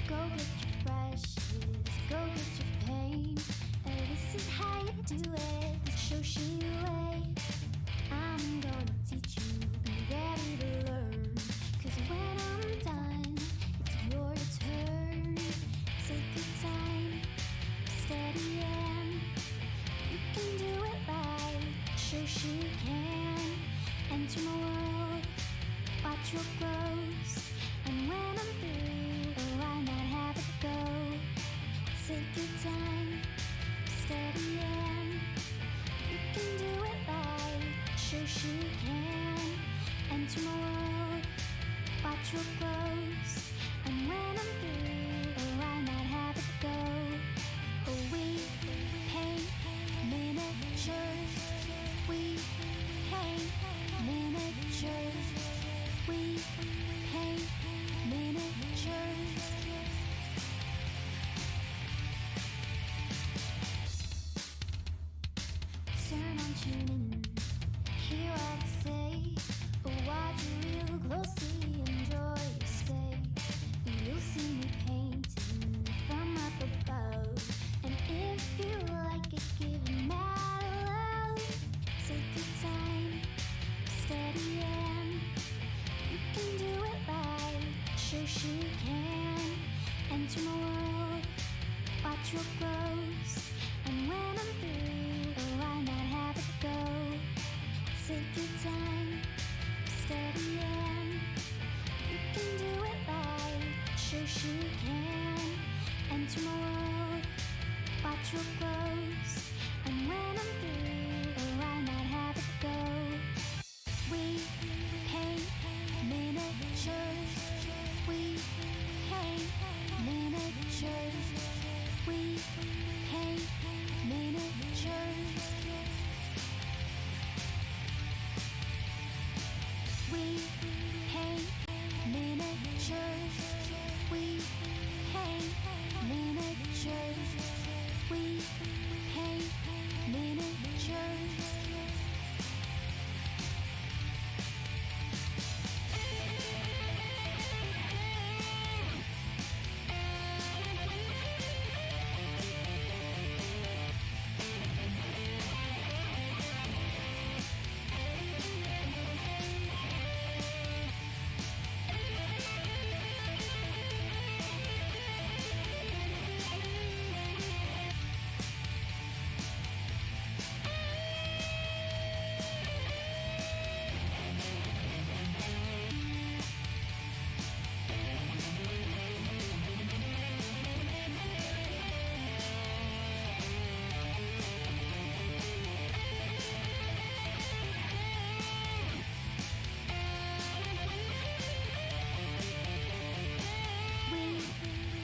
Go get your brushes, go get your paint. This is how you do it, the Shoshie way. I'm gonna teach you, be ready to learn. Cause when I'm done, it's your turn. Take your time, steady and you can do it right. Shoshie can enter my world, watch what grows. And when I'm through, oh, I not have it go. Take your time, steady and you can do it right. Shoshie can enter my world, watch what grows. And when I'm through, oh, I not have it go. Oh, we paint miniatures. We paint miniatures. We paint miniatures. Turn on tuning in, hear what I say, but watch it real closely, enjoy your stay. You'll see me painting from up above, and if you like it, give it mad love. Take your time, steady and you can do it right. Shoshie can enter my world, watch what grows. And when I'm through, oh, I not have it go. Take your time, steady and you can do it right. Shoshie can enter my world, watch what grows. And when I'm through, oh, I not have it go. We paint miniatures. We paint miniatures. We paint miniatures. We paint miniatures. We paint miniatures. We paint miniatures. We paint miniatures. We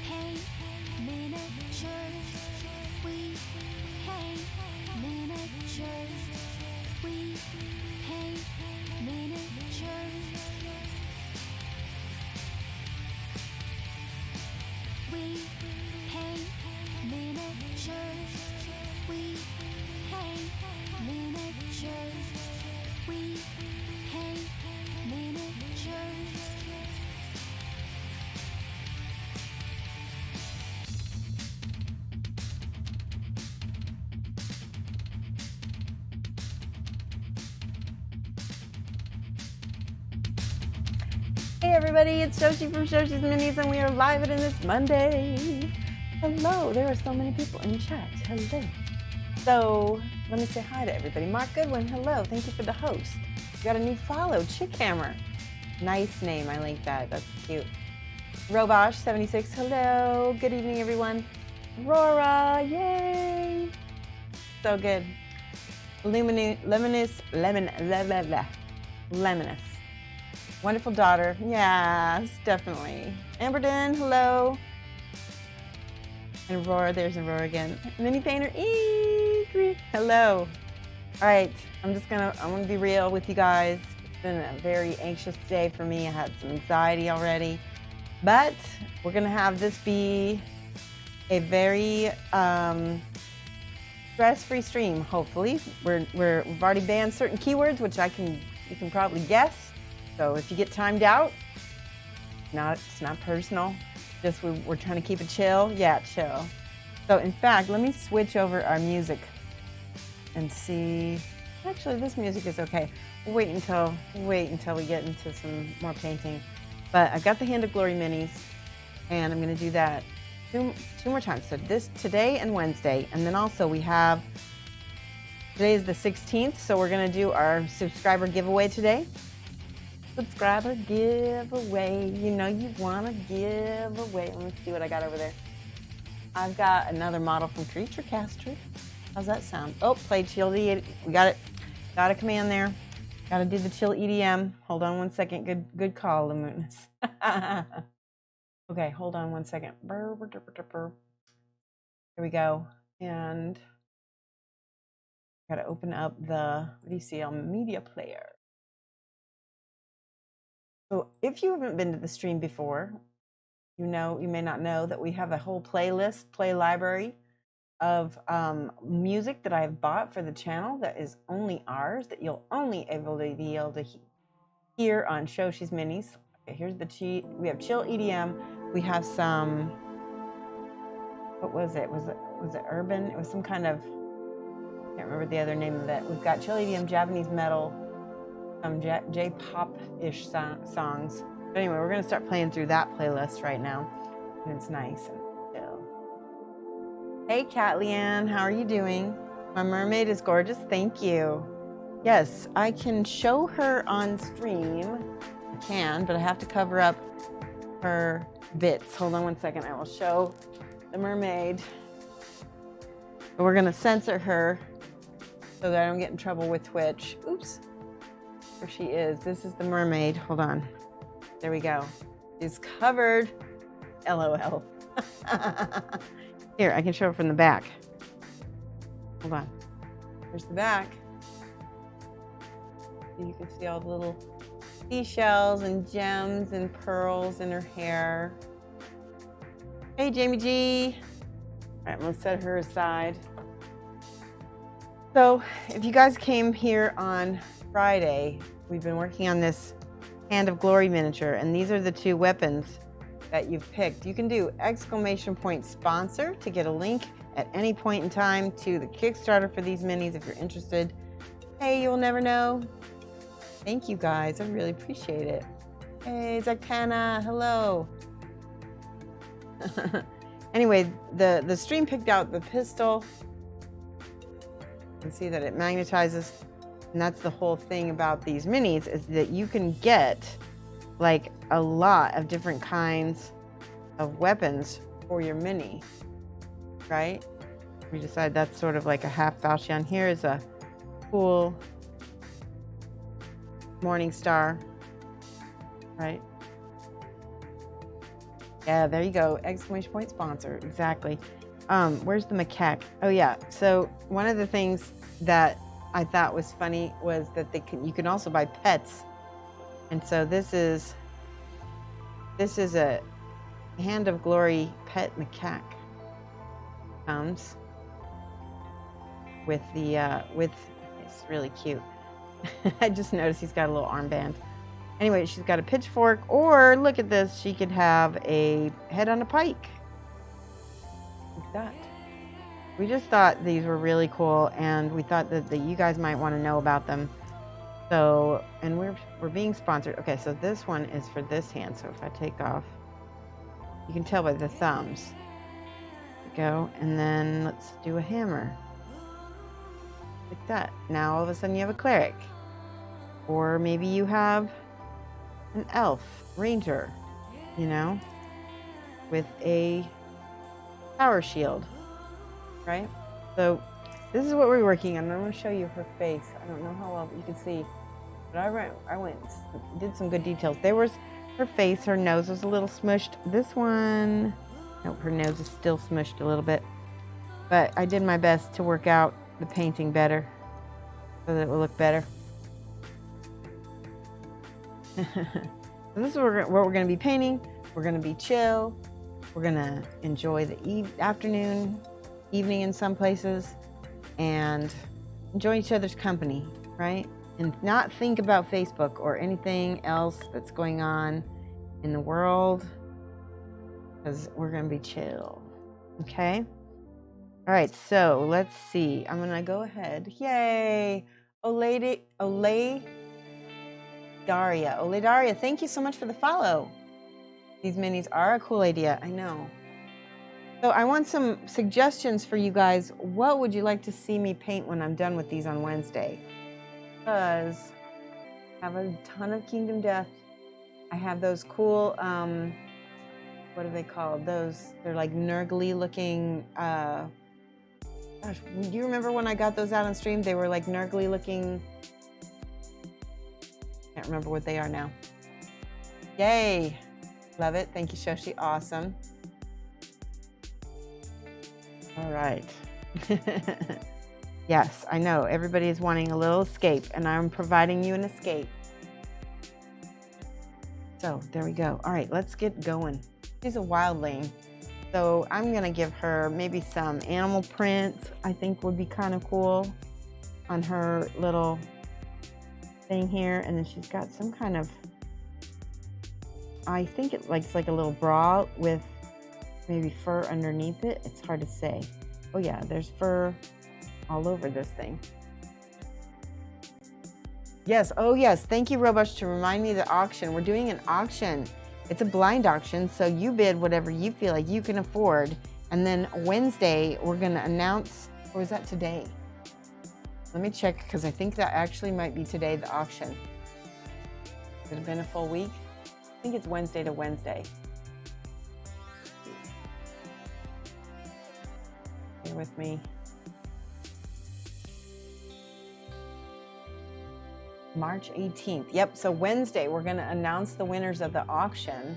paint miniatures. We paint miniatures. We paint miniatures. We paint miniatures. We paint miniatures. Hey everybody, it's Shoshie from Shoshie's Minis, and we are live in this Monday. Hello, there are so many people in chat. Hello. So let me say hi to everybody. Mark Goodwin, hello. Thank you for the host. You got a new follow, Chick Hammer. Nice name, I like that. That's cute. Robosh76, hello. Good evening, everyone. Aurora, yay. So good. Luminous. Wonderful daughter. Yes, definitely. Amberden, hello. And Aurora, there's Aurora again. Mini Painter, hello. All right, I'm gonna be real with you guys. It's been a very anxious day for me. I had some anxiety already, but we're gonna have this be a very stress-free stream. Hopefully, we've already banned certain keywords, which you can probably guess. So if you get timed out, it's not personal. Just we're trying to keep it chill. Yeah, chill. So in fact, let me switch over our music and see. Actually, this music is okay. We'll wait until we get into some more painting. But I've got the Hand of Glory minis, and I'm going to do that two more times. So today and Wednesday, and then also we have, today is the 16th, so we're going to do our subscriber giveaway today. Subscriber giveaway. You know you want to give away. Let me see what I got over there. I've got another model from Creature Caster. How's that sound? Oh, play chill. We got it. Got a command there. Got to do the chill EDM. Hold on one second. Good call, Luminous. Okay, hold on one second. Here we go. And got to open up the, what do you see on media player? So if you haven't been to the stream before, you may not know that we have a whole play library of music that I have bought for the channel that is only ours, that you'll only be able to hear on Shoshie's Minis. Okay, here's the we have chill EDM. We have some, what was it? Was it urban? It was some kind of, I can't remember the other name of it. We've got chill EDM, Japanese metal, some J-pop-ish songs. But anyway, we're going to start playing through that playlist right now. And it's nice and chill. Hey, Cat Leanne, how are you doing? My mermaid is gorgeous. Thank you. Yes, I can show her on stream. I can, but I have to cover up her bits. Hold on one second. I will show the mermaid. But we're going to censor her so that I don't get in trouble with Twitch. Oops. There she is. This is the mermaid. Hold on. There we go. She's covered. LOL. Here, I can show her from the back. Hold on. Here's the back. You can see all the little seashells and gems and pearls in her hair. Hey, Jamie G. All right, I'm going to set her aside. So, if you guys came here on Friday, we've been working on this Hand of Glory miniature, and these are the two weapons that you've picked. You can do ! sponsor to get a link at any point in time to the Kickstarter for these minis if you're interested. Hey, you'll never know. Thank you guys, I really appreciate it. Hey, Zactana, hello. Anyway, the stream picked out the pistol. You can see that it magnetizes, and that's the whole thing about these minis, is that you can get like a lot of different kinds of weapons for your mini, right? We decided that's sort of like a half falchion. Here is a cool morning star, right? Yeah, there you go. ! Sponsor, exactly. Where's the macaque? Oh yeah. So one of the things that I thought was funny was that you can also buy pets, and so this is a Hand of Glory pet macaque. Comes with the it's really cute. I just noticed he's got a little armband. Anyway, she's got a pitchfork, or look at this, she could have a head on a pike. Like that. We just thought these were really cool, and we thought that you guys might want to know about them. So, and we're being sponsored. Okay, so this one is for this hand. So if I take off, you can tell by the thumbs. Go, and then let's do a hammer. Like that. Now all of a sudden you have a cleric. Or maybe you have an elf, ranger, you know, with a power shield, right? So this is what we're working on. I'm going to show you her face. I don't know how well you can see, but I went did some good details. There was her face, her nose was a little smushed. This one, nope, her nose is still smushed a little bit, but I did my best to work out the painting better so that it will look better. So this is what we're going to be painting. We're going to be chill. We're going to enjoy the afternoon, evening in some places, and enjoy each other's company, right? And not think about Facebook or anything else that's going on in the world. because we're going to be chill. Okay? All right, so let's see. I'm going to go ahead. Yay! Ole Daria, thank you so much for the follow. These minis are a cool idea. I know. So I want some suggestions for you guys. What would you like to see me paint when I'm done with these on Wednesday? Because I have a ton of Kingdom Death. I have those cool, what are they called? Those, they're like nurgly looking, gosh, do you remember when I got those out on stream? They were like nurgly looking, can't remember what they are now. Yay, love it. Thank you, Shoshie, awesome. All right. Yes, I know everybody is wanting a little escape, and I'm providing you an escape. So there we go. All right, let's get going. She's a wildling, so I'm gonna give her maybe some animal print. I think would be kind of cool on her little thing here, and then she's got some kind of, I think it looks like a little bra with maybe fur underneath it. It's hard to say. Oh yeah, there's fur all over this thing. Yes, oh yes, thank you, Robush, to remind me of the auction. We're doing an auction. It's a blind auction, so you bid whatever you feel like you can afford. And then Wednesday, we're gonna announce, or is that today? Let me check, because I think that actually might be today, the auction. Has it been a full week? I think it's Wednesday to Wednesday. Bear with me. March 18th. Yep, so Wednesday we're going to announce the winners of the auction.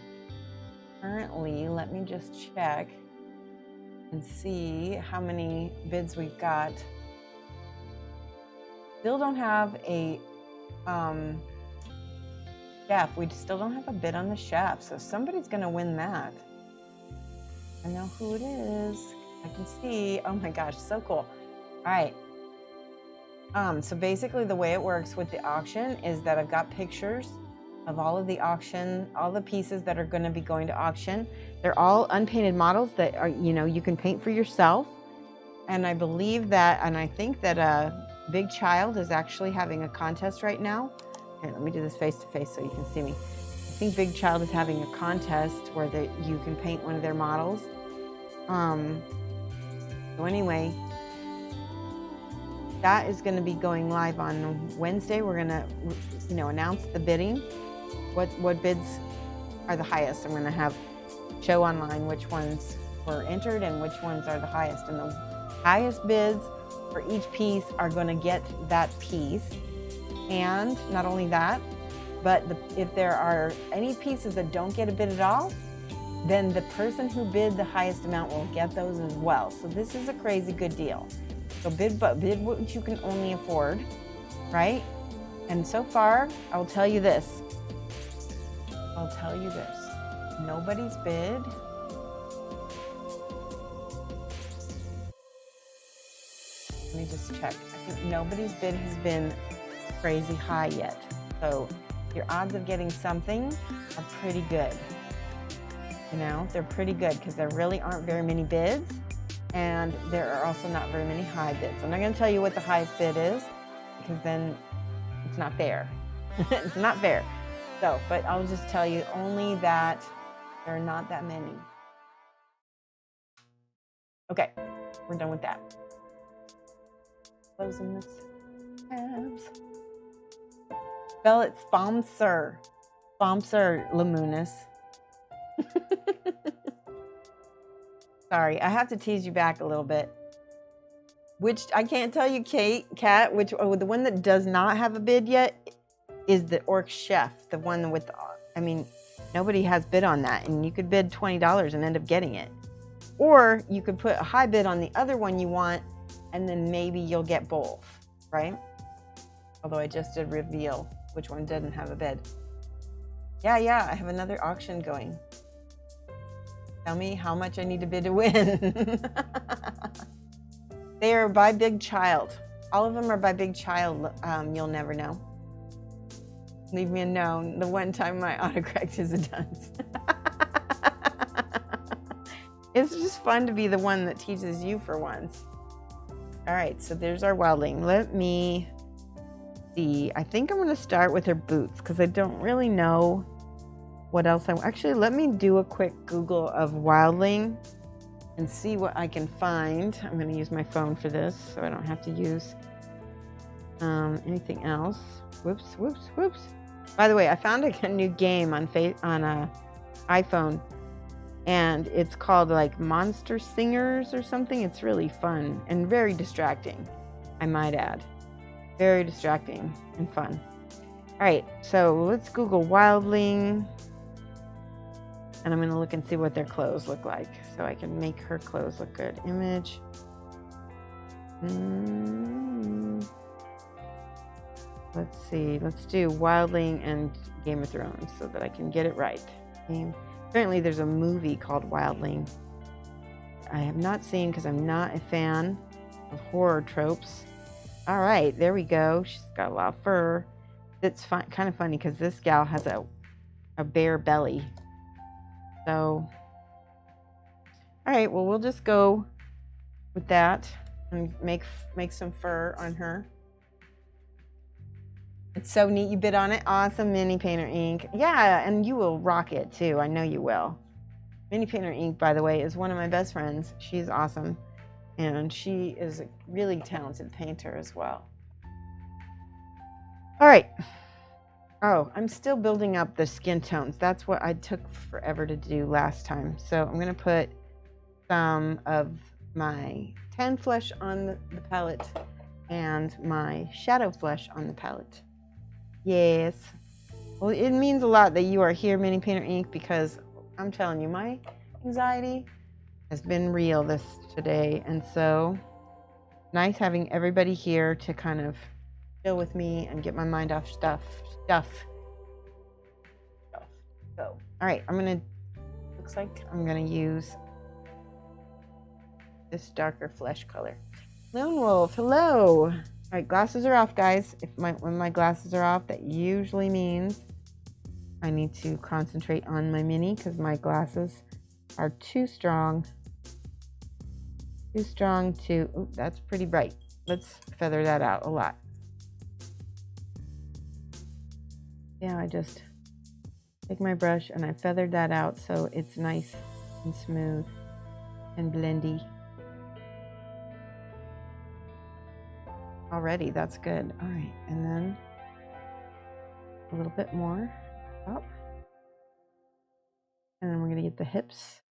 Currently, let me just check and see how many bids we've got. Still don't have a chef. We still don't have a bid on the chef, so somebody's going to win that. I know who it is. I can see. Oh my gosh, so cool. All right. So basically the way it works with the auction is that I've got pictures of all of the auction, all the pieces that are going to be going to auction. They're all unpainted models that are, you know, you can paint for yourself. And I believe that, and I think that Big Child is actually having a contest right now. Here, let me do this face to face so you can see me. I think Big Child is having a contest where you can paint one of their models. So anyway, that is going to be going live on Wednesday. We're going to, you know, announce the bidding. What bids are the highest. I'm going to have show online which ones were entered and which ones are the highest. And the highest bids for each piece are going to get that piece. And not only that, but if there are any pieces that don't get a bid at all, then the person who bid the highest amount will get those as well. So this is a crazy good deal. So bid what you can only afford, right? And so far, I'll tell you this. Nobody's bid. Let me just check. I think nobody's bid has been crazy high yet. So your odds of getting something are pretty good. You know, they're pretty good because there really aren't very many bids. And there are also not very many high bids. I'm not going to tell you what the highest bid is because then it's not fair. It's not fair. So, but I'll just tell you only that there are not that many. Okay, we're done with that. Closing this tabs. Spell it sponsor. Sponsor, Lamunis. Sorry, I have to tease you back a little bit. Which I can't tell you, Kat, which the one that does not have a bid yet is the Orc Chef, the one with, I mean, nobody has bid on that, and you could bid $20 and end up getting it. Or you could put a high bid on the other one you want, and then maybe you'll get both, right? Although I just did reveal which one didn't have a bid. Yeah, I have another auction going. Tell me how much I need to bid to win. They are by Big Child. All of them are by Big Child. You'll never know. Leave me a known. The one time my autocorrect is a dunce. It's just fun to be the one that teaches you for once. All right, so there's our wildling. Let me see. I think I'm going to start with her boots because I don't really know what else actually, let me do a quick Google of wildling and see what I can find. I'm going to use my phone for this so I don't have to use anything else. Whoops. By the way, I found a new game on iPhone, and it's called like Monster Singers or something. It's really fun and very distracting, I might add. Very distracting and fun. All right, so let's Google wildling, and I'm going to look and see what their clothes look like so I can make her clothes look good. Image. Let's see. Let's do wildling and Game of Thrones so that I can get it right. Apparently there's a movie called Wildling. I have not seen because I'm not a fan of horror tropes. All right, there we go. She's got a lot of fur. It's kind of funny because this gal has a bare belly. So, all right, well, we'll just go with that and make some fur on her. It's so neat. You bid on it. Awesome, Mini Painter Ink. Yeah, and you will rock it too. I know you will. Mini Painter Ink, by the way, is one of my best friends. She's awesome. And she is a really talented painter as well. All right. Oh, I'm still building up the skin tones. That's what I took forever to do last time. So I'm going to put some of my tan flesh on the palette and my shadow flesh on the palette. Yes. Well, it means a lot that you are here, Mini Painter Ink, because I'm telling you, my anxiety has been real today. And so nice having everybody here to kind of chill with me and get my mind off stuff. So, all right, looks like I'm going to use this darker flesh color. Lone Wolf, hello. All right, glasses are off, guys. When my glasses are off, that usually means I need to concentrate on my mini because my glasses are too strong. Ooh, that's pretty bright. Let's feather that out a lot. Yeah, I just take my brush and I feathered that out so it's nice and smooth and blendy. Already, that's good. All right, and then a little bit more up. And then we're going to get the hips.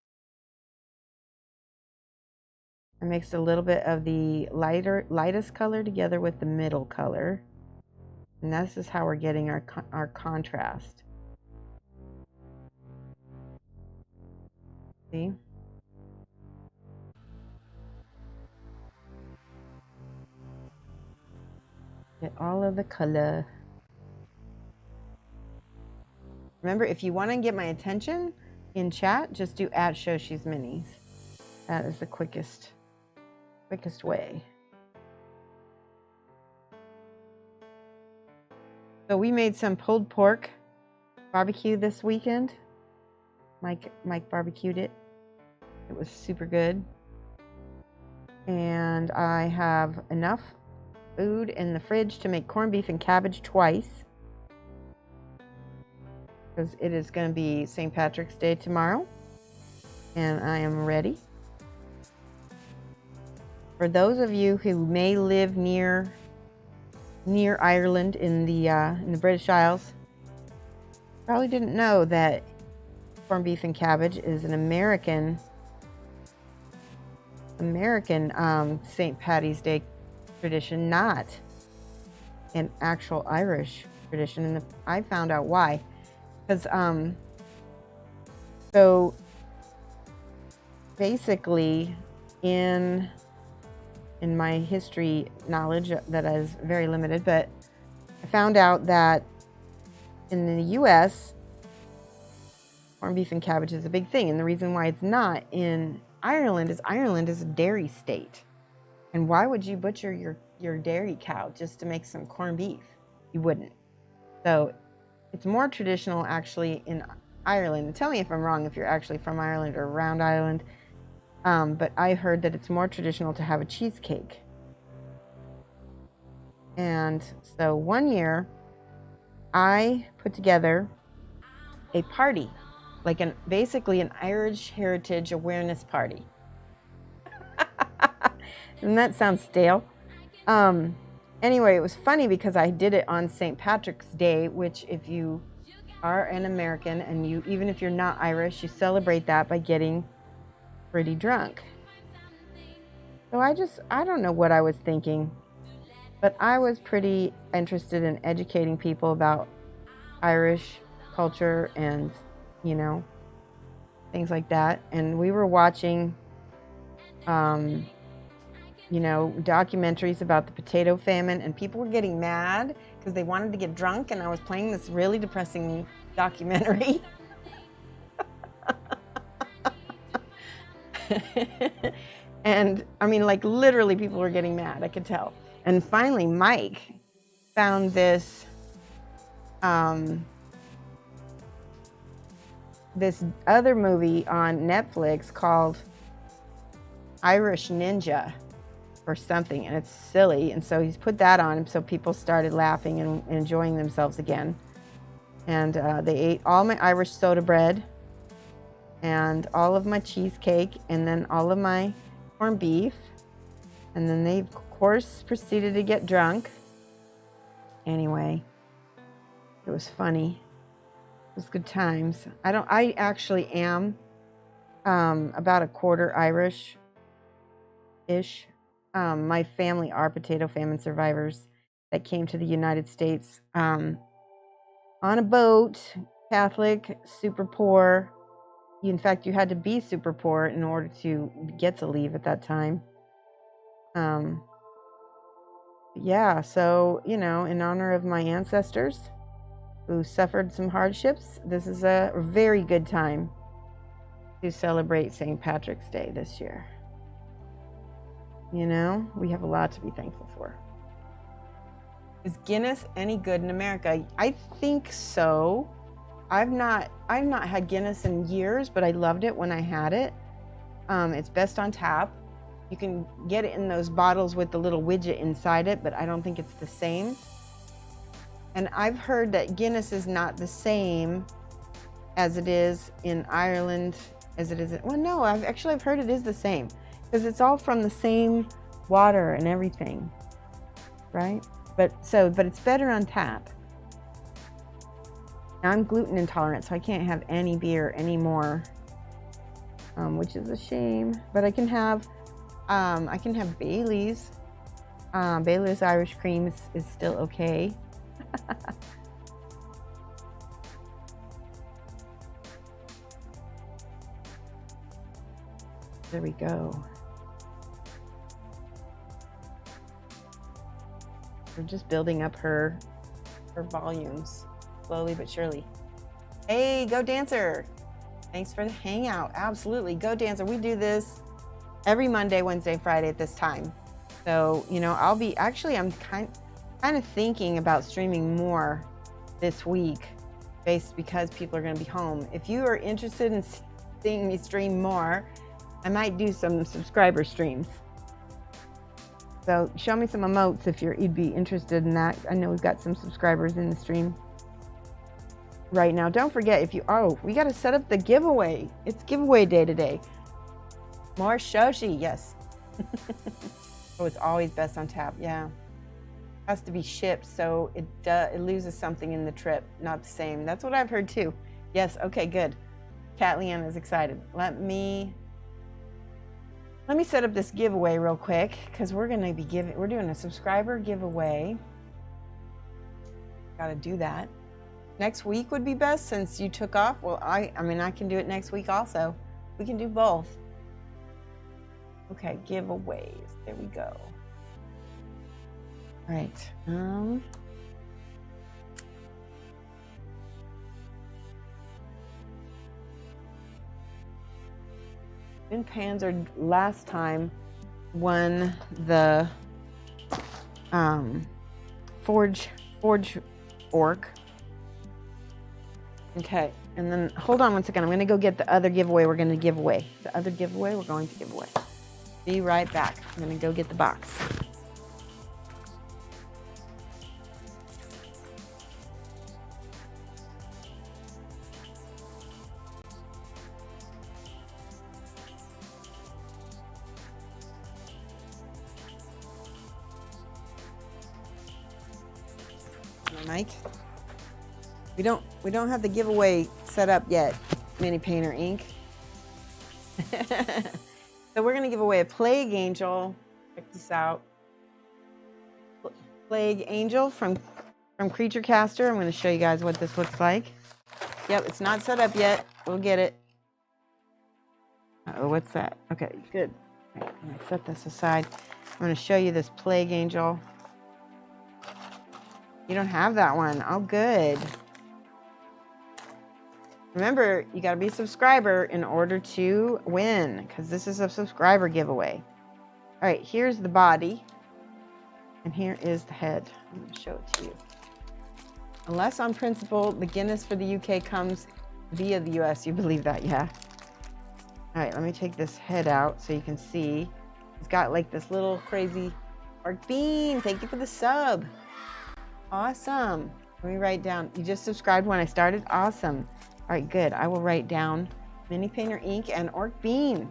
I mixed a little bit of the lightest color together with the middle color. And this is how we're getting our contrast. See? Get all of the color. Remember, if you want to get my attention in chat, just do @Shoshie's Minis. That is the quickest way. So we made some pulled pork barbecue this weekend. Mike barbecued it. It was super good. And I have enough food in the fridge to make corned beef and cabbage twice. Because it is going to be St. Patrick's Day tomorrow. And I am ready. For those of you who may live near Ireland in the British Isles, probably didn't know that corned beef and cabbage is an American St. Patty's Day tradition, not an actual Irish tradition. And I found out why. Because so basically in my history knowledge that is very limited, but I found out that in the US, corned beef and cabbage is a big thing. And the reason why it's not in Ireland is a dairy state. And why would you butcher your dairy cow just to make some corned beef? You wouldn't. So it's more traditional actually in Ireland. And tell me if I'm wrong if you're actually from Ireland or around Ireland. But I heard that it's more traditional to have a cheesecake. And so one year, I put together a party, like basically an Irish heritage awareness party. Doesn't that sound stale? Anyway, it was funny because I did it on St. Patrick's Day, which if you are an American and even if you're not Irish, you celebrate that by getting pretty drunk. So I don't know what I was thinking, but I was pretty interested in educating people about Irish culture and, things like that. And we were watching, documentaries about the potato famine, and people were getting mad because they wanted to get drunk, and I was playing this really depressing documentary. And I mean, like, literally people were getting mad, I could tell. And finally Mike found this this other movie on Netflix called Irish Ninja or something, and it's silly, and so he's put that on, so people started laughing and enjoying themselves again. And they ate all my Irish soda bread and all of my cheesecake and then all of my corned beef, and then they of course proceeded to get drunk. Anyway, it was funny. It was good times. I actually am about a quarter Irish-ish. My family are potato famine survivors that came to the United States on a boat, Catholic, super poor. In fact, you had to be super poor in order to get to leave at that time. Yeah, so, in honor of my ancestors who suffered some hardships, this is a very good time to celebrate St. Patrick's Day this year. We have a lot to be thankful for. Is Guinness any good in America? I think so. I've not had Guinness in years, but I loved it when I had it. It's best on tap. You can get it in those bottles with the little widget inside it, but I don't think it's the same. And I've heard that Guinness is not the same as it is in Ireland as it is. Well, no, I've heard it is the same because it's all from the same water and everything, right? But it's better on tap. Now, I'm gluten intolerant, so I can't have any beer anymore, which is a shame. But I can have Bailey's. Bailey's Irish cream is still okay. There we go. We're just building up her volumes slowly but surely. Hey, Go Dancer! Thanks for the hangout. Absolutely, Go Dancer. We do this every Monday, Wednesday, Friday at this time. So, I'm kind of thinking about streaming more this week because people are going to be home. If you are interested in seeing me stream more, I might do some subscriber streams. So show me some emotes if you'd be interested in that. I know we've got some subscribers in the stream right now. Don't forget, we got to set up the giveaway. It's giveaway day today. More Shoshie, yes. Oh, it's always best on tap, yeah. Has to be shipped, so it loses something in the trip. Not the same. That's what I've heard too. Yes, okay, good. Kat Leanne is excited. Let me set up this giveaway real quick because we're doing a subscriber giveaway. Got to do that. Next week would be best since you took off. Well, I can do it next week also. We can do both. Okay, giveaways. There we go. All right. Vin Panzer last time won the Forge Orc. Okay, and then hold on one second. I'm going to go get the other giveaway we're going to give away. The other giveaway we're going to give away. Be right back. I'm going to go get the box. Mike, we don't have the giveaway set up yet, Mini Painter Inc. So we're gonna give away a Plague Angel. Check this out. Plague Angel from Creature Caster. I'm gonna show you guys what this looks like. Yep, it's not set up yet. We'll get it. Uh-oh, what's that? Okay, good. Right, I'm gonna set this aside. I'm gonna show you this Plague Angel. You don't have that one. Oh, good. Remember, you got to be a subscriber in order to win, because this is a subscriber giveaway. All right, here's the body, and here is the head. I'm going to show it to you. Unless on principle, the Guinness for the UK comes via the US. You believe that, yeah? All right, let me take this head out so you can see. It's got like this little crazy Mark Bean. Thank you for the sub. Awesome. Let me write down. You just subscribed when I started? Awesome. All right, good. I will write down Mini Painter Inc. and Orc Bean.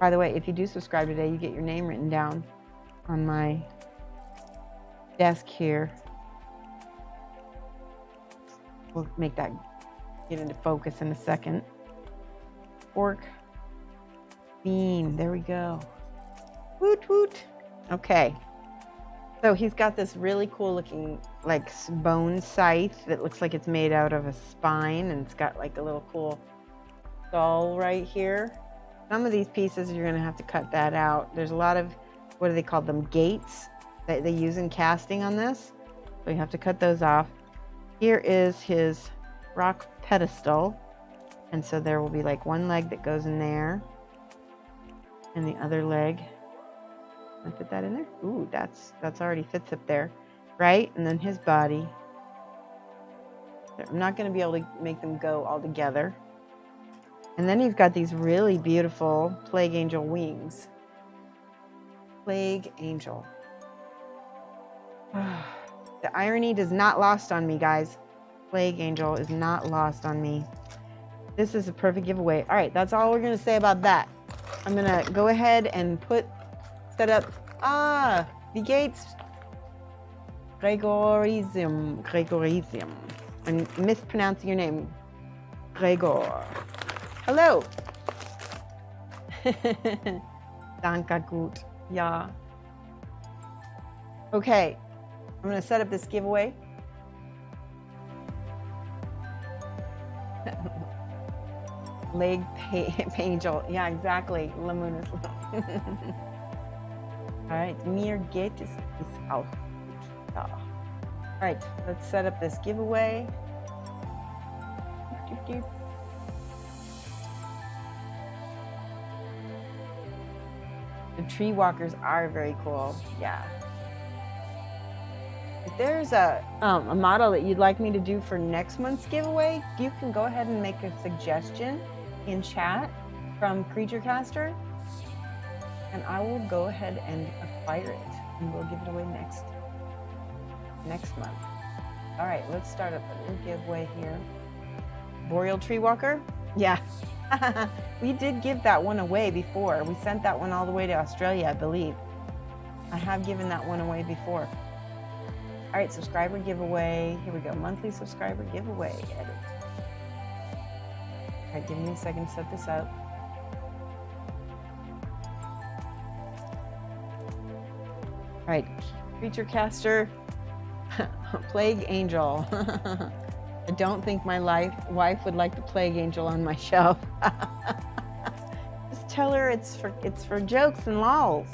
By the way, if you do subscribe today, you get your name written down on my desk here. We'll make that get into focus in a second. Orc Bean. There we go. Woot woot. Okay, so he's got this really cool looking like bone scythe that looks like it's made out of a spine, and it's got like a little cool skull right here. Some of these pieces you're gonna have to cut that out. There's a lot of, what do they call them, gates that they use in casting on this, so you have to cut those off. Here is his rock pedestal, and so there will be like one leg that goes in there and the other leg. I put that in there. Ooh, that's already fits up there, right? And then his body. I'm not going to be able to make them go all together. And then he's got these really beautiful Plague Angel wings. Plague Angel. The irony is not lost on me, guys. Plague Angel is not lost on me. This is a perfect giveaway. All right, that's all we're going to say about that. I'm going to go ahead and set up the gates. Gregorism. I'm mispronouncing your name. Gregor. Hello. Danke gut. Ja. Okay. I'm going to set up this giveaway. Leg Angel. Yeah, exactly. Lamunas. All right, mir geht es auch gut. Ja. All right, let's set up this giveaway. The tree walkers are very cool. Yeah. If there's a model that you'd like me to do for next month's giveaway, you can go ahead and make a suggestion in chat from Creature Caster, and I will go ahead and acquire it, and we'll give it away next month. All right, let's start up a little giveaway here. Boreal Tree Walker? Yeah. We did give that one away before. We sent that one all the way to Australia, I believe. I have given that one away before. All right, subscriber giveaway. Here we go. Monthly subscriber giveaway. Edit. All right, give me a second to set this up. All right, Creature Caster, Plague Angel. I don't think my wife would like the Plague Angel on my shelf. Just tell her it's for jokes and lols.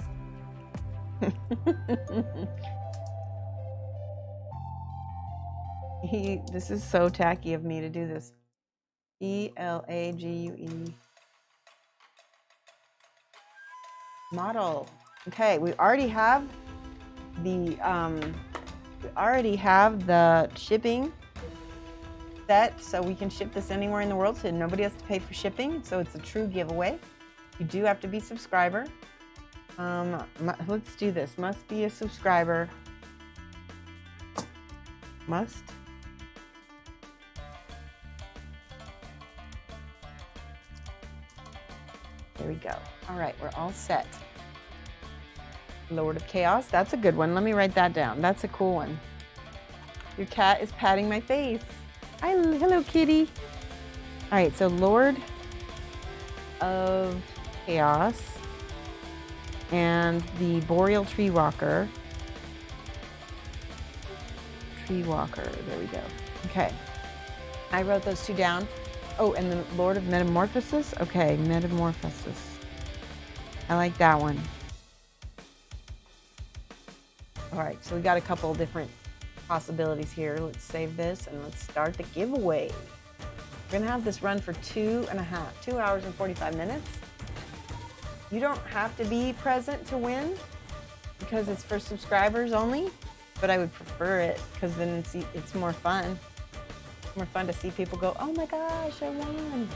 This is so tacky of me to do this. ELAGUE. Model. Okay, we already have the We already have the shipping set, so we can ship this anywhere in the world, so nobody has to pay for shipping. So it's a true giveaway. You do have to be a subscriber. Let's do this. Must be a subscriber. Must. There we go. All right, we're all set. Lord of Chaos, that's a good one. Let me write that down. That's a cool one. Your cat is patting my face. Hello, kitty. All right, so Lord of Chaos and the Boreal Tree Walker. Tree Walker, there we go. Okay, I wrote those two down. Oh, and the Lord of Metamorphosis? Okay, Metamorphosis. I like that one. All right, so we got a couple different possibilities here. Let's save this and let's start the giveaway. We're gonna have this run for 2 hours and 45 minutes. You don't have to be present to win because it's for subscribers only, but I would prefer it because then it's more fun. It's more fun to see people go, oh my gosh, I won.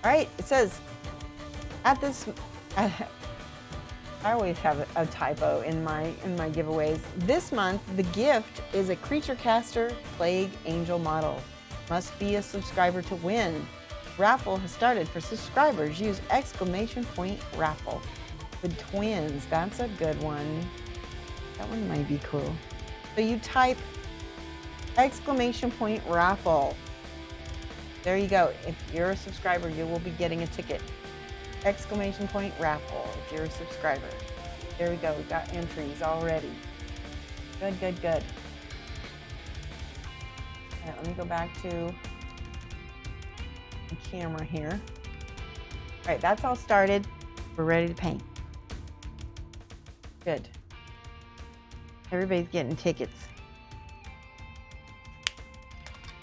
All right, it says, at this, I always have a typo in my giveaways. This month, the gift is a Creature Caster Plague Angel model. Must be a subscriber to win. Raffle has started for subscribers. Use !raffle. The twins, that's a good one. That one might be cool. So you type !raffle. There you go. If you're a subscriber, you will be getting a ticket. !raffle if you're a subscriber. There we go. We got entries already. Good, good, good. All right, let me go back to the camera here. All right, that's all started. We're ready to paint. Good. Everybody's getting tickets.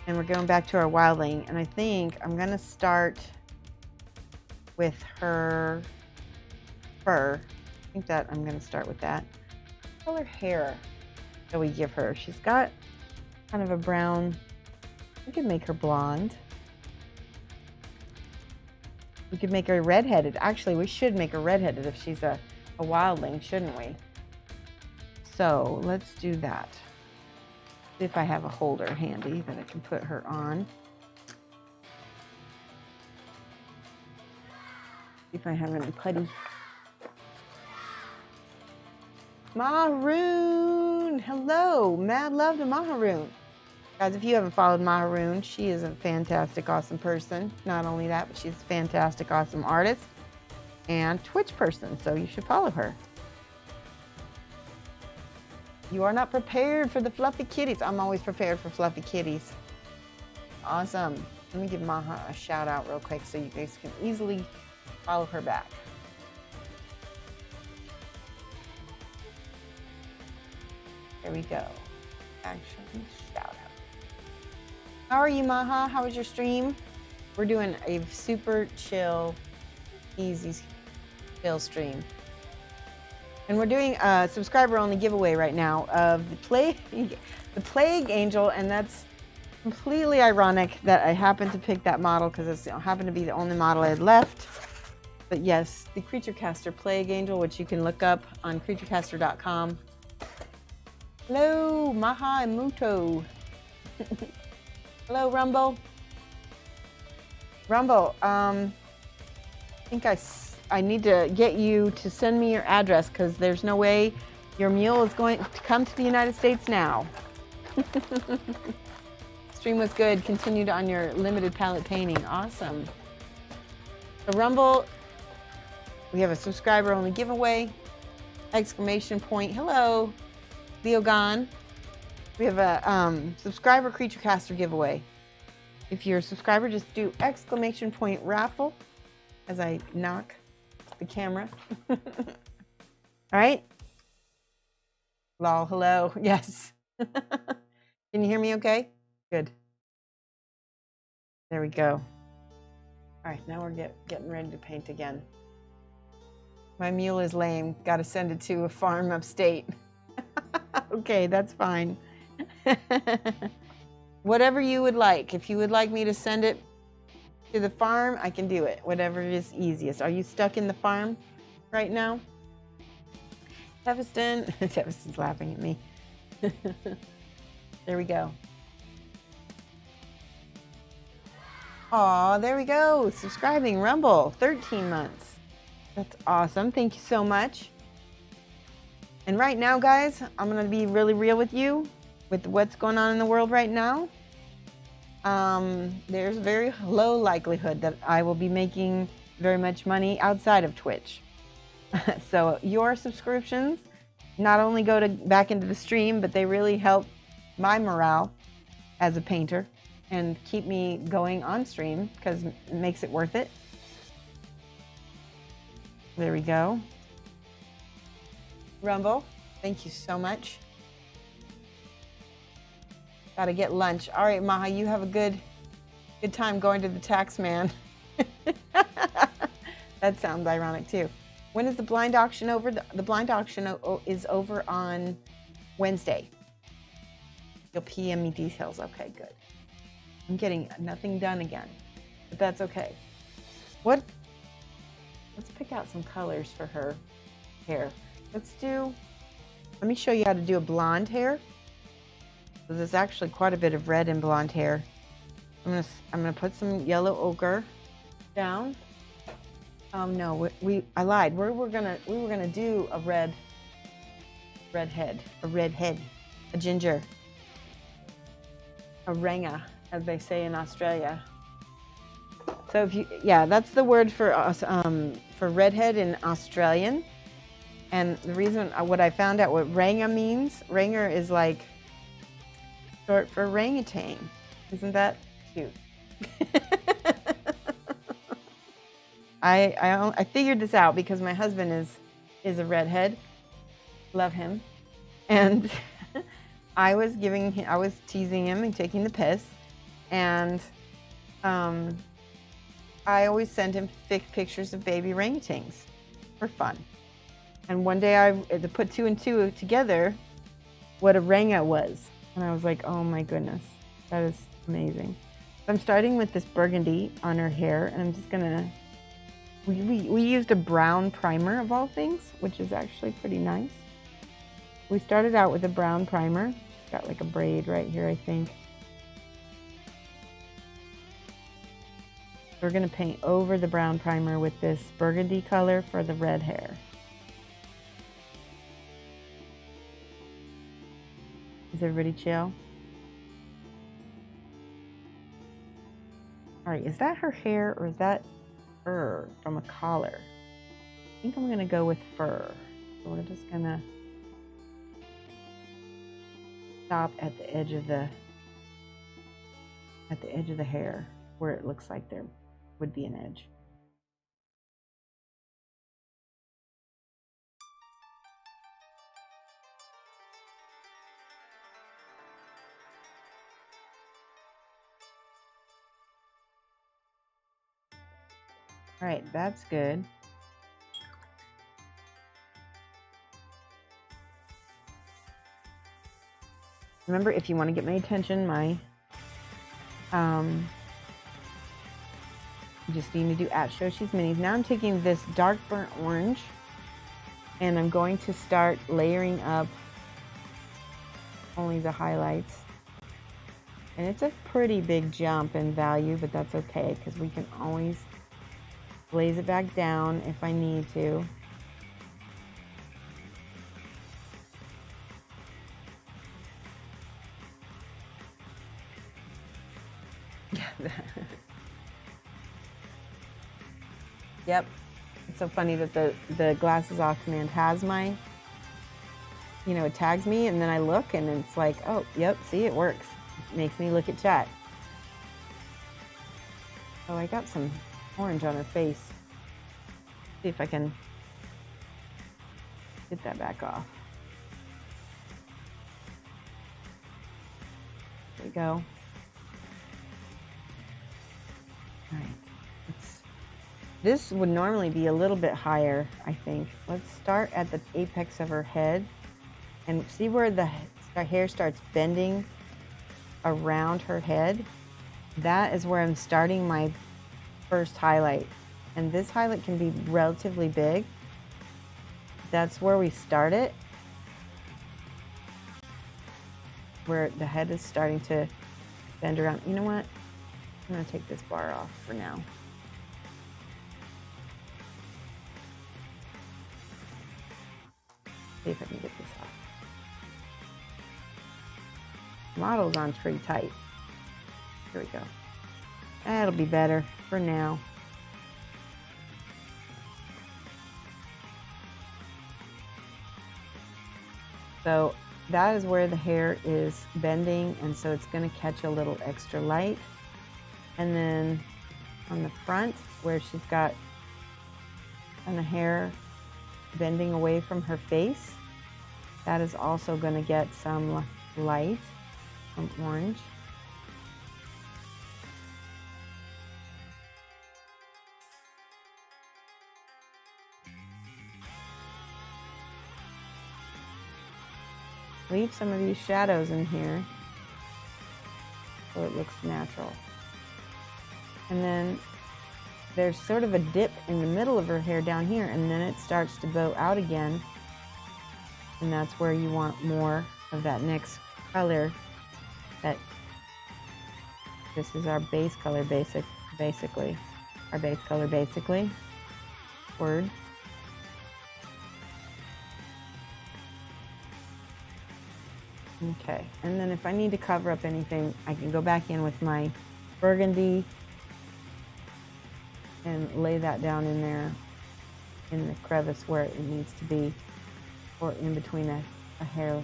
And we're going back to our wildling, and I think I'm gonna start with her fur. I think that I'm gonna start with that. Color hair that we give her. She's got kind of a brown, we could make her blonde. We could make her redheaded. Actually, we should make her redheaded if she's a wildling, shouldn't we? So let's do that. See if I have a holder handy that I can put her on. See if I have any putty. Maharoon! Hello! Mad love to Maharoon. Guys, if you haven't followed Maharoon, she is a fantastic, awesome person. Not only that, but she's a fantastic, awesome artist and Twitch person, so you should follow her. You are not prepared for the fluffy kitties. I'm always prepared for fluffy kitties. Awesome. Let me give Maha a shout out real quick so you guys can easily follow her back. There we go. Action, shout out. How are you, Maha? How was your stream? We're doing a super chill, easy chill stream. And we're doing a subscriber-only giveaway right now of the Plague Angel, and that's completely ironic that I happened to pick that model because it happened to be the only model I had left. But yes, the Creature Caster Plague Angel, which you can look up on creaturecaster.com. Hello, Maha and Muto. Hello, Rumble. Rumble, I think I need to get you to send me your address because there's no way your mule is going to come to the United States now. Stream was good. Continued on your limited palette painting. Awesome. So Rumble, we have a subscriber only giveaway. ! Hello, Leogon. We have a subscriber Creature Caster giveaway. If you're a subscriber, just do ! raffle as I knock the camera. All right. Lol, hello. Yes. Can you hear me okay? Good. There we go. All right, now we're getting ready to paint again. My mule is lame. Got to send it to a farm upstate. Okay, that's fine. Whatever you would like. If you would like me to send it to the farm, I can do it. Whatever is easiest. Are you stuck in the farm right now? Teviston. Teviston's laughing at me. There we go. Aw, there we go. Subscribing, Rumble, 13 months. That's awesome. Thank you so much. And right now, guys, I'm going to be really real with you with what's going on in the world right now. There's a very low likelihood that I will be making very much money outside of Twitch. So your subscriptions not only go back into the stream, but they really help my morale as a painter and keep me going on stream because it makes it worth it. There we go. Rumble, thank you so much. Gotta get lunch. All right, Maha, you have a good time going to the tax man. That sounds ironic too. When is the blind auction over? The blind auction is over on Wednesday. You'll PM me details. Okay, good. I'm getting nothing done again, but that's okay. Let's pick out some colors for her hair. Let me show you how to do a blonde hair. So there's actually quite a bit of red in blonde hair. I'm gonna put some yellow ochre down. No, I lied. We were gonna do a red head, a ginger, a ranga, as they say in Australia. So that's the word for redhead in Australian. And the reason what I found out what ranga means, ranga is like short for orangutan. Isn't that cute? I figured this out because my husband is a redhead. Love him. And I was teasing him and taking the piss. And I always send him pictures of baby orangutans for fun. And one day I had to put two and two together what a ranga was. And I was like, oh my goodness, that is amazing. So I'm starting with this burgundy on her hair, and I'm just gonna, we used a brown primer of all things, which is actually pretty nice. We started out with a brown primer. Got like a braid right here, I think. We're gonna paint over the brown primer with this burgundy color for the red hair. Is everybody chill? All right, is that her hair or is that fur from a collar? I think I'm gonna go with fur. So we're just gonna stop at the edge of the hair where it looks like there would be an edge. All right, that's good. Remember, if you want to get my attention, you just need to do at Shoshie's Minis. Now I'm taking this dark burnt orange and I'm going to start layering up only the highlights. And it's a pretty big jump in value, but that's okay because we can always blaze it back down if I need to. Yep. It's so funny that the glasses off command has my, it tags me and then I look and it's like, oh, yep, see, it works. It makes me look at chat. Oh, I got some orange on her face. See if I can get that back off. There we go. All right. This would normally be a little bit higher, I think. Let's start at the apex of her head And see where the hair starts bending around her head? That is where I'm starting my first highlight. And this highlight can be relatively big. That's where we start it. Where the head is starting to bend around. You know what? I'm going to take this bar off for now. See if I can get this off. Model's on pretty tight. Here we go. That'll be better for now. So that is where the hair is bending, and so it's going to catch a little extra light. And then on the front, where she's got kind of hair bending away from her face, that is also going to get some light, some orange. Leave some of these shadows in here so it looks natural. And then there's sort of a dip in the middle of her hair down here, and then it starts to bow out again. And that's where you want more of that next color. This is our base color, basically. Our base color, basically. Words. Okay, and then if I need to cover up anything, I can go back in with my burgundy and lay that down in there in the crevice where it needs to be, or in between a hair.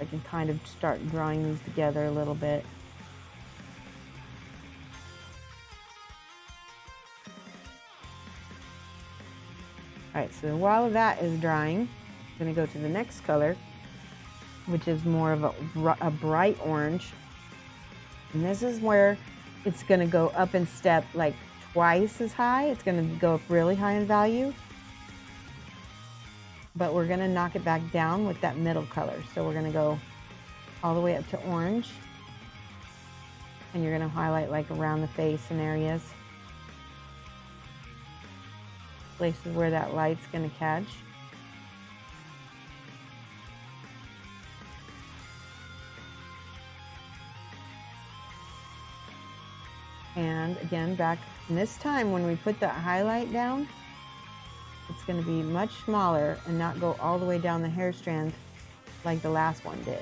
I can kind of start drawing these together a little bit. All right, so while that is drying, I'm going to go to the next color, which is more of a bright orange. And this is where it's going to go up in step like twice as high. It's going to go up really high in value. But we're going to knock it back down with that middle color. So we're going to go all the way up to orange. And you're going to highlight like around the face and areas. Places where that light's going to catch. And again, back, and this time when we put that highlight down, it's going to be much smaller and not go all the way down the hair strand like the last one did.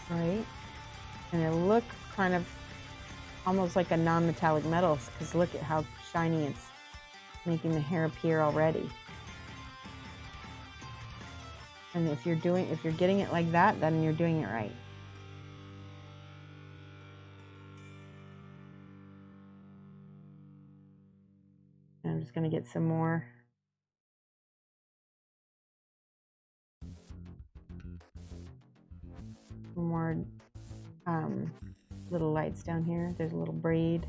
Right? And it'll look kind of almost like a non-metallic metal, because look at how shiny it's making the hair appear already. And if you're getting it like that, then you're doing it right. And I'm just going to get some more. Little lights down here. There's a little braid.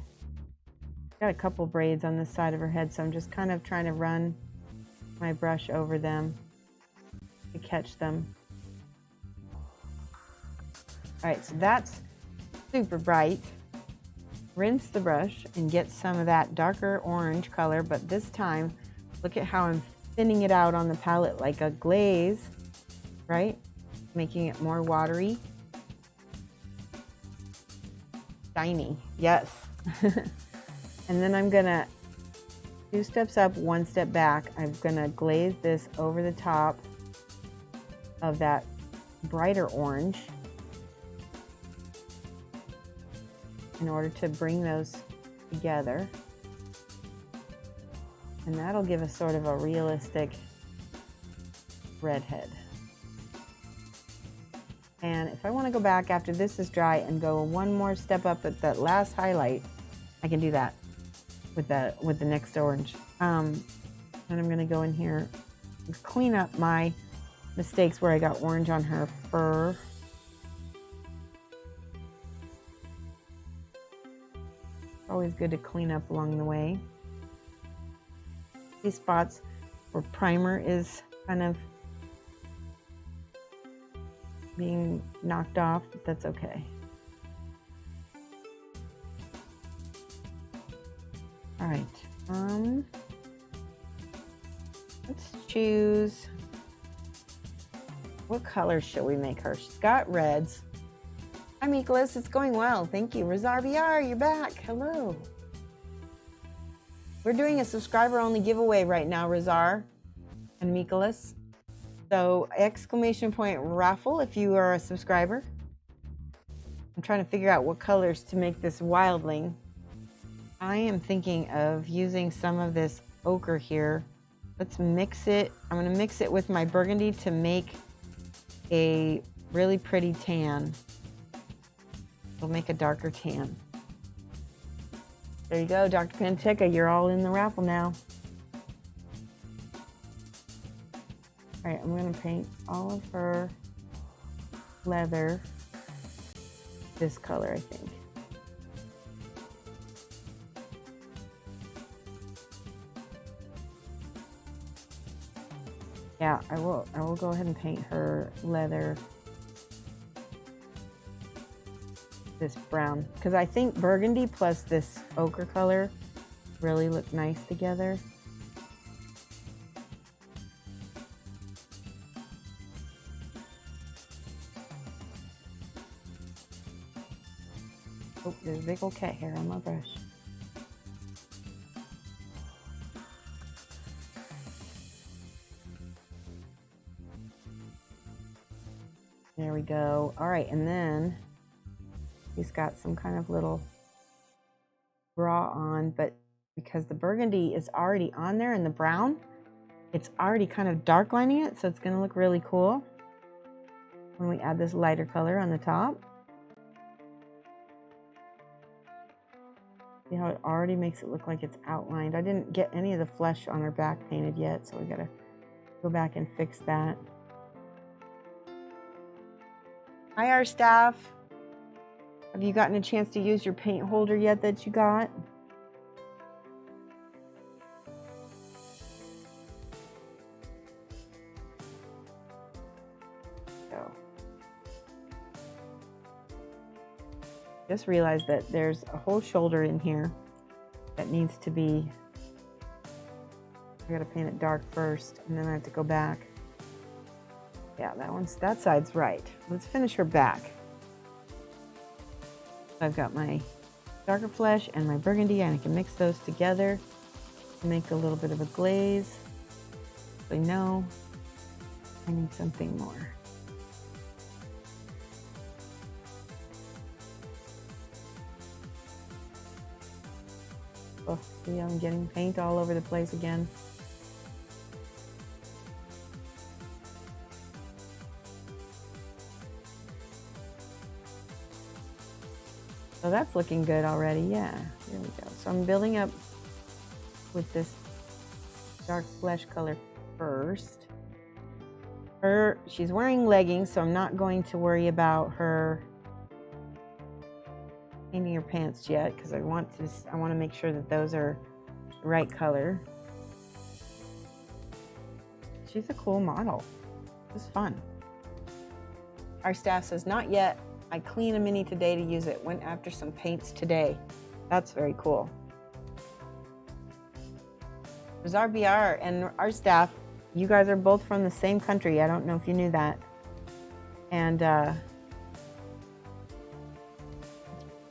Got a couple braids on this side of her head, so I'm just kind of trying to run my brush over them to catch them. All right, so that's super bright. Rinse the brush and get some of that darker orange color, but this time, look at how I'm thinning it out on the palette like a glaze, right? Making it more watery. Shiny, yes. And then I'm gonna 2 steps up, 1 step back. I'm gonna glaze this over the top of that brighter orange in order to bring those together. And that'll give us sort of a realistic redhead. And if I want to go back after this is dry and go 1 more step up at that last highlight, I can do that with the next orange. And I'm going to go in here and clean up my mistakes where I got orange on her fur. Always good to clean up along the way. these spots where primer is kind of being knocked off, but that's okay. All right, let's choose, what colors should we make her? She's got reds. Hi, Nicholas, it's going well. Thank you. Razar BR, you're back. Hello. We're doing a subscriber-only giveaway right now, Razar and Nicholas. So, ! raffle if you are a subscriber. I'm trying to figure out what colors to make this wildling. I am thinking of using some of this ochre here. Let's mix it. I'm going to mix it with my burgundy to make a really pretty tan. We'll make a darker tan. There you go, Dr. Panteca, you're all in the raffle now. All right, I'm going to paint all of her leather this color, I think. Yeah, I will go ahead and paint her leather this brown, because I think burgundy plus this ochre color really look nice together. Oh, there's a big old cat hair on my brush. There we go. All right, and then he's got some kind of little bra on, but because the burgundy is already on there and the brown, it's already kind of dark lining it, so it's going to look really cool when we add this lighter color on the top. See how it already makes it look like it's outlined. I didn't get any of the flesh on her back painted yet, so we got to go back and fix that. Hi, our staff. Have you gotten a chance to use your paint holder yet that you got? So, just realized that there's a whole shoulder in here that needs to be, I gotta paint it dark first and then I have to go back. Yeah, that side's right. Let's finish her back. I've got my darker flesh and my burgundy, and I can mix those together to make a little bit of a glaze. So I know I need something more. Oh, see, I'm getting paint all over the place again. So that's looking good already. Yeah, there we go. So I'm building up with this dark flesh color first. She's wearing leggings, so I'm not going to worry about her painting her pants yet, because I want to make sure that those are the right color. She's a cool model. It's fun. Our staff says, not yet. I cleaned a mini today to use it. Went after some paints today. That's very cool. There's RBR and our staff. You guys are both from the same country. I don't know if you knew that. And I've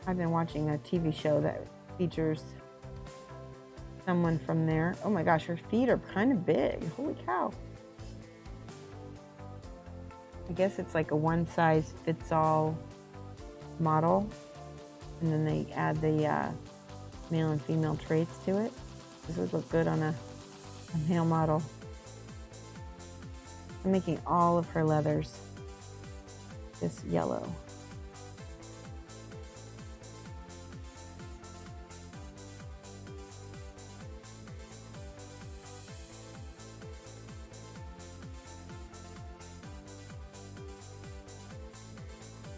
been watching a TV show that features someone from there. Oh my gosh, her feet are kind of big. Holy cow. I guess it's like a one-size-fits-all model, and then they add the male and female traits to it. This would look good on a male model. I'm making all of her leathers this yellow.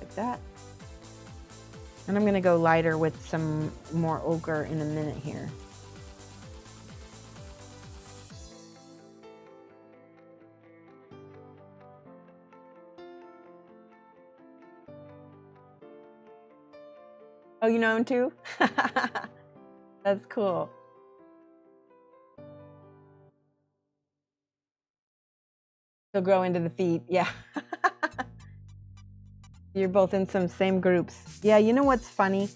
Like that. And I'm going to go lighter with some more ochre in a minute here. Oh, you know him too? That's cool. He'll grow into the feet. Yeah. You're both in some same groups. Yeah, you know what's funny?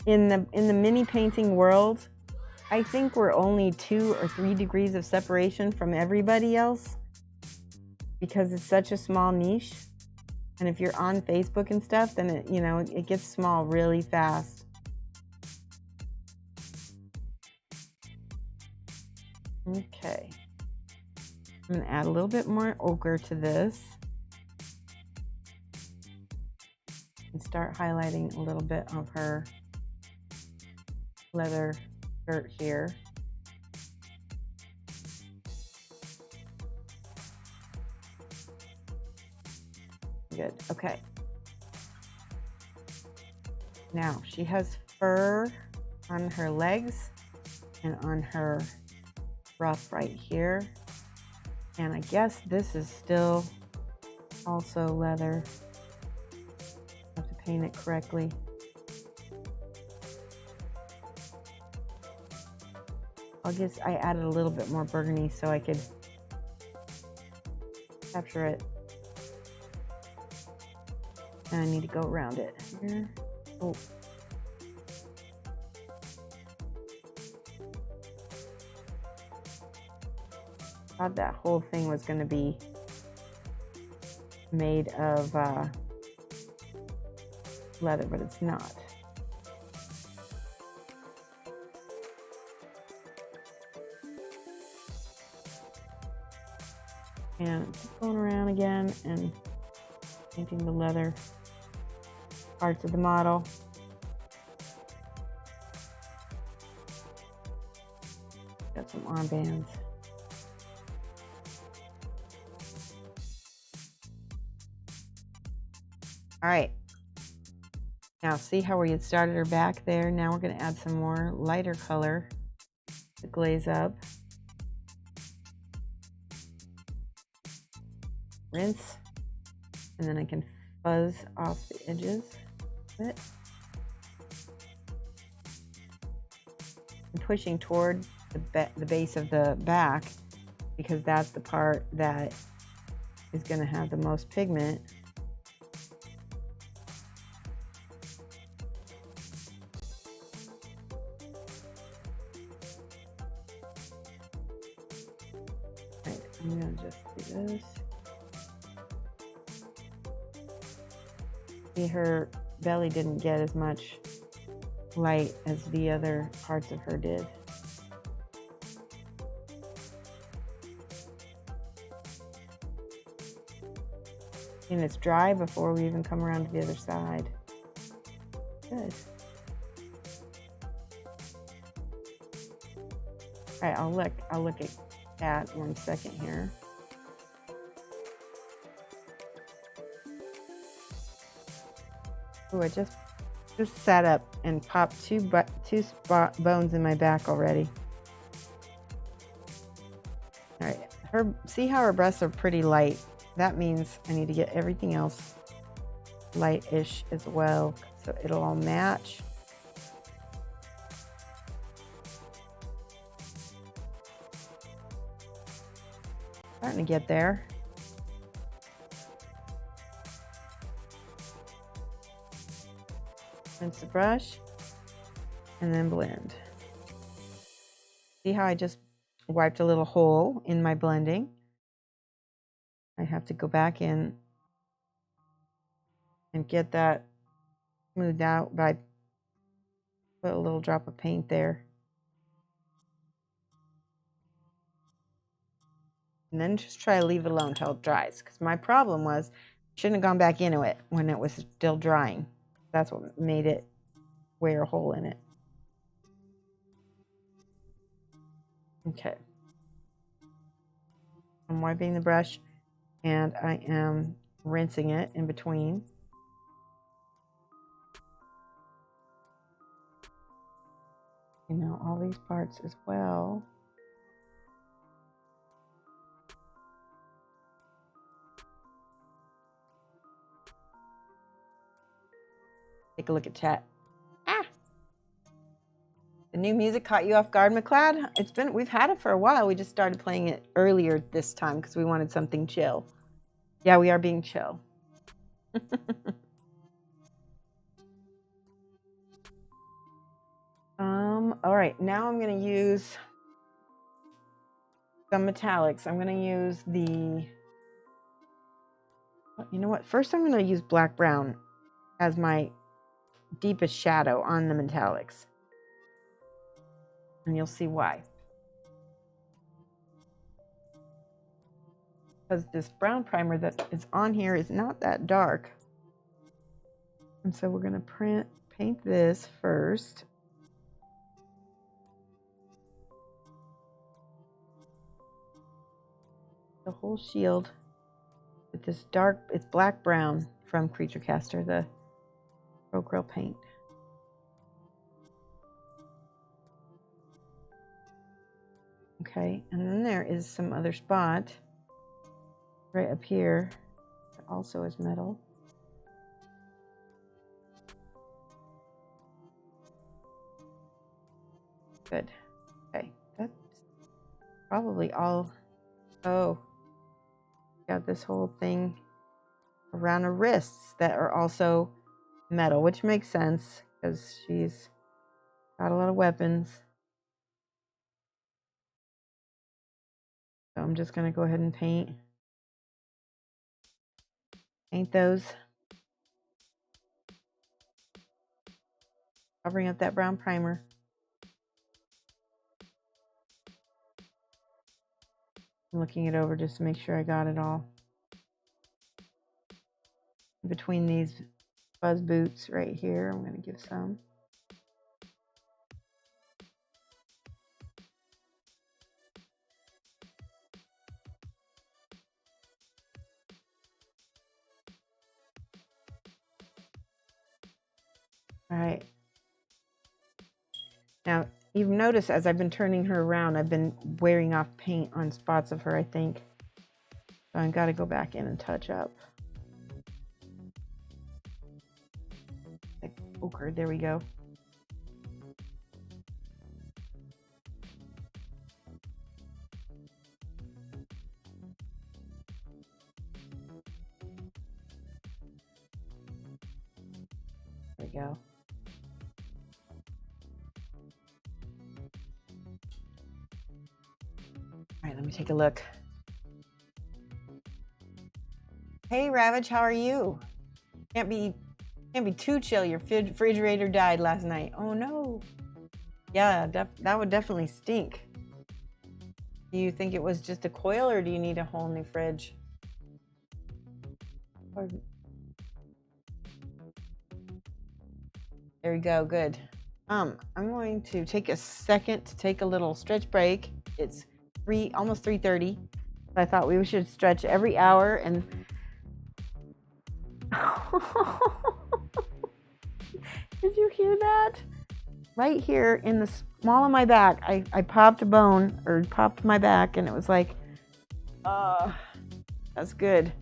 In the mini painting world, I think we're only 2 or 3 degrees of separation from everybody else because it's such a small niche. And if you're on Facebook and stuff, then it, you know, it gets small really fast. Okay. I'm going to add a little bit more ochre to this. And start highlighting a little bit of her leather shirt here. Good. Okay. Now she has fur on her legs and on her ruff right here. And I guess this is still also leather. I have to paint it correctly. I added a little bit more burgundy so I could capture it. And I need to go around it here. Oh. Thought that whole thing was going to be made of leather, but it's not. And just going around again and painting the leather parts of the model. Got some armbands. All right. Now see how we had started her back there? Now we're going to add some more lighter color to glaze up. Rinse. And then I can fuzz off the edges a bit. I'm pushing toward the base of the back because that's the part that is going to have the most pigment. Right, I'm going to just do this. See, her belly didn't get as much light as the other parts of her did. And it's dry before we even come around to the other side. Good. All right, I'll look at that 1 second here. Oh, I just sat up and popped two bones in my back already. All right, see how her breasts are pretty light. That means I need to get everything else light-ish as well, so it'll all match. Starting to get there. Rinse the brush and then blend. See how I just wiped a little hole in my blending? I have to go back in and get that smoothed out by put a little drop of paint there. And then just try to leave it alone until it dries, because my problem was I shouldn't have gone back into it when it was still drying. That's what made it wear a hole in it. Okay. I'm wiping the brush and I am rinsing it in between. You know, all these parts as well. Take a look at chat. Ah, The new music caught you off guard, McLeod? We've had it for a while. We just started playing it earlier this time because we wanted something chill. Yeah, we are being chill. All right, now I'm going to use some metallics. I'm going to use you know what? First, I'm going to use black brown as my deepest shadow on the metallics. And you'll see why. Because this brown primer that is on here is not that dark. And so we're going to paint this first. The whole shield with this dark, it's black brown from Creature Caster, the Procryl paint. Okay, and then there is some other spot right up here that also is metal. Good. Okay, that's probably all. Oh, got this whole thing around her wrists that are also metal, which makes sense because she's got a lot of weapons. So I'm just going to go ahead and paint those, covering up that brown primer. I'm looking it over just to make sure I got it all. Between these fuzz boots right here, I'm going to give some. All right. Now, you've noticed as I've been turning her around, I've been wearing off paint on spots of her, I think. So I've got to go back in and touch up. Like ochre, there we go. There we go. All right, let me take a look. Hey, Ravage, how are you? Can't be too chill. Your refrigerator died last night. Oh no. Yeah, that would definitely stink. Do you think it was just a coil, or do you need a whole new fridge? There we go. Good. I'm going to take a second to take a little stretch break. It's almost 3:30. I thought we should stretch every hour and. Did you hear that? Right here in the small of my back, I popped a bone, or popped my back, and it was like, that's good.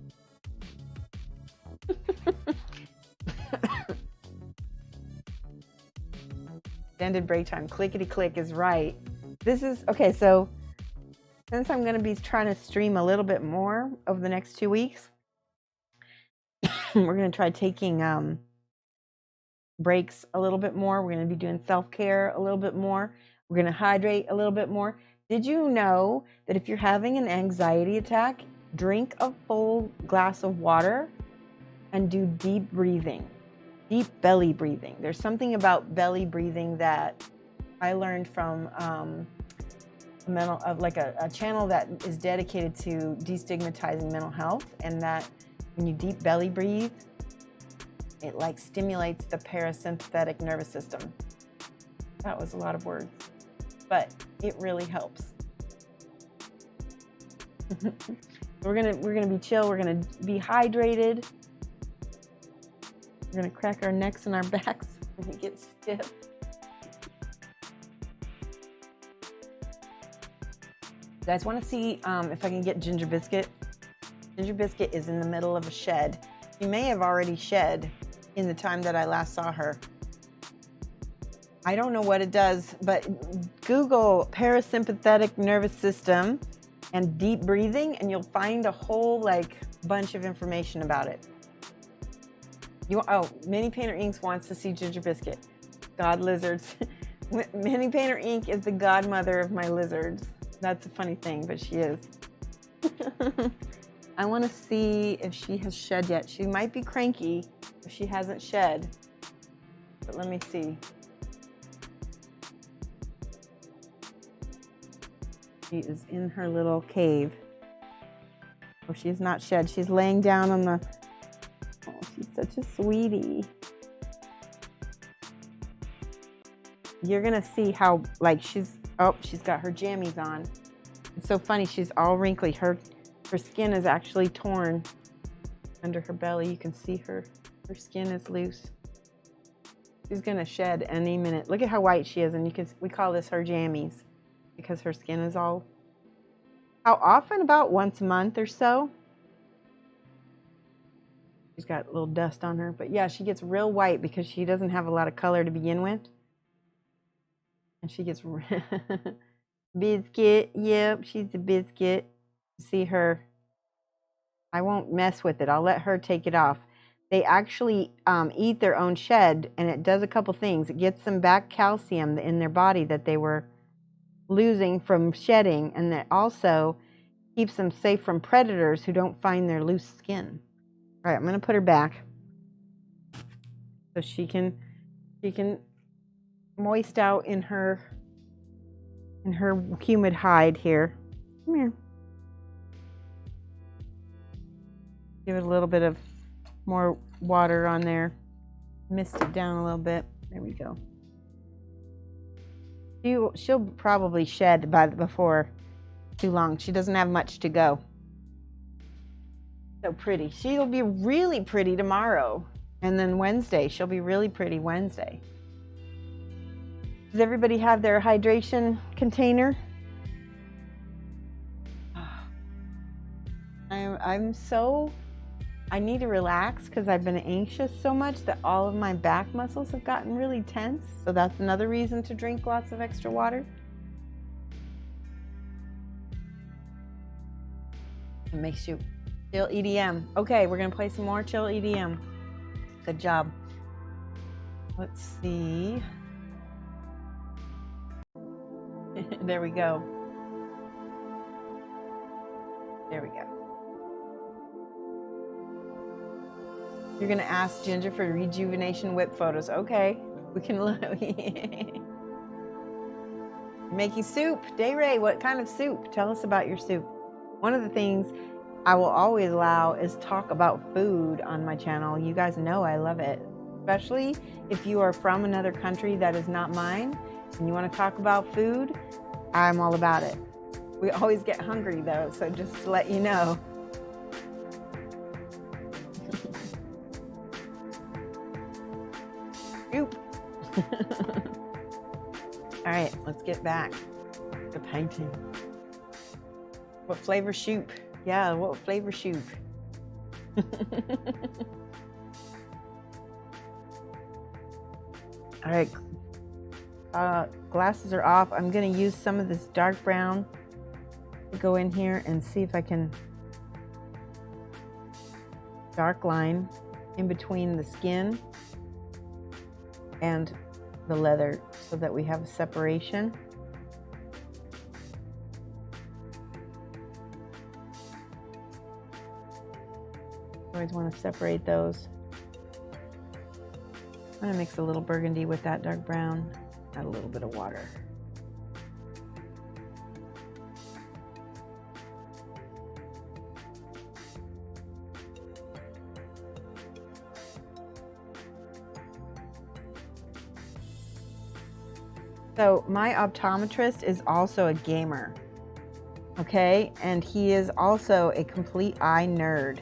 Extended break time, clickety click is right. This is, okay, so since I'm going to be trying to stream a little bit more over the next 2 weeks, we're going to try taking breaks a little bit more. We're going to be doing self-care a little bit more. We're going to hydrate a little bit more. Did you know that if you're having an anxiety attack, drink a full glass of water and do deep breathing, deep belly breathing? There's something about belly breathing that I learned from a channel that is dedicated to destigmatizing mental health, and that when you deep belly breathe, it like stimulates the parasympathetic nervous system. That was a lot of words, but it really helps. We're gonna be chill. We're gonna be hydrated. We're gonna crack our necks and our backs when we get stiff. You guys want to see if I can get Ginger Biscuit? Ginger Biscuit is in the middle of a shed. She may have already shed in the time that I last saw her. I don't know what it does, but Google parasympathetic nervous system and deep breathing, and you'll find a whole like bunch of information about it. Mini Painter Inks wants to see Ginger Biscuit. God lizards. Mini Painter Ink is the godmother of my lizards. That's a funny thing, but she is. I want to see if she has shed yet. She might be cranky if she hasn't shed. But let me see. She is in her little cave. Oh, she is not shed. She's laying down on the... Oh, she's such a sweetie. You're going to see how, like, she's got her jammies on. It's so funny. She's all wrinkly. Her skin is actually torn under her belly. You can see her skin is loose. She's going to shed any minute. Look at how white she is. And we call this her jammies because her skin is all... How often? About once a month or so. She's got a little dust on her. But yeah, she gets real white because she doesn't have a lot of color to begin with. And she gets... Biscuit. Yep, she's a biscuit. See her. I won't mess with it. I'll let her take it off. They actually eat their own shed, and it does a couple things. It gets them back calcium in their body that they were losing from shedding, and that also keeps them safe from predators who don't find their loose skin. All right, I'm going to put her back so she can moist out in her humid hide here. Come here. Give it a little bit of more water on there. Mist it down a little bit. There we go. She'll probably shed before too long. She doesn't have much to go. So pretty. She'll be really pretty tomorrow. And then Wednesday, she'll be really pretty Wednesday. Does everybody have their hydration container? I need to relax because I've been anxious so much that all of my back muscles have gotten really tense. So that's another reason to drink lots of extra water. It makes you chill EDM. Okay, we're going to play some more chill EDM. Good job. Let's see. There we go. There we go. You're going to ask Ginger for rejuvenation whip photos. Okay. We can look. Making soup. Day Ray, what kind of soup? Tell us about your soup. One of the things I will always allow is talk about food on my channel. You guys know I love it. Especially if you are from another country that is not mine and you want to talk about food, I'm all about it. We always get hungry though, so just to let you know. Soup. All right, let's get back to painting. What flavor soup? Yeah, what flavor soup? All right, glasses are off. I'm going to use some of this dark brown to go in here and see if I can dark line in between the skin and the leather so that we have a separation. Always want to separate those. I'm going to mix a little burgundy with that dark brown. Add a little bit of water. So my optometrist is also a gamer, okay? And he is also a complete eye nerd.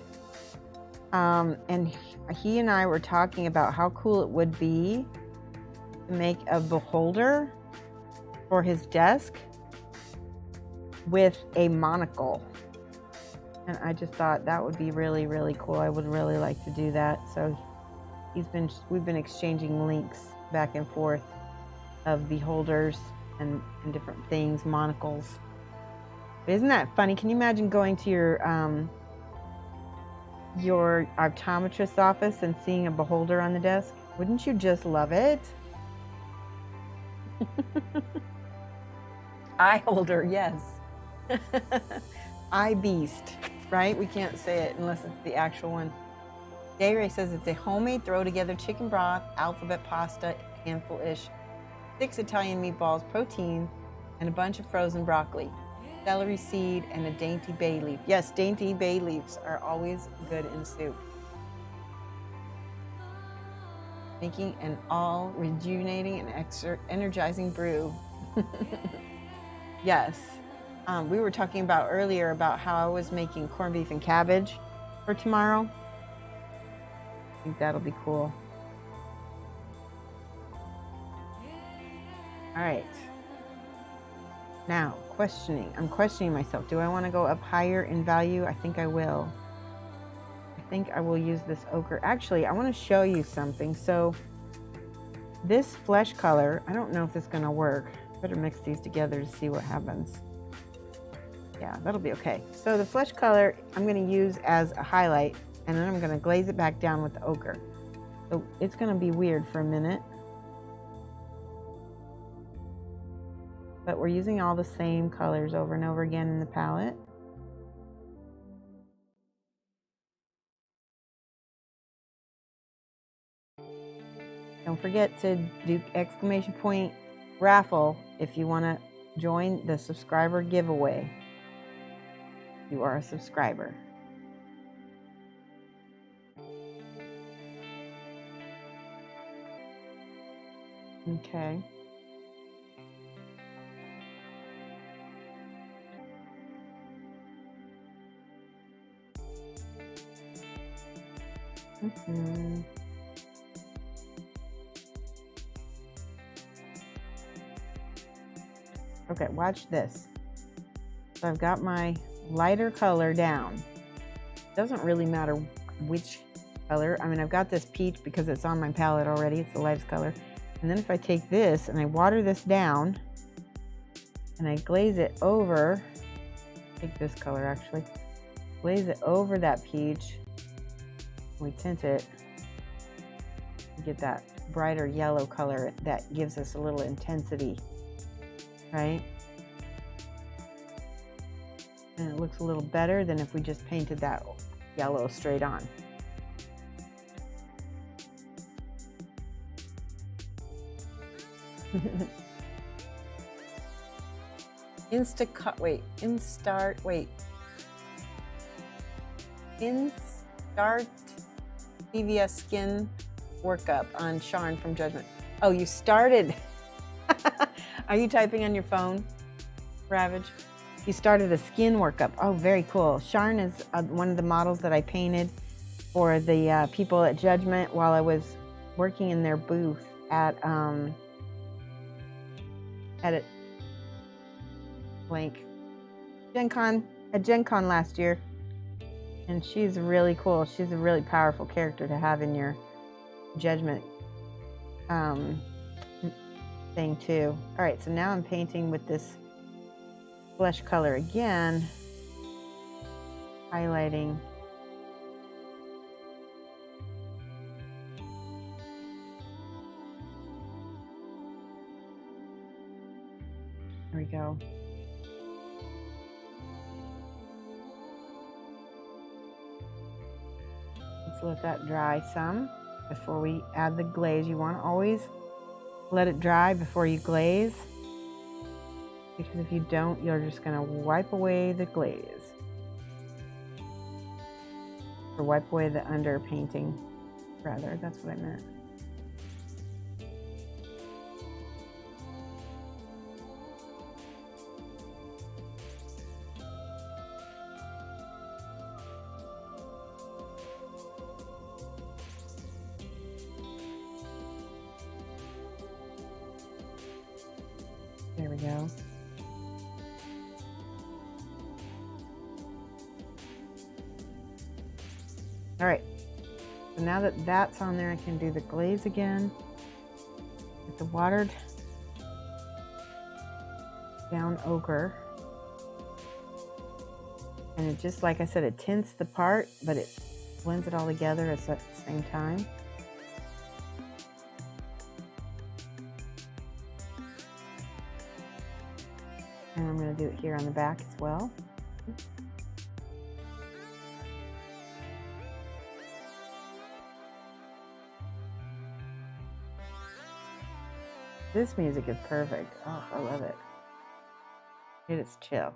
And he and I were talking about how cool it would be to make a beholder for his desk with a monocle. And I just thought that would be really, really cool. I would really like to do that. So we've been exchanging links back and forth of beholders and different things, monocles. But isn't that funny? Can you imagine going to your optometrist's office and seeing a beholder on the desk? Wouldn't you just love it? Eye holder, yes. Eye beast, right? We can't say it unless it's the actual one. Ray says it's a homemade throw-together chicken broth, alphabet pasta, handful-ish, 6 Italian meatballs, protein, and a bunch of frozen broccoli, celery seed, and a dainty bay leaf. Yes, dainty bay leaves are always good in soup. Making an all-rejuvenating and energizing brew. Yes. We were talking about earlier about how I was making corned beef and cabbage for tomorrow. I think that'll be cool. All right. Now, questioning. I'm questioning myself. Do I want to go up higher in value? I think I will. I think I will use this ochre. Actually, I want to show you something. So this flesh color, I don't know if it's going to work. Better mix these together to see what happens. Yeah, that'll be okay. So the flesh color I'm going to use as a highlight, and then I'm going to glaze it back down with the ochre. So it's going to be weird for a minute. But we're using all the same colors over and over again in the palette. Don't forget to do exclamation point raffle if you want to join the subscriber giveaway. You are a subscriber. Okay. Okay, watch this. So I've got my lighter color down. It doesn't really matter which color. I mean, I've got this peach because it's on my palette already. It's the lightest color. And then if I take this and I water this down and I glaze it over, take this color actually, glaze it over that peach, we tint it, we get that brighter yellow color that gives us a little intensity, right? And it looks a little better than if we just painted that yellow straight on. Instart PVS skin workup on Sharn from Judgment. Oh, you started. Are you typing on your phone, Ravage? You started a skin workup. Oh, very cool. Sharn is one of the models that I painted for the people at Judgment while I was working in their booth at a blank Gen Con last year. And she's really cool. She's a really powerful character to have in your Judgment thing too. All right, so now I'm painting with this flesh color again, highlighting. There we go. Let's let that dry some before we add the glaze. You want to always let it dry before you glaze, because if you don't, you're just going to wipe away the glaze. Or wipe away the underpainting, rather. That's what I meant. There we go. All right, so now that that's on there, I can do the glaze again with the watered down ochre. And it just, like I said, it tints the part, but it blends it all together at the same time. And I'm going to do it here on the back as well. This music is perfect. Oh, I love it. It's chill.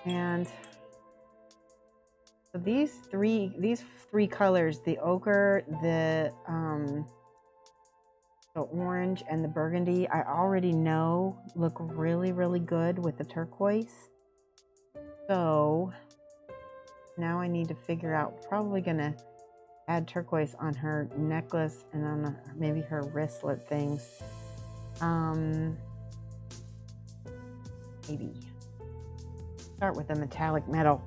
And so these three colors, the ochre, the orange, and the burgundy, I already know look really, really good with the turquoise. So now I need to figure out, probably gonna add turquoise on her necklace and on maybe her wristlet things. Maybe start with a metallic metal.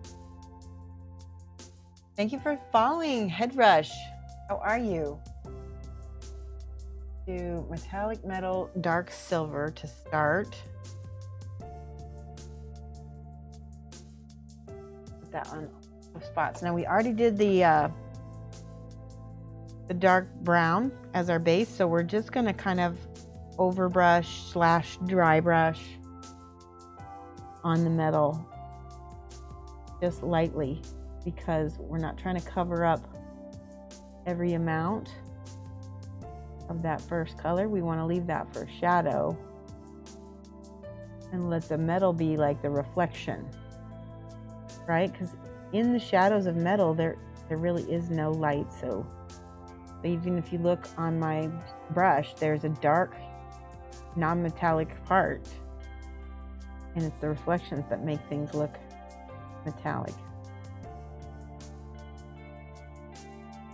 Thank you for following, Headrush. How are you? Do metallic metal, dark silver to start. Put that on the spots. Now we already did the dark brown as our base, so we're just going to kind of overbrush / dry brush on the metal just lightly, because we're not trying to cover up every amount of that first color. We want to leave that for shadow and let the metal be like the reflection, right? Because in the shadows of metal there really is no light. So even if you look on my brush, there's a dark non-metallic part, and it's the reflections that make things look metallic.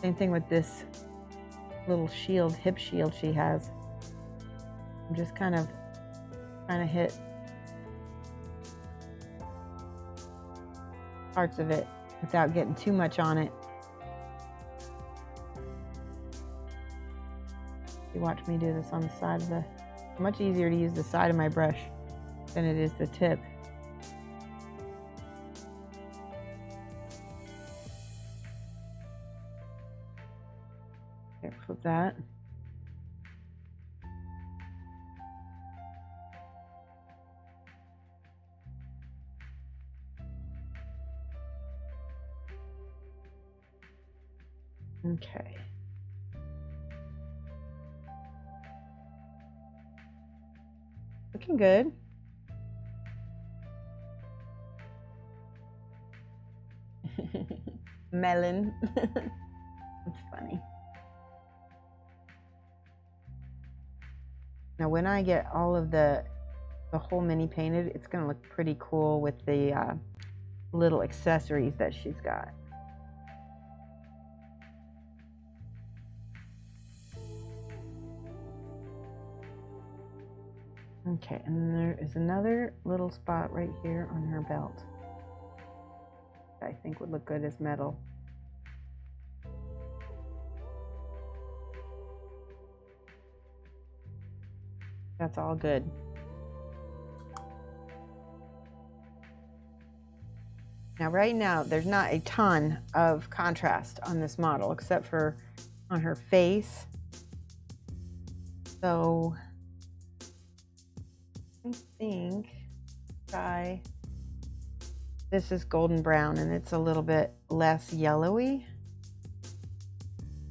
Same thing with this little shield, hip shield she has. I'm just kind of trying to hit parts of it without getting too much on it. You watch me do this on the side of the, much easier to use the side of my brush than it is the tip. Here, flip that. Okay. Looking good. Melon. That's funny. Now when I get all of the whole mini painted, it's going to look pretty cool with the little accessories that she's got. Okay, and there is another little spot right here on her belt that I think would look good as metal. That's all good. Now right now there's not a ton of contrast on this model except for on her face. So I think this is golden brown and it's a little bit less yellowy.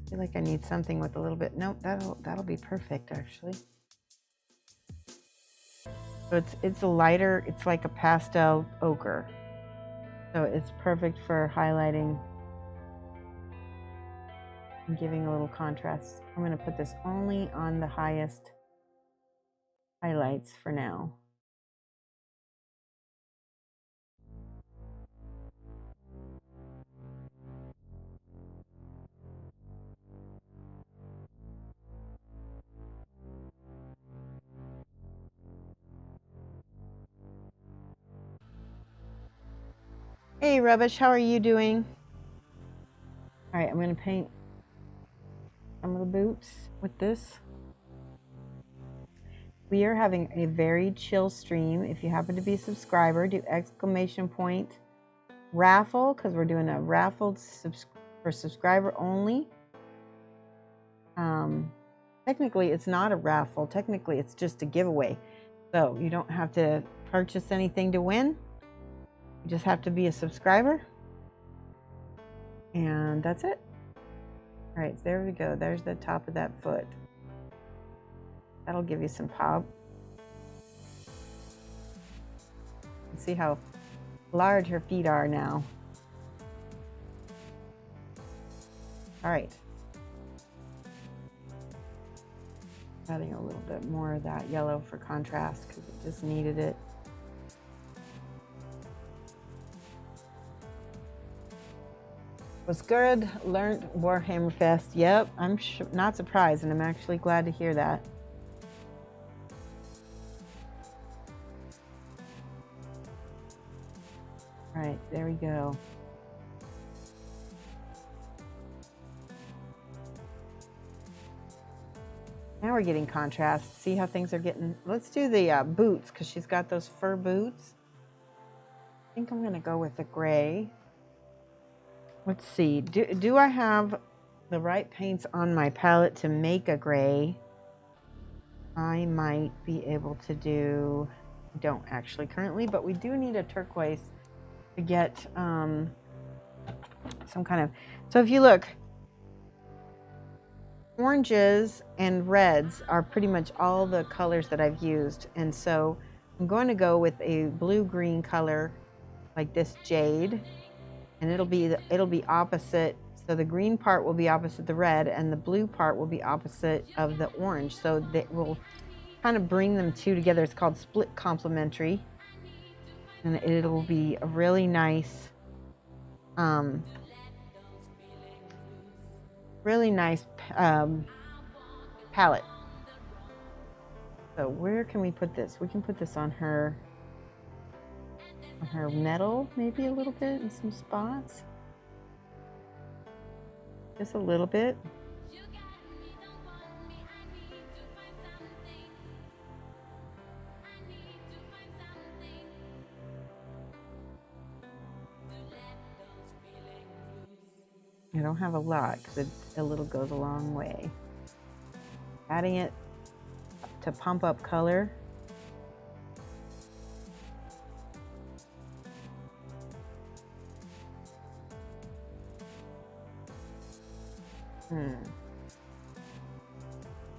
I feel like I need something with a little bit, nope, that'll be perfect actually. So it's a lighter, it's like a pastel ochre. So it's perfect for highlighting and giving a little contrast. I'm going to put this only on the highest highlights for now. Hey Rubbish, how are you doing? All right, I'm going to paint some of the boots with this. We are having a very chill stream. If you happen to be a subscriber, do ! Raffle, because we're doing a raffle for subscriber only. Technically, it's not a raffle. Technically, it's just a giveaway. So you don't have to purchase anything to win. You just have to be a subscriber. And that's it. All right, there we go. There's the top of that foot. That'll give you some pop. See how large her feet are now. All right. Adding a little bit more of that yellow for contrast because it just needed it. Was good. Learned Warhammer Fest. Yep, I'm not surprised, and I'm actually glad to hear that. All right, there we go. Now we're getting contrast. See how things are getting. Let's do the boots because she's got those fur boots. I think I'm going to go with the gray. Let's see. Do I have the right paints on my palette to make a gray? I might be able to do. I don't actually currently, but we do need a turquoise to get some kind of. So if you look, oranges and reds are pretty much all the colors that I've used, and so I'm going to go with a blue-green color like this jade, and it'll be opposite. So the green part will be opposite the red, and the blue part will be opposite of the orange. So that will kind of bring them two together. It's called split complementary, and it'll be a really nice, palette. So where can we put this? We can put this on her metal, maybe a little bit in some spots. Just a little bit. I don't have a lot because a little goes a long way. Adding it to pump up color.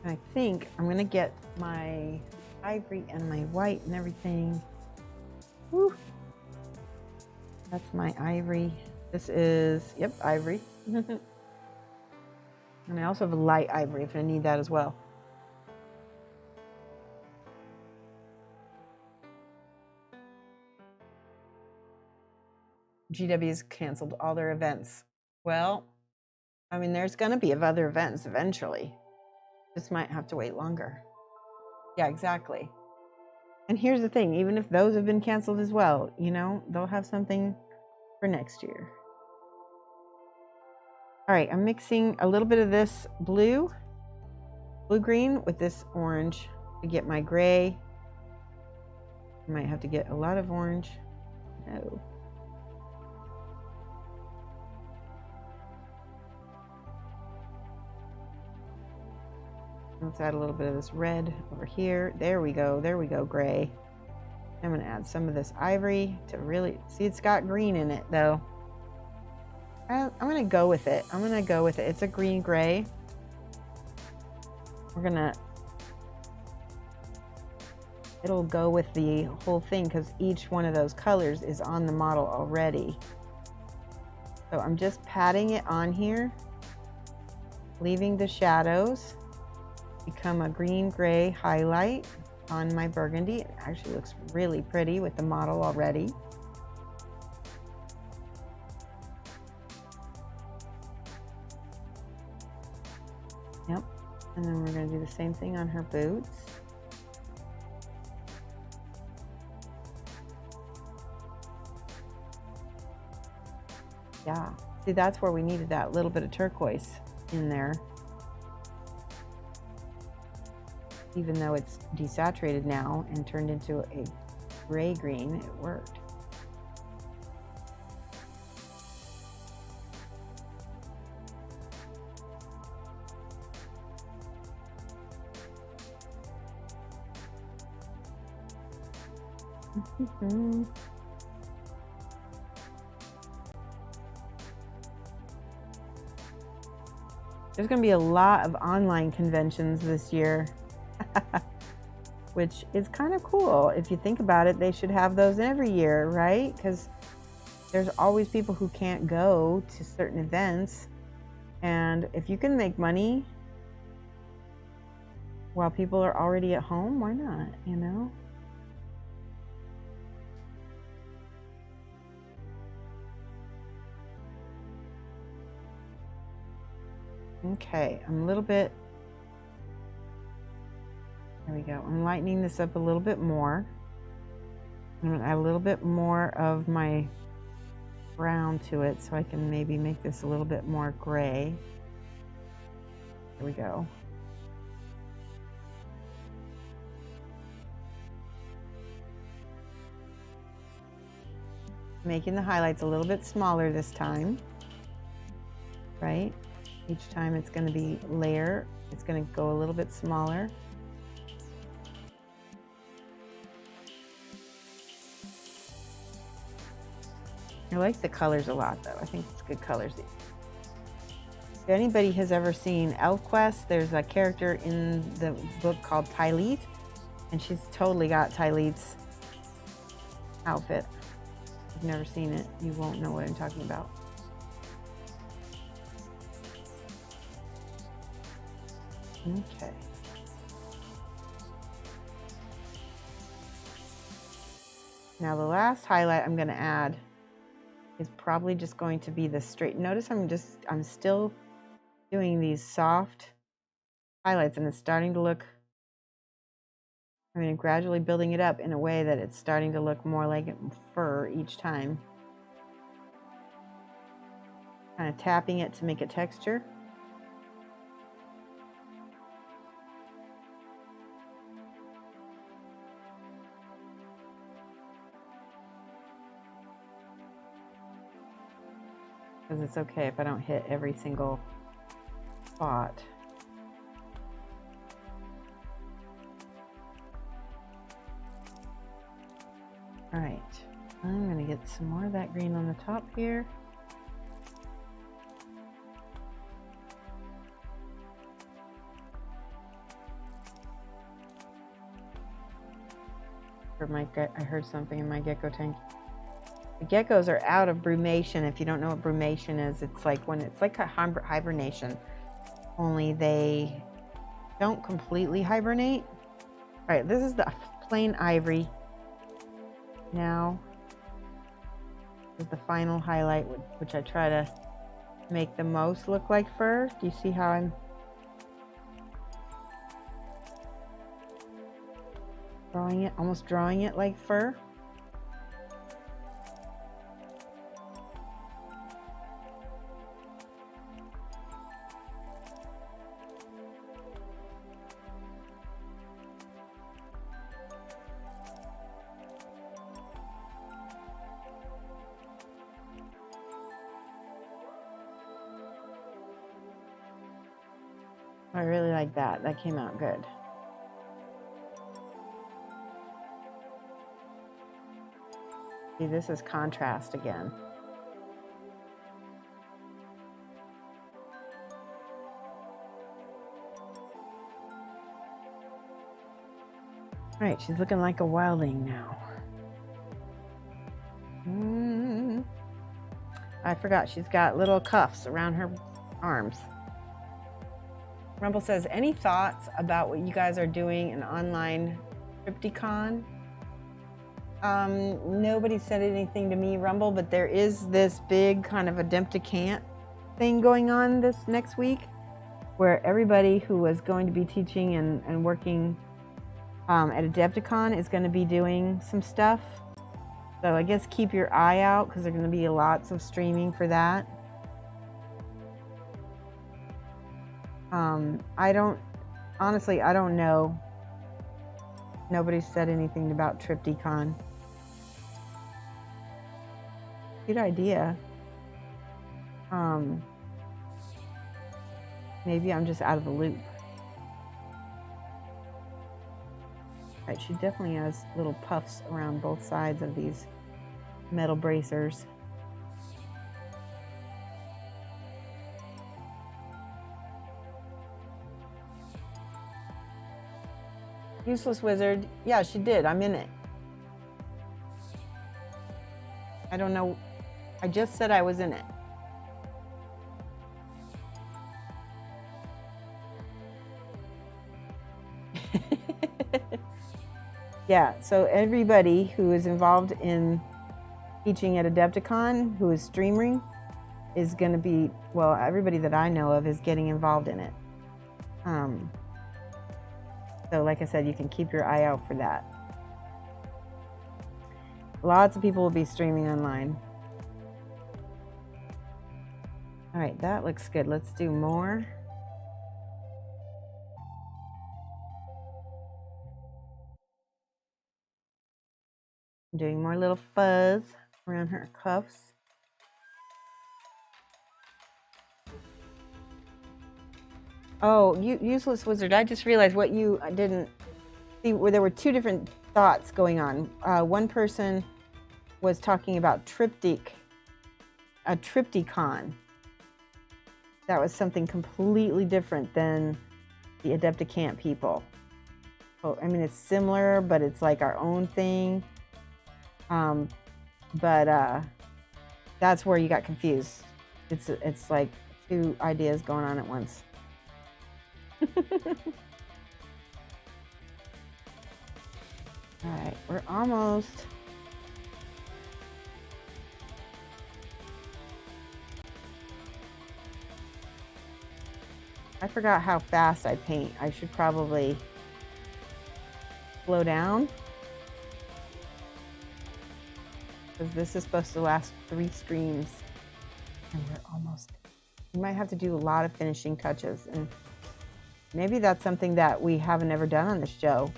I think I'm gonna get my ivory and my white and everything. Woo. That's my ivory. This is, yep, ivory. And I also have a light ivory if I need that as well. GW's canceled all their events. Well, I mean, there's going to be other events eventually. Just might have to wait longer. Yeah, exactly. And here's the thing, even if those have been canceled as well, you know, they'll have something for next year. All right, I'm mixing a little bit of this blue-green with this orange to get my gray. I might have to get a lot of orange. No. Let's add a little bit of this red over here. There we go, gray. I'm gonna add some of this ivory to really, see it's got green in it though. I'm gonna go with it. It's a green gray. It'll go with the whole thing because each one of those colors is on the model already. So I'm just patting it on here, leaving the shadows become a green-gray highlight on my burgundy. It actually looks really pretty with the model already. Yep, and then we're going to do the same thing on her boots. Yeah, see, that's where we needed that little bit of turquoise in there. even though it's desaturated now and turned into a gray green, it worked. There's going to be a lot of online conventions this year, which is kind of cool. If you think about it, they should have those every year, right? Because there's always people who can't go to certain events. And if you can make money while people are already at home, why not, you know? Okay, I'm a little bit, there we go. I'm lightening this up a little bit more. I'm going to add a little bit more of my brown to it so I can maybe make this a little bit more gray. There we go. Making the highlights a little bit smaller this time, right? Each time it's going to be layer, it's going to go a little bit smaller. I like the colors a lot though. I think it's good colors. If anybody has ever seen ElfQuest, there's a character in the book called Tyleet, and she's totally got Tyleet's outfit. If you've never seen it, you won't know what I'm talking about. Okay. Now the last highlight I'm going to add is probably just going to be the straight. Notice I'm still doing these soft highlights, and it's starting to look, I mean, gradually building it up in a way that it's starting to look more like fur each time. Kind of tapping it to make it texture. Because it's okay if I don't hit every single spot. All right, I'm gonna get some more of that green on the top here. I heard something in my gecko tank. The geckos are out of brumation. If you don't know what brumation is, it's like when it's like a hibernation, only they don't completely hibernate. All right, this is the plain ivory. Now is the final highlight, which I try to make the most look like fur. Do you see how I'm drawing it, almost drawing it like fur? I really like that. That came out good. See, this is contrast again. All right, she's looking like a wildling now. I forgot, she's got little cuffs around her arms. Rumble says, any thoughts about what you guys are doing in online Triptychon? Nobody said anything to me, Rumble, but there is this big kind of a Dempticant thing going on this next week where everybody who was going to be teaching and working at Adepticon is going to be doing some stuff. So I guess keep your eye out because there are going to be lots of streaming for that. I don't know Nobody said anything about Triptychon. Good idea. Maybe I'm just out of the loop. Right, she definitely has little puffs around both sides of these metal bracers. Useless wizard. Yeah, she did. I'm in it. I don't know. I just said I was in it. Yeah, so everybody who is involved in teaching at Adepticon, who is streaming, is going to be, well, everybody that I know of is getting involved in it. So like I said, you can keep your eye out for that. Lots of people will be streaming online. All right, that looks good. Let's do more. I'm doing more little fuzz around her cuffs. Oh, useless wizard. I just realized what you didn't see, where there were two different thoughts going on. One person was talking about a Triptychon. That was something completely different than the Adepticamp people. So, I mean, it's similar, but it's like our own thing. But that's where you got confused. It's like two ideas going on at once. All right, we're almost. I forgot how fast I paint. I should probably slow down, because this is supposed to last 3 streams, and we're almost. We might have to do a lot of finishing touches, and maybe that's something that we haven't ever done on the show,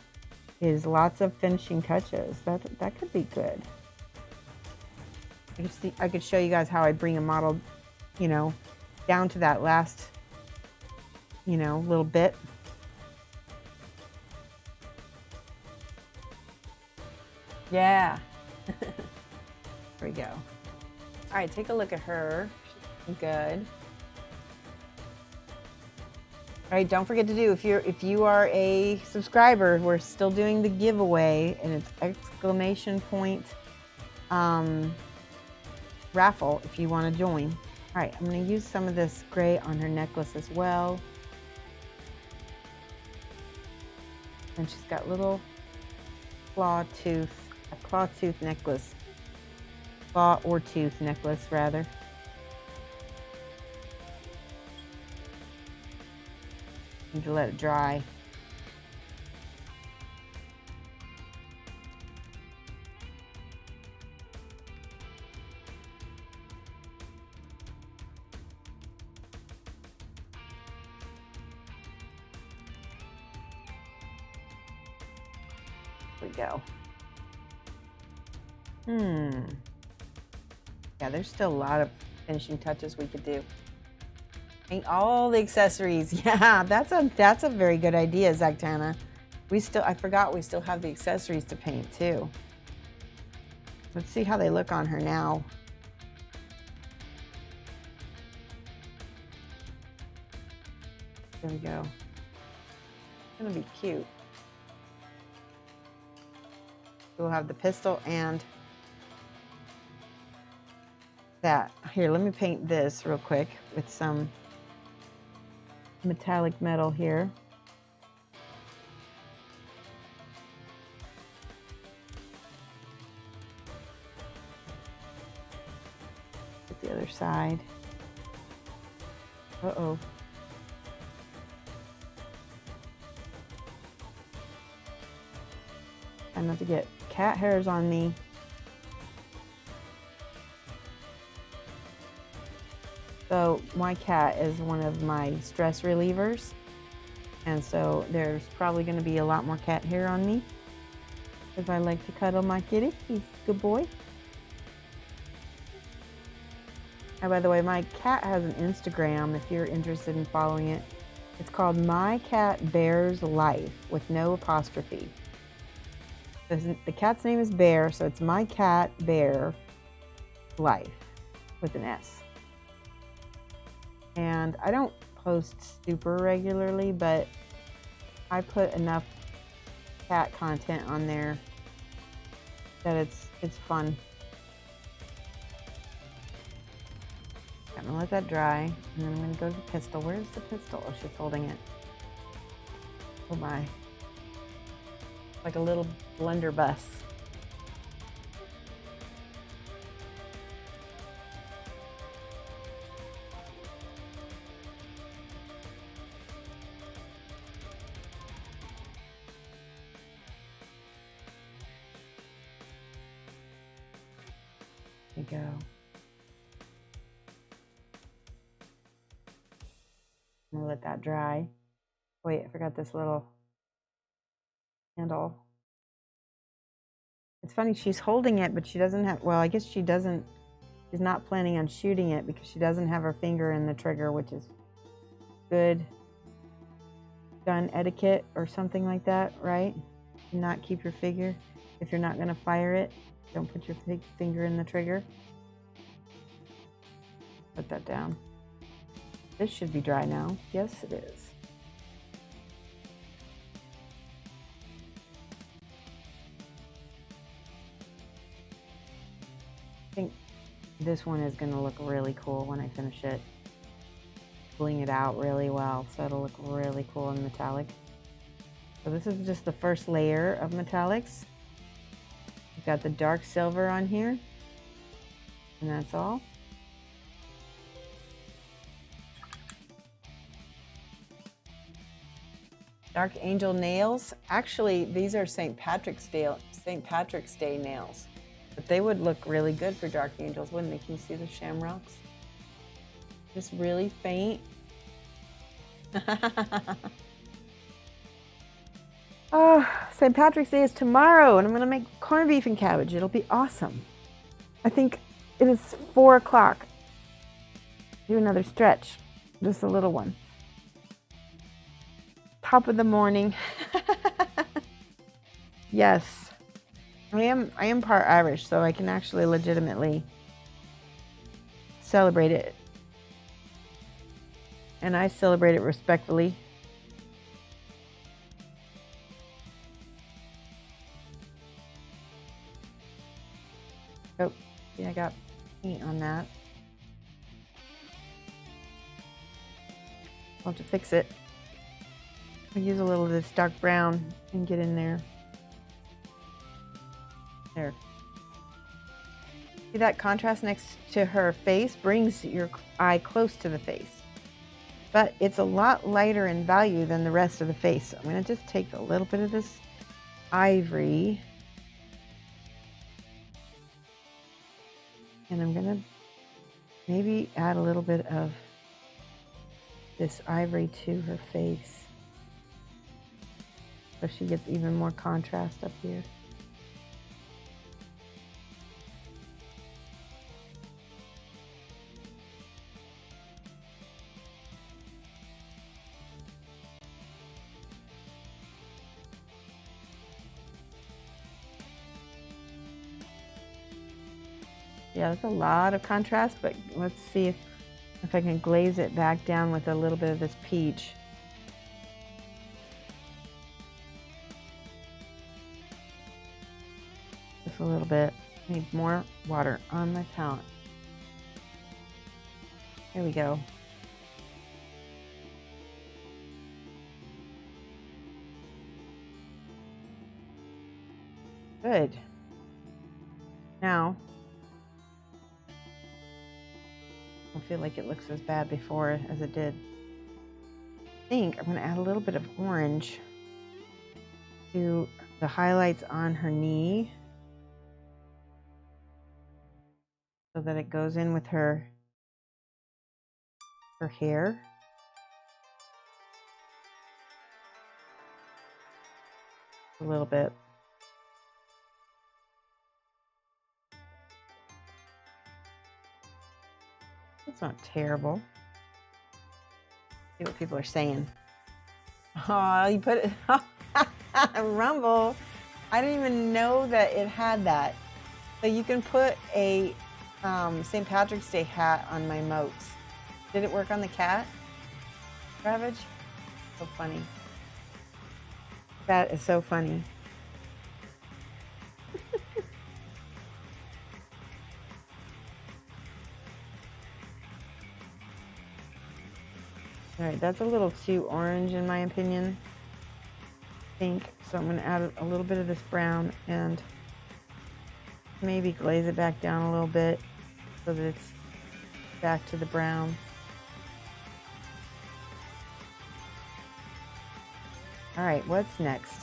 is lots of finishing touches. That could be good. I could show you guys how I bring a model, you know, down to that last, you know, little bit. Yeah. There we go. All right, take a look at her. She's good. All right, don't forget to do, if you are a subscriber, we're still doing the giveaway, and it's exclamation point raffle if you want to join. All right, I'm going to use some of this gray on her necklace as well. And she's got little claw tooth necklace. Claw or tooth necklace, rather. Need to let it dry. There we go. Yeah, there's still a lot of finishing touches we could do. Paint all the accessories. Yeah, that's a very good idea, Zactana. I forgot we still have the accessories to paint too. Let's see how they look on her now. There we go. It's gonna be cute. We'll have the pistol and that. Here, let me paint this real quick with some metallic metal here. At the other side. Uh-oh. Try not to get cat hairs on me. So my cat is one of my stress relievers, and so there's probably going to be a lot more cat hair on me. because I like to cuddle my kitty. He's a good boy. And by the way, my cat has an Instagram if you're interested in following it. It's called My Cat Bear's Life with no apostrophe. The cat's name is Bear, so it's My Cat Bear Life with an S. And I don't post super regularly, but I put enough cat content on there that it's fun. I'm gonna let that dry, and then I'm gonna go to the pistol. Where's the pistol? Oh, she's holding it. Oh my. Like a little blunderbuss. There you go. I'm gonna let that dry. Wait, I forgot this little handle. It's funny, she's holding it, but she doesn't have, well, I guess she doesn't, she's not planning on shooting it because she doesn't have her finger in the trigger, which is good gun etiquette or something like that, right? Do not keep your finger. If you're not gonna fire it, don't put your finger in the trigger. Put that down. This should be dry now. Yes, it is. I think this one is going to look really cool when I finish it. Bling it out really well, so it'll look really cool in metallic. So this is just the first layer of metallics. We've got the dark silver on here, and that's all. Dark Angel nails. Actually, these are St. Patrick's Day nails. But they would look really good for Dark Angels, wouldn't they? Can you see the shamrocks? Just really faint. Oh, St. Patrick's Day is tomorrow, and I'm gonna make corned beef and cabbage. It'll be awesome. I think it is 4 o'clock. Do another stretch, just a little one. Top of the morning. Yes, I am part Irish, so I can actually legitimately celebrate it, and I celebrate it respectfully. Oh, yeah, I got paint on that. I'll have to fix it. I'll use a little of this dark brown and get in there. There. See that contrast next to her face brings your eye close to the face. But it's a lot lighter in value than the rest of the face. So I'm going to just take a little bit of this ivory. And I'm going to maybe add a little bit of this ivory to her face, so she gets even more contrast up here. Yeah, that's a lot of contrast, but let's see if I can glaze it back down with a little bit of this peach. Just a little bit. I need more water on my palette. Here we go. Good. Now, I don't feel like it looks as bad before as it did. I think I'm going to add a little bit of orange to the highlights on her knee, so that it goes in with her hair. A little bit. not terrible. See what people are saying. Oh, you put it Rumble. I didn't even know that it had that. So you can put a St. Patrick's Day hat on my moats. Did it work on the cat? Ravage? So funny. That is so funny. All right, that's a little too orange in my opinion. Pink, so I'm going to add a little bit of this brown and maybe glaze it back down a little bit so that it's back to the brown. All right, what's next?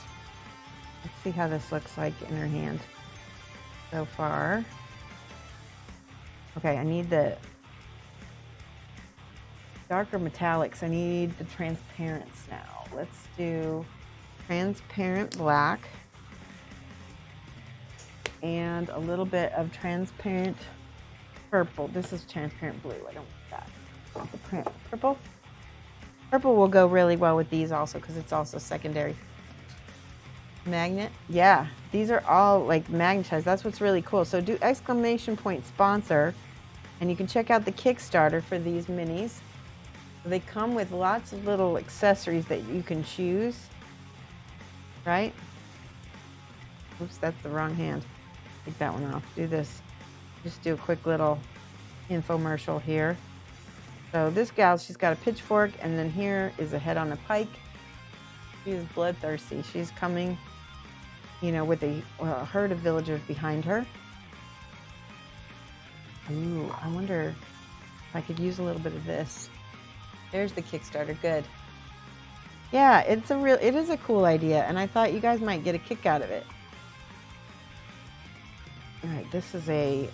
Let's see how this looks like in her hand so far. Okay, I need the darker metallics. I need the transparents now. Let's do transparent black and a little bit of transparent purple. This is transparent blue. I don't want that. I want the purple. Purple will go really well with these also because it's also secondary. Magnet. Yeah, these are all like magnetized. That's what's really cool. So do exclamation point sponsor and you can check out the Kickstarter for these minis. They come with lots of little accessories that you can choose, right? Oops, that's the wrong hand. Take that one off. Do this. Just do a quick little infomercial here. So this gal, she's got a pitchfork, and then here is a head on a pike. She's bloodthirsty. She's coming, you know, with a herd of villagers behind her. Ooh, I wonder if I could use a little bit of this. There's the Kickstarter. Good. Yeah, it is a cool idea, and I thought you guys might get a kick out of it. All right, this is a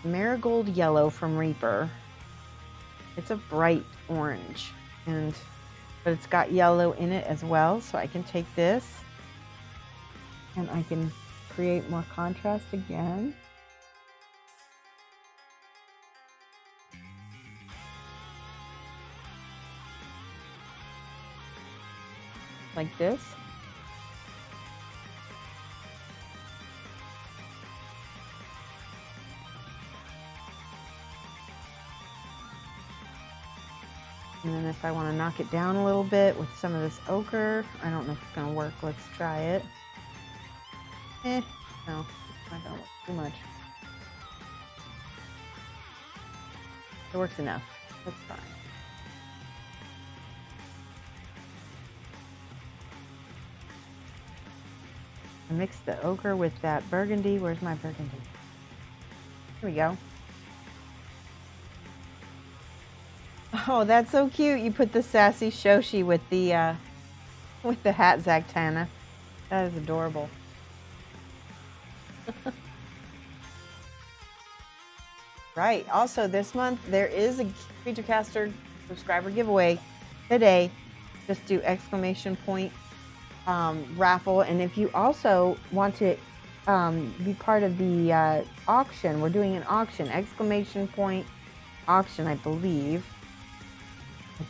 Marigold Yellow from Reaper. It's a bright orange, but it's got yellow in it as well, so I can take this and I can create more contrast again. Like this. And then if I want to knock it down a little bit with some of this ochre, I don't know if it's going to work. Let's try it. No, it's not going to work too much. It works enough. That's fine. I mixed the ochre with that burgundy. Where's my burgundy? Here we go. Oh, that's so cute. You put the sassy Shoshie with the hat Zactana. That is adorable. Right. Also, this month there is a CreatureCaster subscriber giveaway today. Just do exclamation point raffle, and if you also want to be part of the auction, we're doing an auction, exclamation point auction, I believe.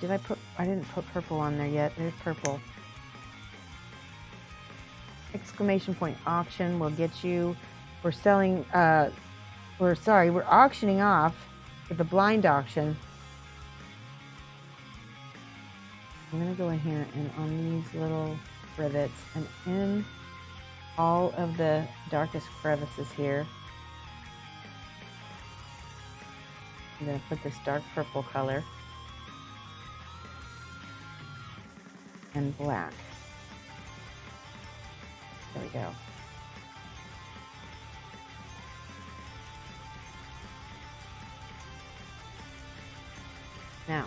I didn't put purple on there yet. There's purple. Exclamation point auction will get you, we're auctioning off with the blind auction. I'm gonna go in here and on these little rivets and in all of the darkest crevices here, I'm gonna put this dark purple color and black. There we go. Now,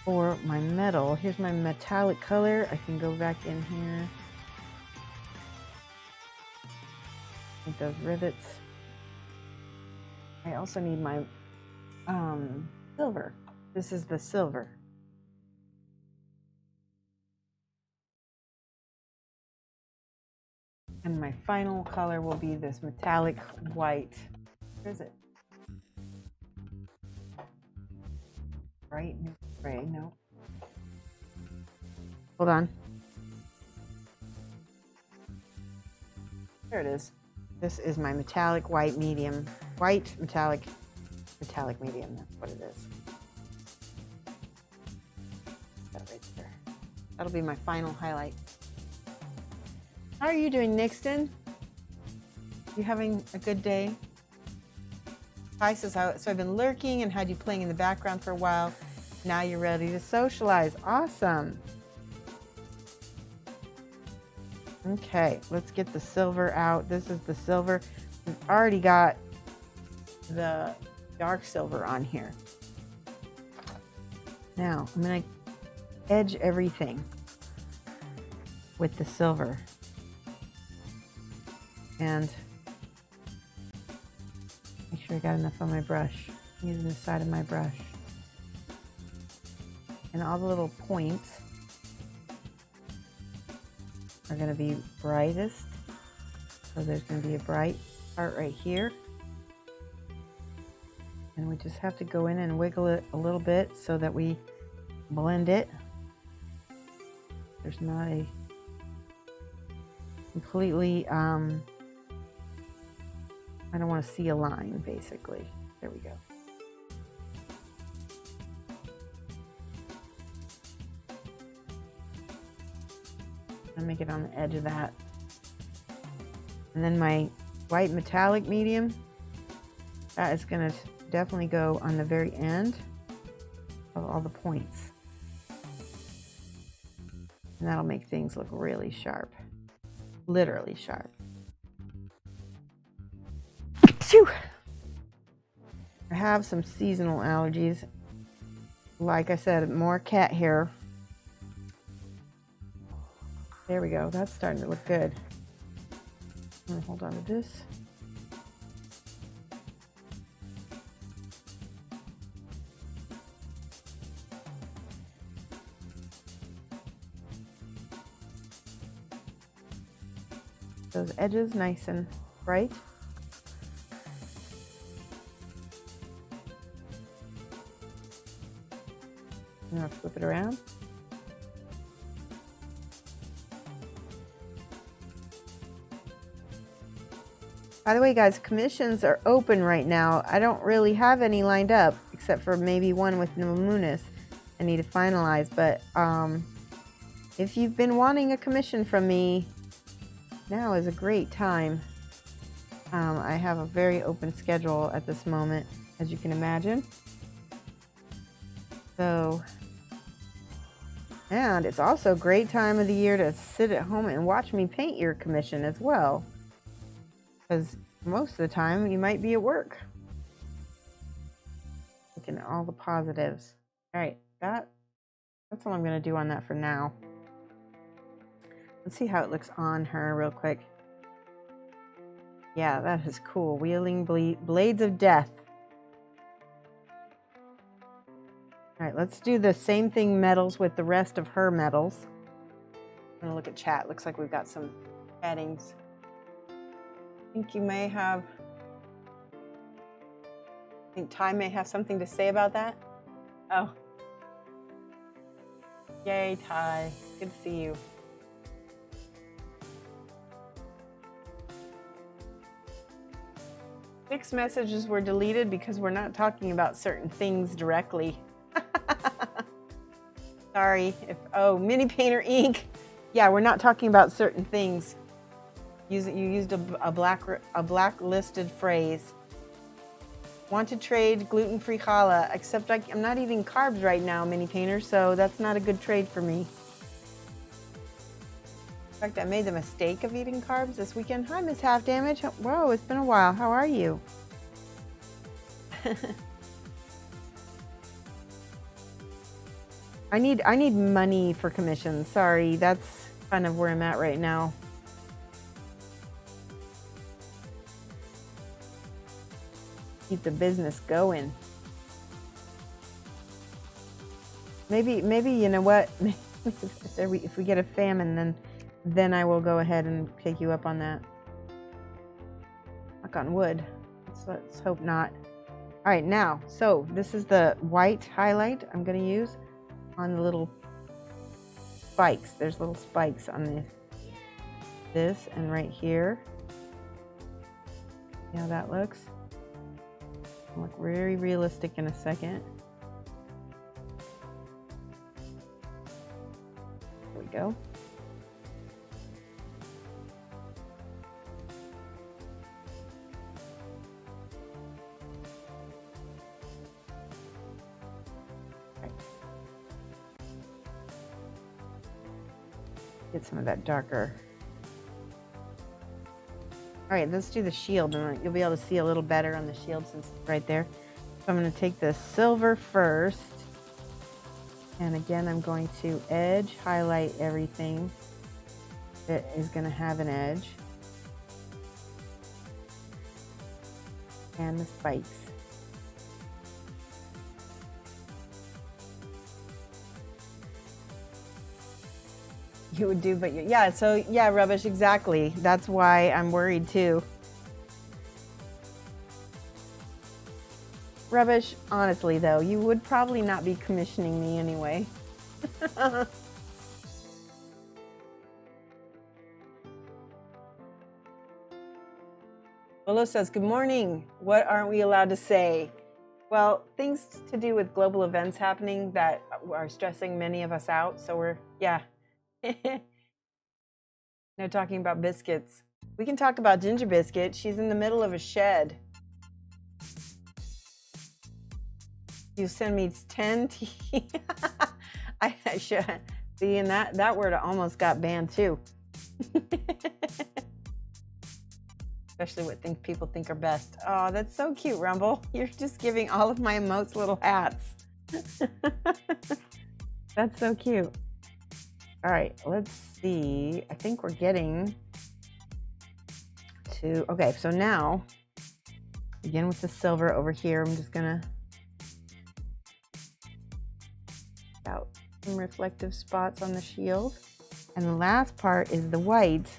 for my metal, here's my metallic color. I can go back in here with those rivets. I also need my silver. This is the silver. And my final color will be this metallic white. Where is it? bright new gray. No. Hold on. There it is. This is my metallic white medium. White metallic medium. That's what it is. That right there. That'll be my final highlight. How are you doing, Nixon? You having a good day? Hi says, so I've been lurking and had you playing in the background for a while. Now you're ready to socialize. Awesome. Okay, let's get the silver out. This is the silver. We've already got the dark silver on here. Now, I'm going to edge everything with the silver. And make sure I got enough on my brush. I'm using the side of my brush. And all the little points are going to be brightest. So there's going to be a bright part right here. And we just have to go in and wiggle it a little bit so that we blend it. There's not a completely, I don't want to see a line, basically. There we go. I'll make it on the edge of that. And then my white metallic medium, that is going to definitely go on the very end of all the points. And that'll make things look really sharp. Literally sharp. Phew! I have some seasonal allergies. Like I said, more cat hair. There we go. That's starting to look good. I'm gonna hold on to this. Those edges nice and bright. I'm gonna flip it around. By the way, guys, commissions are open right now. I don't really have any lined up, except for maybe one with Nemunas I need to finalize. But if you've been wanting a commission from me, now is a great time. I have a very open schedule at this moment, as you can imagine. So, and it's also a great time of the year to sit at home and watch me paint your commission as well. Because most of the time you might be at work. Looking at all the positives. All right, that's all I'm going to do on that for now. Let's see how it looks on her real quick. Yeah, that is cool. Wielding blades of death. All right, let's do the same thing metals with the rest of her metals. I'm going to look at chat. Looks like we've got some headings. I think you may have, I think Ty may have something to say about that. Oh. Yay, Ty. Good to see you. Fixed messages were deleted because we're not talking about certain things directly. Sorry. Oh, Mini Painter Ink. Yeah, we're not talking about certain things. You used a blacklisted phrase. Want to trade gluten-free challah, except I'm not eating carbs right now, Mini Painter, so that's not a good trade for me. In fact, I made the mistake of eating carbs this weekend. Hi, Miss Half Damage. Whoa, it's been a while. How are you? I need money for commissions. Sorry, that's kind of where I'm at right now. Keep the business going. Maybe you know what? If we get a famine, then I will go ahead and take you up on that. Knock on wood. Let's hope not. All right, now, so this is the white highlight I'm going to use on the little spikes. There's little spikes on this and right here. See how that looks? It'll look very realistic in a second. There we go. Get some of that darker. All right, let's do the shield, and you'll be able to see a little better on the shield since it's right there. So I'm going to take the silver first, and again, I'm going to edge highlight everything that is going to have an edge, and the spikes. You would do, but yeah, so yeah, Rubbish, exactly. That's why I'm worried too. Rubbish, honestly though, you would probably not be commissioning me anyway. Willow says, good morning. What aren't we allowed to say? Well, things to do with global events happening that are stressing many of us out. So we're, yeah. No talking about biscuits. We can talk about Ginger Biscuit. She's in the middle of a shed. You send me 10 I should see, and that word almost got banned too. Especially what people think are best. Oh, that's so cute, Rumble. You're just giving all of my emotes little hats. That's so cute. All right, let's see. I think we're getting to, okay, so now, again with the silver over here, I'm just gonna out some reflective spots on the shield. And the last part is the white.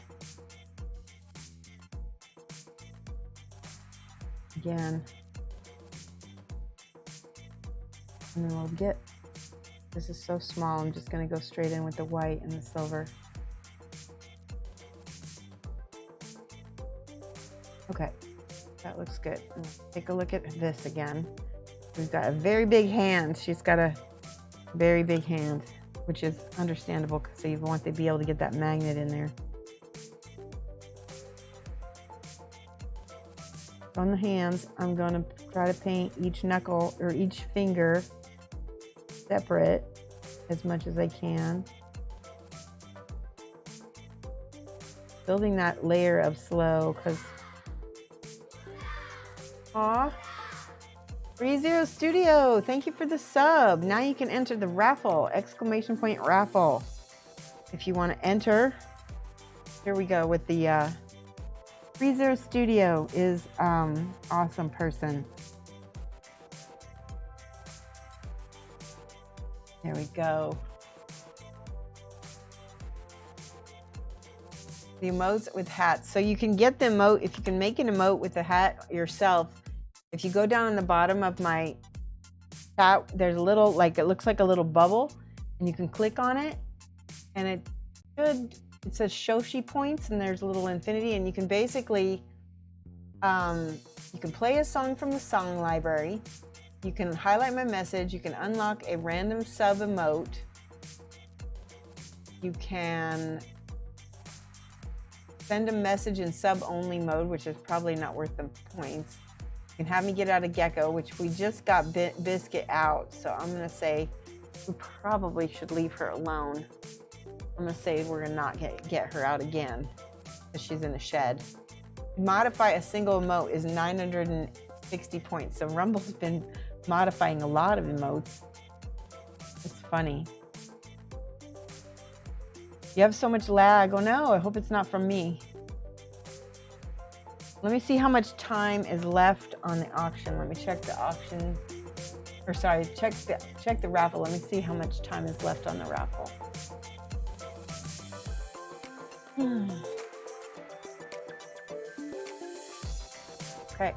Again. And then we'll get, this is so small, I'm just going to go straight in with the white and the silver. Okay, that looks good. Take a look at this again. We've got a very big hand. She's got a very big hand, which is understandable because you want to be able to get that magnet in there. On the hands, I'm going to try to paint each knuckle or each finger separate as much as I can. Building that layer of slow because, aw, 30 Studio, thank you for the sub. Now you can enter the raffle, exclamation point raffle. If you want to enter, here we go with the 30 Studio is awesome person. There we go. The emotes with hats. So you can get the emote, if you can make an emote with the hat yourself. If you go down on the bottom of my hat, there's a little, like, it looks like a little bubble, and you can click on it, and it says Shoshie points, and there's a little infinity, and you can basically, you can play a song from the song library, you can highlight my message, you can unlock a random sub emote, you can send a message in sub-only mode, which is probably not worth the points. You can have me get out a gecko, which we just got Biscuit out, so I'm going to say we probably should leave her alone. I'm going to say we're going to not get her out again because she's in a shed. Modify a single emote is 960 points, so Rumble's been modifying a lot of emotes. It's funny. You have so much lag. Oh no, I hope it's not from me. Let me see how much time is left on the auction. Let me check the auction, or sorry, check the raffle. Let me see how much time is left on the raffle. Okay.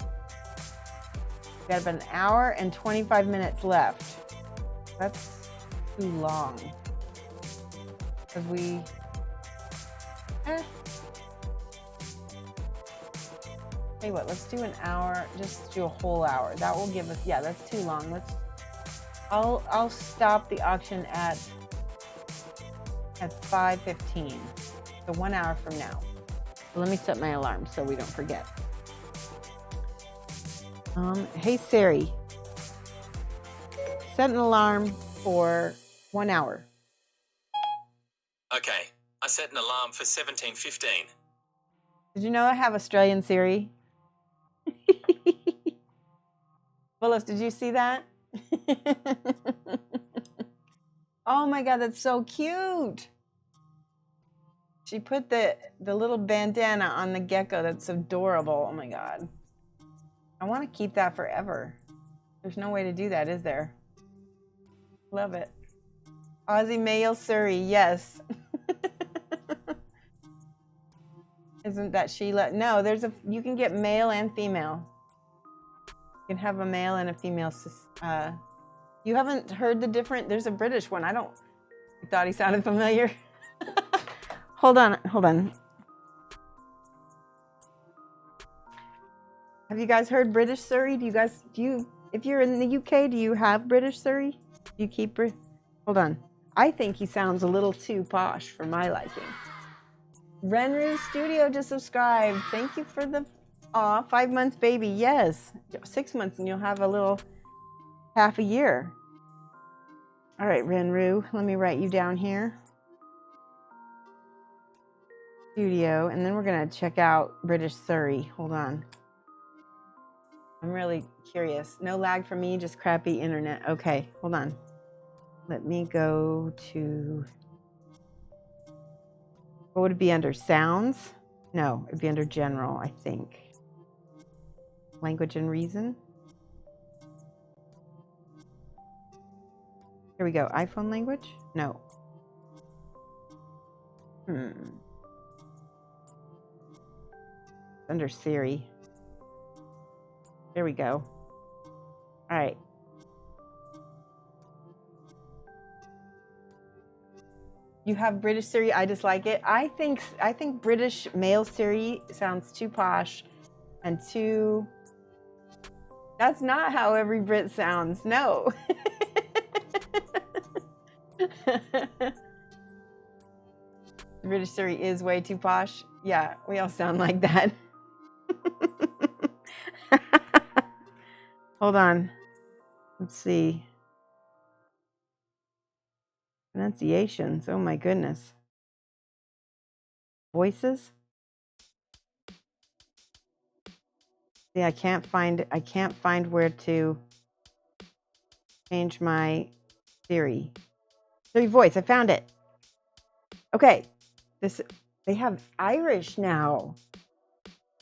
We got about an hour and 25 minutes left. That's too long. Because we... Tell you what, let's do an hour. Just do a whole hour. That will give us... Yeah, that's too long. I'll stop the auction at 5:15. So 1 hour from now. So let me set my alarm so we don't forget. Hey Siri, set an alarm for 1 hour. Okay, I set an alarm for 17:15. Did you know I have Australian Siri? Willis, did you see that? Oh my God, that's so cute. She put the little bandana on the gecko. That's adorable. Oh my God. I want to keep that forever. There's no way to do that, is there? Love it. Aussie male Surrey, yes. Isn't that Sheila? No, you can get male and female. You can have a male and a female. You haven't heard the different? There's a British one. I thought he sounded familiar. Hold on. Have you guys heard British Surrey? If you're in the UK, do you have British Surrey? Do you keep Hold on. I think he sounds a little too posh for my liking. Renru Studio just subscribed. Thank you for the 5 months baby. Yes. 6 months and you'll have a little half a year. All right, Renru, let me write you down here. Studio, and then we're gonna check out British Surrey. Hold on. I'm really curious. No lag for me, just crappy internet. Okay, hold on. Let me go to... What would it be under? Sounds? No, it'd be under general, I think. Language and reason. Here we go. iPhone language? No. Under Siri. There we go. All right. You have British Siri. I dislike it. I think British male Siri sounds too posh and too... That's not how every Brit sounds. No. British Siri is way too posh. Yeah, we all sound like that. Hold on. Let's see. Pronunciations. Oh my goodness. Voices. See, I can't find where to change my Siri. Siri voice. I found it. Okay. They have Irish now.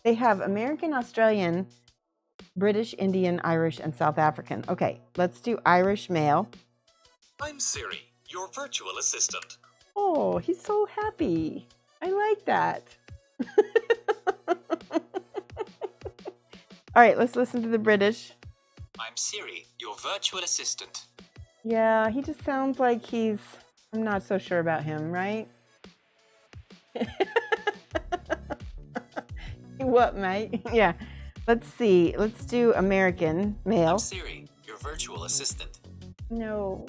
They have American, Australian, British, Indian, Irish, and South African. Okay, let's do Irish male. I'm Siri, your virtual assistant. Oh, he's so happy. I like that. All right, let's listen to the British. I'm Siri, your virtual assistant. Yeah, he just sounds like I'm not so sure about him, right? What, mate? Yeah. Let's see. Let's do American male. I'm Siri, your virtual assistant. No.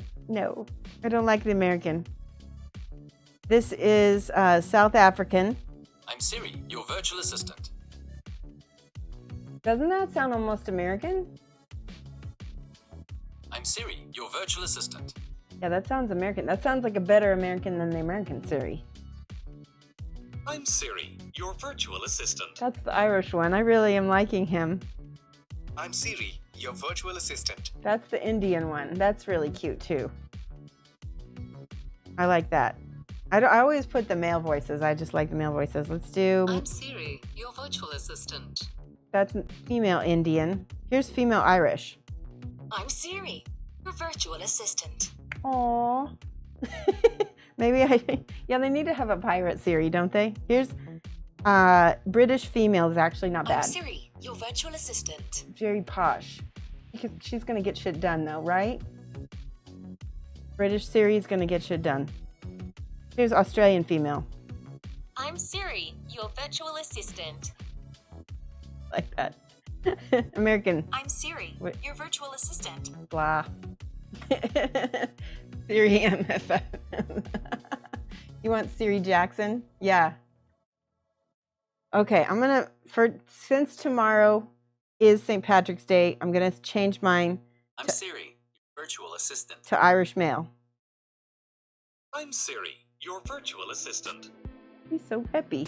I don't like the American. This is South African. I'm Siri, your virtual assistant. Doesn't that sound almost American? I'm Siri, your virtual assistant. Yeah, that sounds American. That sounds like a better American than the American Siri. I'm Siri, your virtual assistant. That's the Irish one. I really am liking him. I'm Siri, your virtual assistant. That's the Indian one. That's really cute too. I like that. I always put the male voices. I just like the male voices. Let's do... I'm Siri, your virtual assistant. That's female Indian. Here's female Irish. I'm Siri, your virtual assistant. Aww. Maybe yeah, they need to have a pirate Siri, don't they? Here's British female is actually not bad. I'm Siri, your virtual assistant. Very posh. Because she's gonna get shit done though, right? British Siri is gonna get shit done. Here's Australian female. I'm Siri, your virtual assistant. Like that. American. I'm Siri, Wait. your virtual assistant. Blah. Siri MFF. You want Siri Jackson? Yeah. Okay, I'm gonna, since tomorrow is St. Patrick's Day, I'm gonna change mine I'm Siri, your virtual assistant. to Irish male. I'm Siri, your virtual assistant. He's so peppy.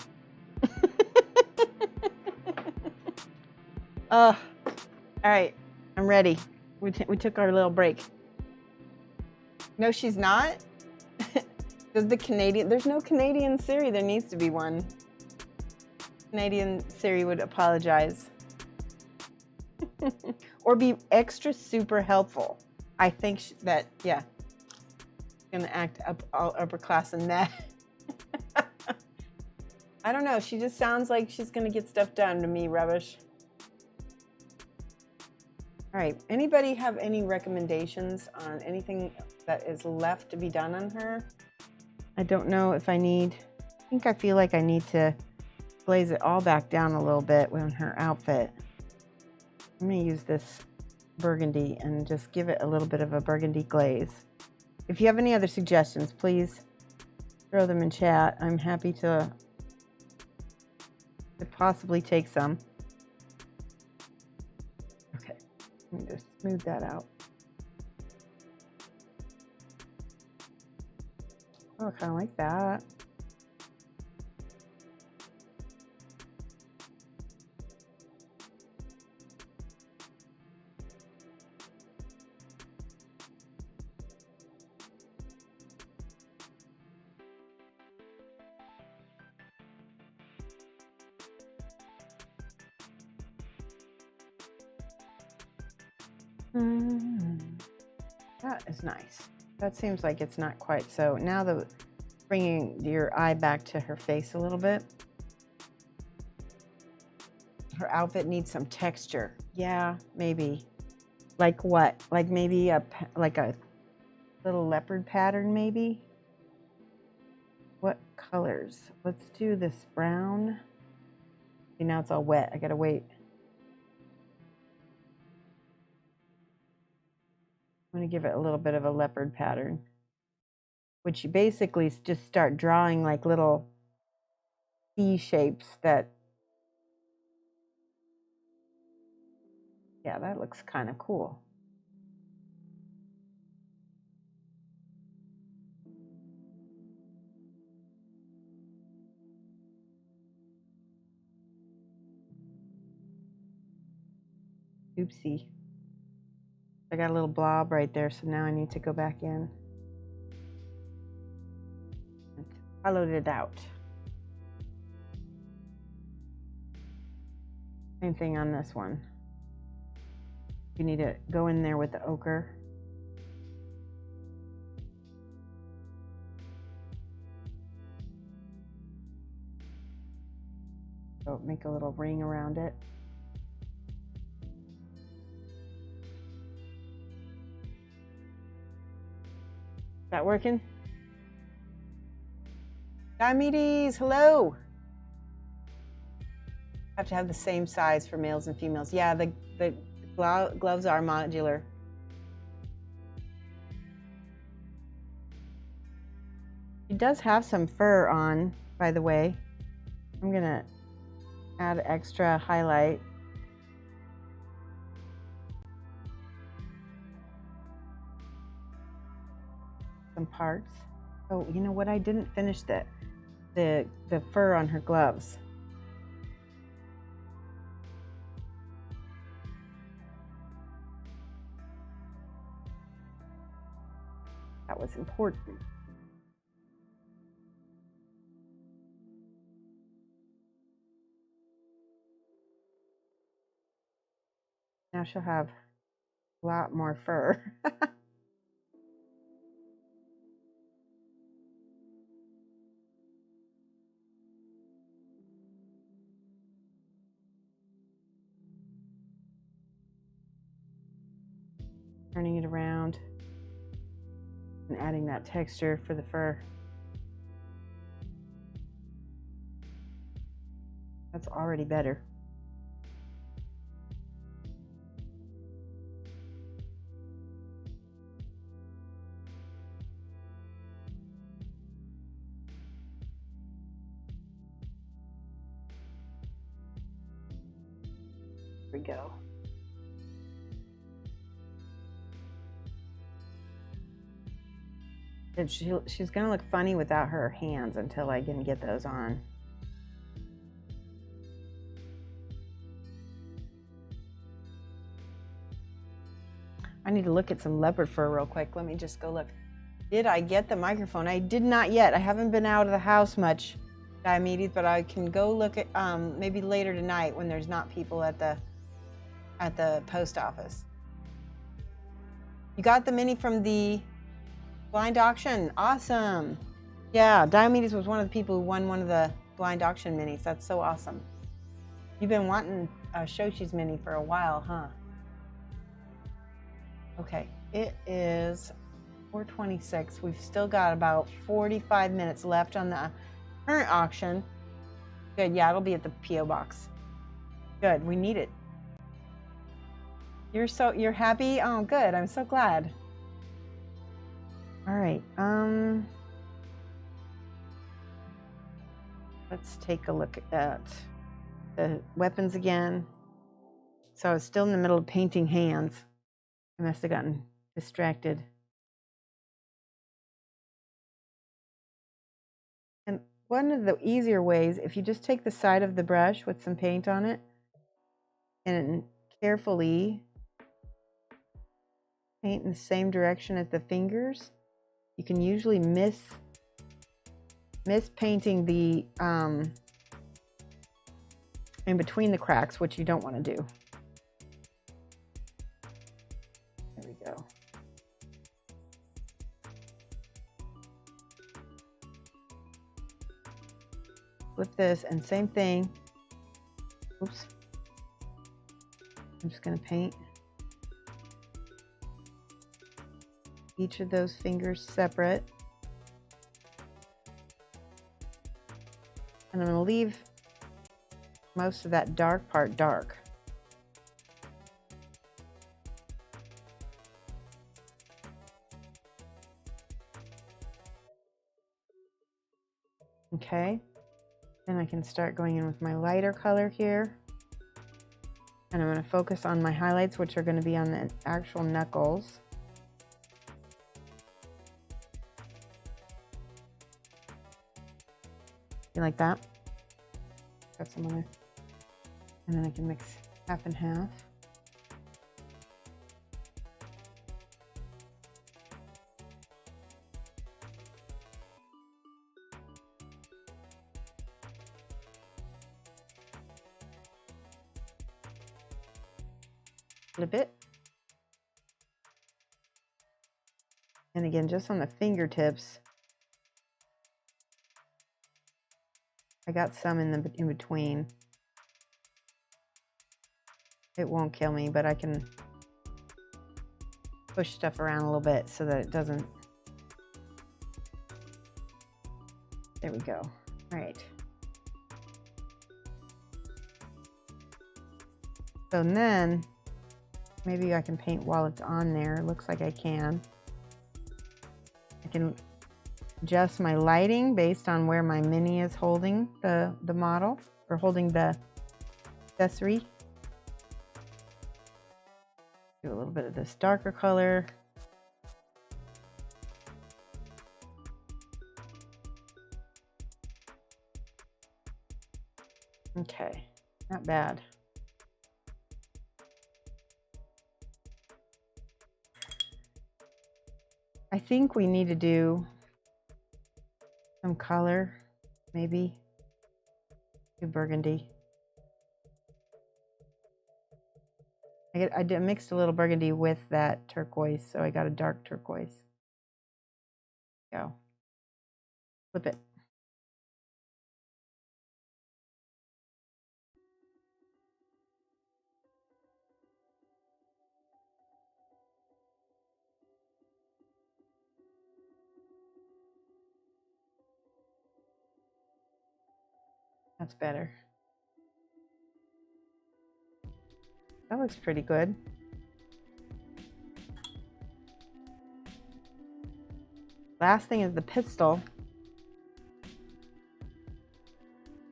All right, I'm ready. We took our little break. No, she's not. Does the Canadian? There's no Canadian Siri. There needs to be one. Canadian Siri would apologize. Or be extra super helpful. I think that, yeah. Gonna act upper class in that. I don't know. She just sounds like she's gonna get stuff done to me, rubbish. All right. Anybody have any recommendations on anything that is left to be done on her? I don't know if I feel like I need to glaze it all back down a little bit on her outfit. I'm gonna use this burgundy and just give it a little bit of a burgundy glaze. If you have any other suggestions, please throw them in chat. I'm happy to possibly take some. Okay, let me just smooth that out. Oh, I kind of like that. That is nice. That seems like it's not quite so. Now bringing your eye back to her face a little bit. Her outfit needs some texture. Yeah, maybe. Like what? Like maybe like a little leopard pattern, maybe? What colors? Let's do this brown. See, now it's all wet. I gotta wait. I'm going to give it a little bit of a leopard pattern, which you basically just start drawing like little C shapes that, yeah, that looks kind of cool. Oopsie. I got a little blob right there, so now I need to go back in. Hollowed it out. Same thing on this one. You need to go in there with the ochre. So make a little ring around it. Is that working? Diomedes, hello. Have to have the same size for males and females. Yeah, the gloves are modular. She does have some fur on, by the way. I'm gonna add extra highlight. Some parts. Oh, you know what? I didn't finish the fur on her gloves. That was important. Now she'll have a lot more fur. Turning it around and adding that texture for the fur. That's already better. There we go. And she's gonna look funny without her hands until I can get those on. I need to look at some leopard fur real quick. Let me just go look. Did I get the microphone? I did not yet. I haven't been out of the house much, Diomedes, but I can go look at maybe later tonight when there's not people at the post office. You got the mini from the blind auction. Awesome. Yeah, Diomedes was one of the people who won one of the blind auction minis. That's so awesome. You've been wanting Shoshie's mini for a while, huh? Okay, it is 4:26. We've still got about 45 minutes left on the current auction. Good, yeah, it'll be at the P.O. box. Good, we need it. You're happy? Oh, good, I'm so glad. All right, let's take a look at the weapons again. So I was still in the middle of painting hands. I must have gotten distracted. And one of the easier ways, if you just take the side of the brush with some paint on it and carefully paint in the same direction as the fingers, you can usually miss painting the in between the cracks, which you don't want to do. There we go. Flip this and same thing. Oops. I'm just going to paint each of those fingers separate. And I'm going to leave most of that dark part dark. Okay. Then I can start going in with my lighter color here. And I'm going to focus on my highlights, which are going to be on the actual knuckles. You like that? Got some other. And then I can mix half and half. A bit. And again, just on the fingertips, I got some in between. It won't kill me, but I can push stuff around a little bit so that it doesn't. There we go. All right. So then maybe I can paint while it's on there. It looks like I can. I can adjust my lighting based on where my mini is holding the model, or holding the accessory. Do a little bit of this darker color. Okay, not bad. I think we need to do some color, maybe do burgundy. I mixed a little burgundy with that turquoise, so I got a dark turquoise. Go. Flip it. That's better. That looks pretty good. Last thing is the pistol.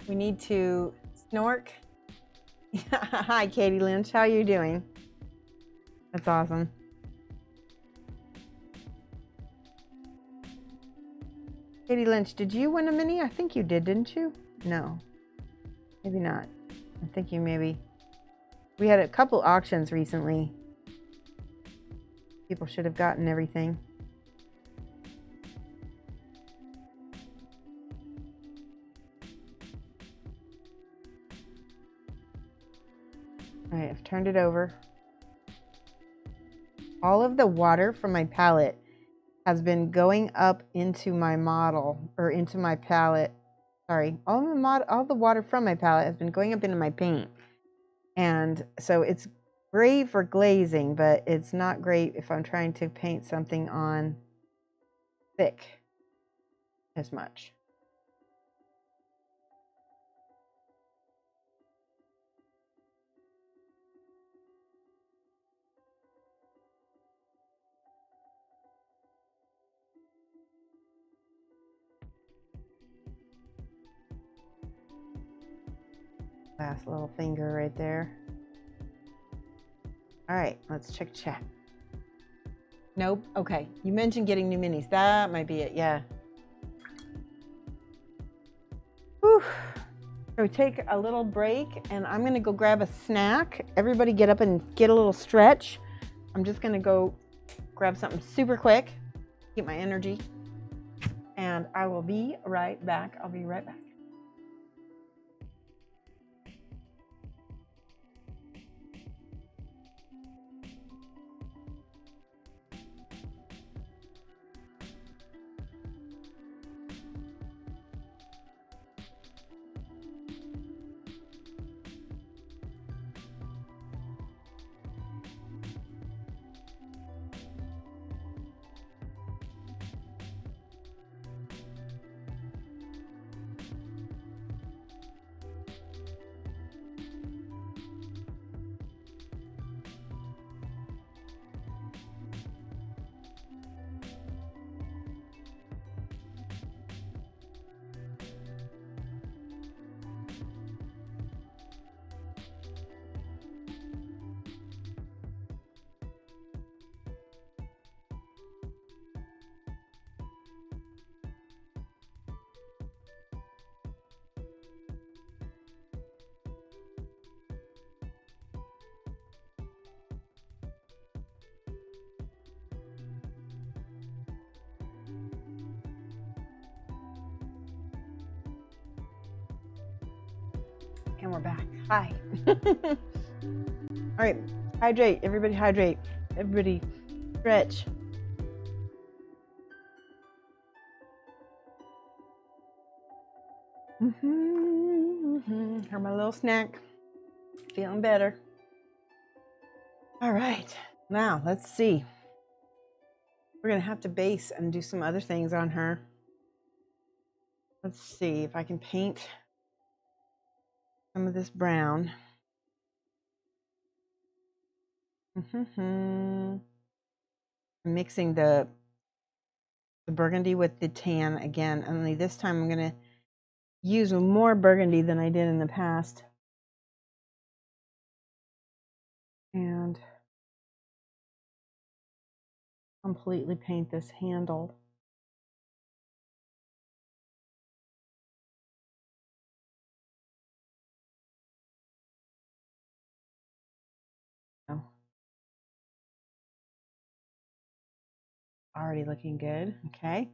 We need to snork. Hi, Katie Lynch. How are you doing? That's awesome. Katie Lynch, did you win a mini? I think you did, didn't you? No. Maybe not. I think you maybe... We had a couple auctions recently. People should have gotten everything. All right, I've turned it over. All of the water from my palette has been going up into my model, or into my palette. Sorry, all the water from my palette has been going up into my paint. And so it's great for glazing, but it's not great if I'm trying to paint something on thick as much. Last little finger right there. All right, let's check chat. Nope. Okay, you mentioned getting new minis. That might be it. Yeah. Whew. So we take a little break, and I'm gonna go grab a snack. Everybody get up and get a little stretch. I'm just gonna go grab something super quick, keep my energy, and I will be right back. I'll be right back. And we're back. Hi. All right, hydrate. Everybody hydrate. Everybody stretch. Here's my little snack. Feeling better. All right, now let's see. We're gonna have to base and do some other things on her. Let's see if I can paint some of this brown. I'm mixing the burgundy with the tan again, only this time I'm gonna use more burgundy than I did in the past. And completely paint this handle. Oh. Already looking good. Okay.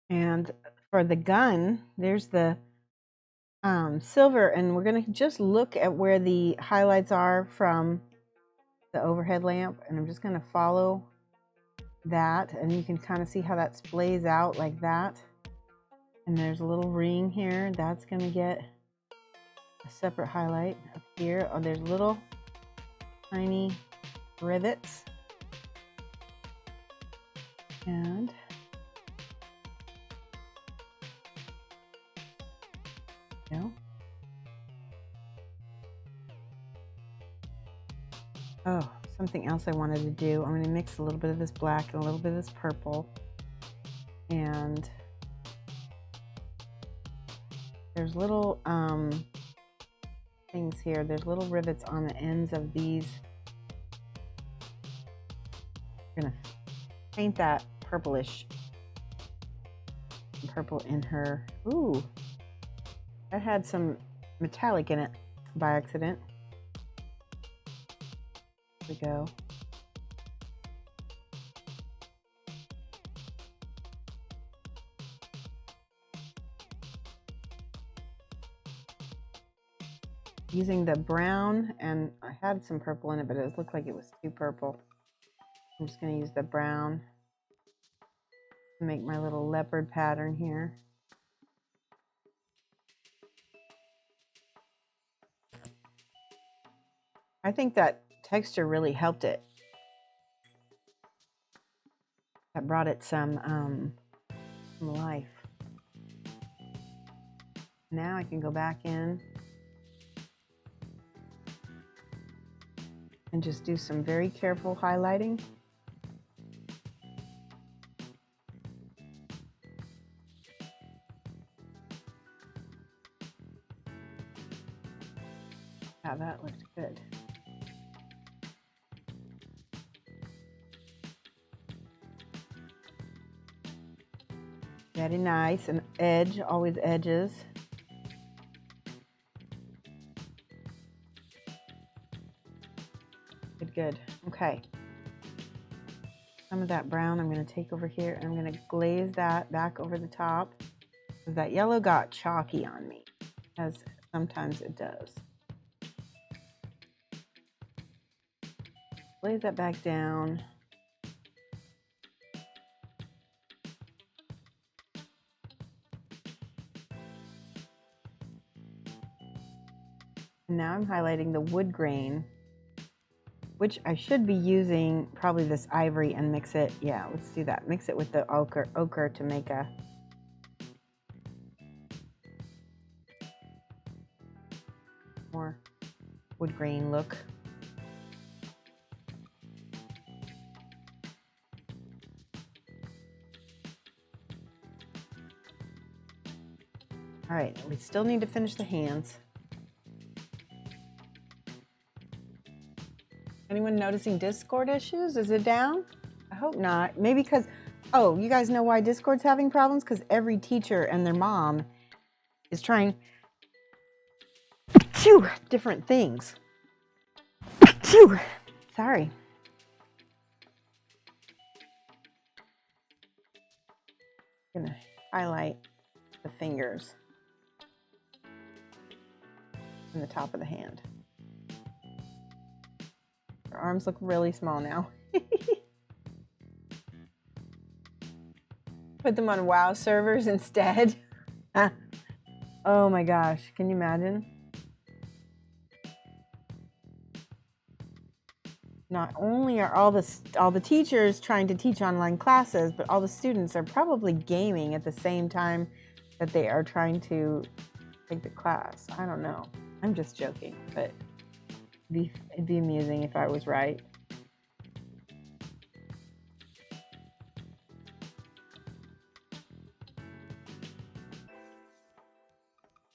And for the gun, there's the silver, and we're going to just look at where the highlights are from the overhead lamp, and I'm just going to follow that, and you can kind of see how that splays out like that. And there's a little ring here that's going to get a separate highlight up here. Oh, there's little tiny rivets, and Oh, something else I wanted to do. I'm going to mix a little bit of this black and a little bit of this purple. And there's little things here. There's little rivets on the ends of these. I'm going to paint that purplish. Purple in her. Ooh, that had some metallic in it by accident. There we go. Using the brown, and I had some purple in it, but it looked like it was too purple. I'm just going to use the brown to make my little leopard pattern here. I think that texture really helped it. That brought it some life. Now I can go back in and just do some very careful highlighting. Yeah, that looks good. Very nice, and edge, always edges. Good, good. Okay. Some of that brown I'm going to take over here, and I'm going to glaze that back over the top, because that yellow got chalky on me, as sometimes it does. Glaze that back down. Now I'm highlighting the wood grain, which I should be using probably this ivory and mix it. Yeah, let's do that. Mix it with the ochre to make a more wood grain look. All right, we still need to finish the hands. Anyone noticing Discord issues? Is it down? I hope not. Maybe because, oh, you guys know why Discord's having problems? Because every teacher and their mom is trying different things. Sorry. I'm gonna highlight the fingers and the top of the hand. Her arms look really small now. Put them on WoW servers instead. Oh my gosh, can you imagine? Not only are all the teachers trying to teach online classes, but all the students are probably gaming at the same time that they are trying to take the class. I don't know. I'm just joking, but it'd be amusing if I was right.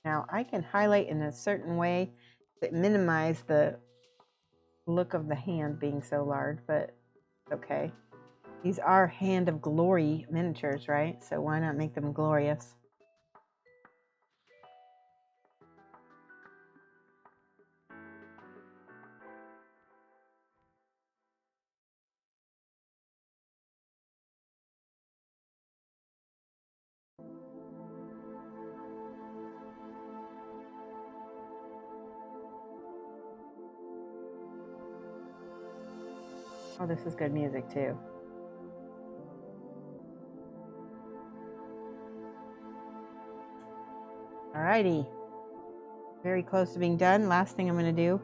Now I can highlight in a certain way that minimize the look of the hand being so large, but okay. These are Hand of Glory miniatures, right? So why not make them glorious? Oh, this is good music too. Alrighty. Very close to being done. Last thing I'm going to do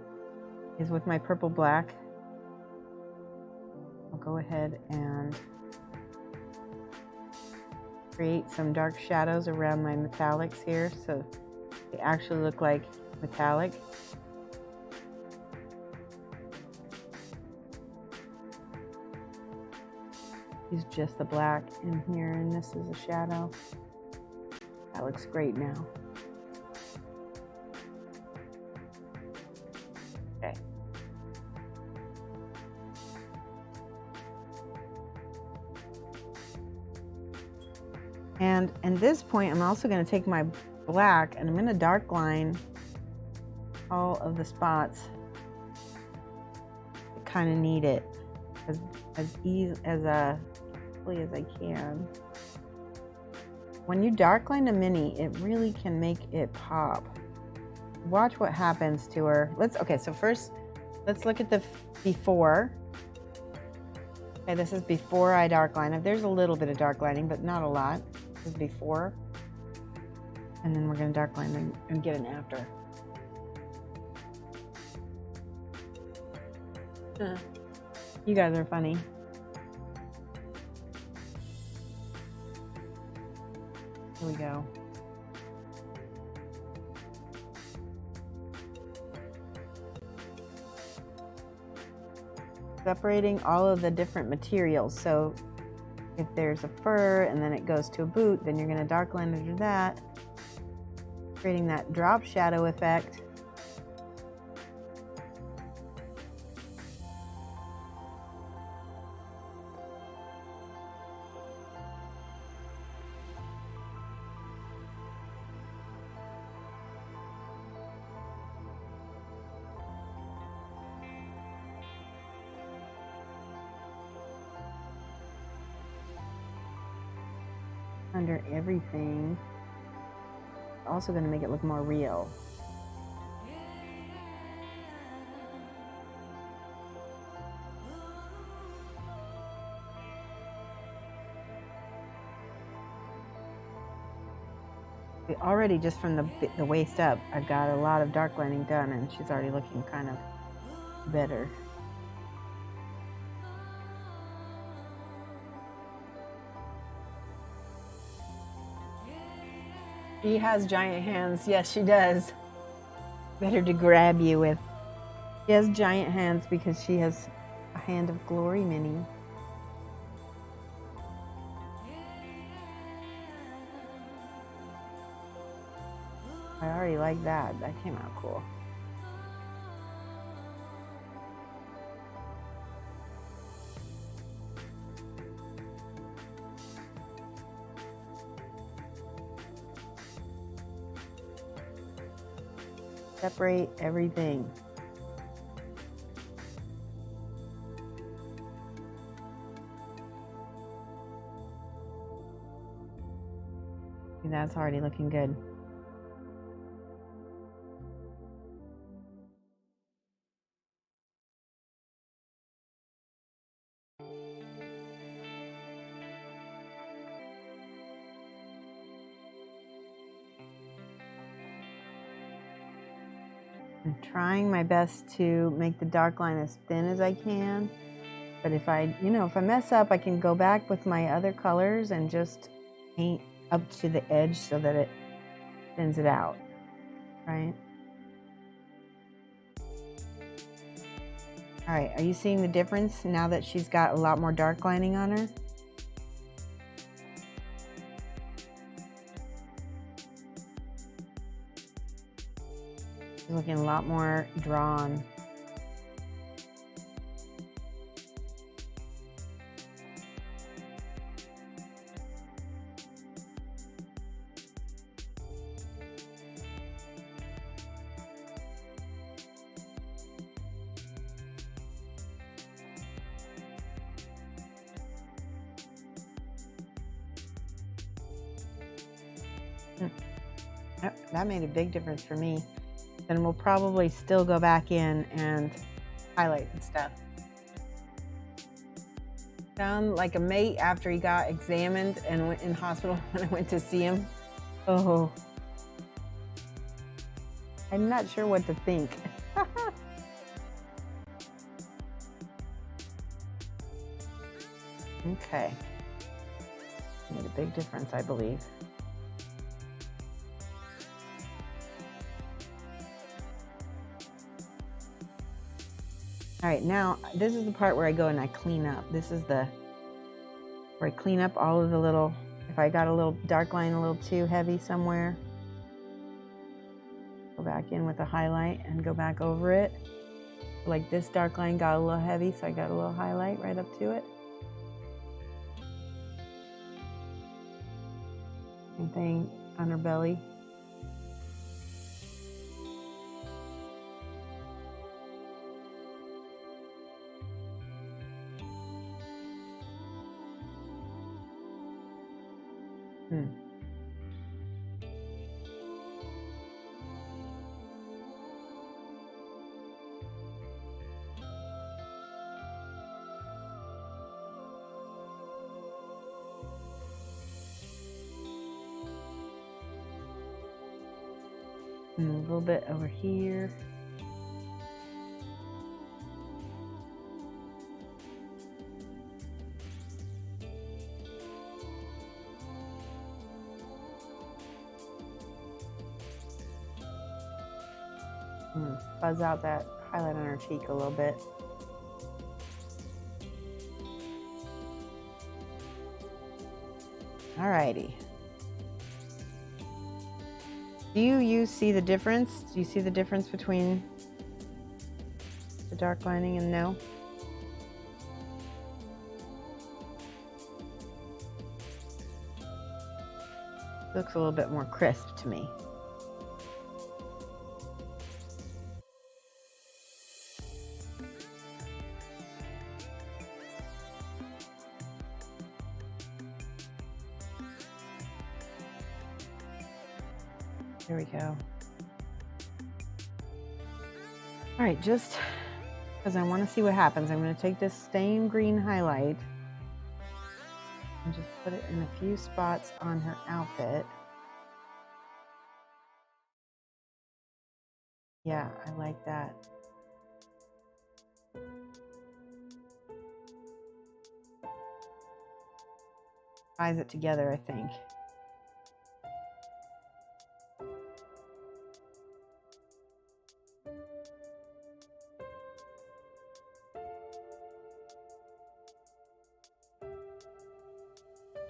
is with my purple black. I'll go ahead and create some dark shadows around my metallics here so they actually look like metallic. use just the black in here, and this is a shadow. That looks great now. Okay. And at this point, I'm also going to take my black and I'm going to dark line all of the spots that kind of need it as quickly as I can. When you dark line a mini, it really can make it pop. Watch what happens to her. Okay, so first, let's look at the before. Okay, this is before I dark line. There's a little bit of dark lining, but not a lot. This is before. And then we're going to dark line and get an after. You guys are funny. Here we go. Separating all of the different materials. So if there's a fur and then it goes to a boot, then you're going to dark line under that, creating that drop shadow effect. Under everything. Also going to make it look more real. Already just from the waist up, I've got a lot of dark lining done and she's already looking kind of better. She has giant hands. Yes, she does. Better to grab you with. She has giant hands because she has a hand of glory mini. I already like that. That came out cool. Separate everything. And that's already looking good. I'm trying my best to make the dark line as thin as I can, but if I mess up, I can go back with my other colors and just paint up to the edge so that it thins it out, right? All right, are you seeing the difference now that she's got a lot more dark lining on her? Looking a lot more drawn. That made a big difference for me. Then we'll probably still go back in and highlight and stuff. Sound like a mate after he got examined and went in hospital when I went to see him. Oh, I'm not sure what to think. Okay, made a big difference, I believe. All right, now this is the part where I go and I clean up. This is the where I clean up all of the little, if I got a little dark line a little too heavy somewhere, go back in with a highlight and go back over it. Like this dark line got a little heavy, so I got a little highlight right up to it. Same thing on her belly. And a little bit over here. Fuzz out that highlight on her cheek a little bit. Alrighty. Do you see the difference? Do you see the difference between the dark lining and no? Looks a little bit more crisp to me. There we go. All right, just because I want to see what happens, I'm going to take this same green highlight and just put it in a few spots on her outfit. Yeah, I like that. Ties it together, I think.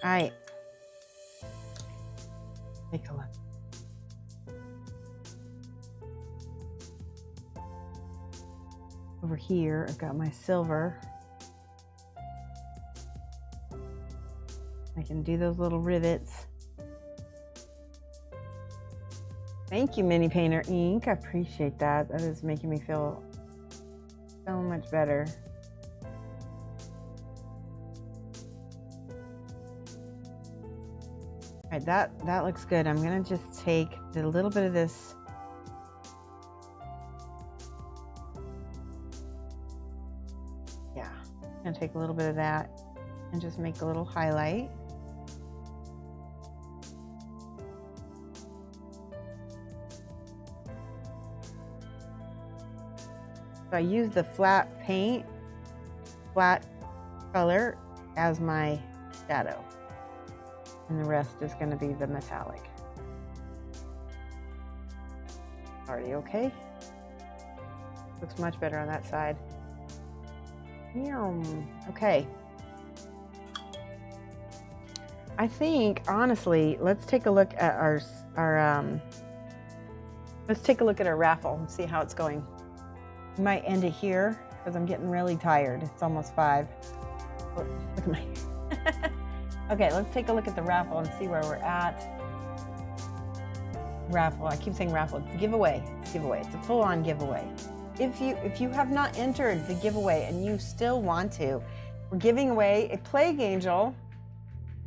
All right, take a look. Over here, I've got my silver. I can do those little rivets. Thank you, Mini Painter Ink. I appreciate that. That is making me feel so much better. All right, that looks good. I'm gonna just take a little bit of this. Yeah, I'm gonna take a little bit of that and just make a little highlight. So I use the flat paint, flat color as my shadow. And the rest is going to be the metallic. Already okay? Looks much better on that side. Okay. I think, honestly, let's take a look at our let's take a look at our raffle and see how it's going. We might end it here because I'm getting really tired. It's almost 5. Look at my Okay, let's take a look at the raffle and see where we're at. Raffle, I keep saying raffle, it's a giveaway. It's a giveaway, it's a full-on giveaway. If you have not entered the giveaway and you still want to, we're giving away a Plague Angel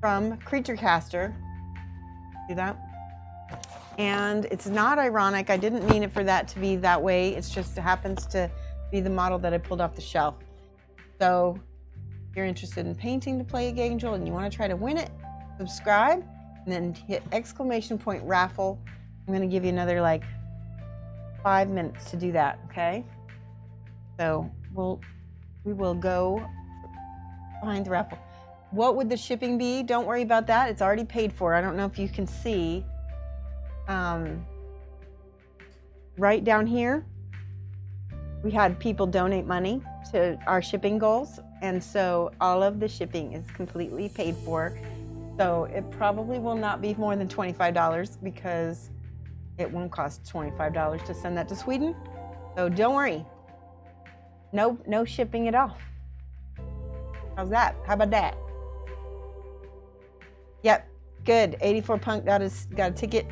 from Creature Caster. See that? And it's not ironic, I didn't mean it for that to be that way, it's just it happens to be the model that I pulled off the shelf. So, if you're interested in painting the Plague Angel and you want to try to win it, subscribe and then hit / raffle. I'm going to give you another like 5 minutes to do that, okay? So we will go behind the raffle. What would the shipping be? Don't worry about that. It's already paid for. I don't know if you can see. Right down here, we had people donate money to our shipping goals. And so all of the shipping is completely paid for. So it probably will not be more than $25 because it won't cost $25 to send that to Sweden. So don't worry. No shipping at all. How's that? How about that? Yep, good. 84 Punk got a ticket.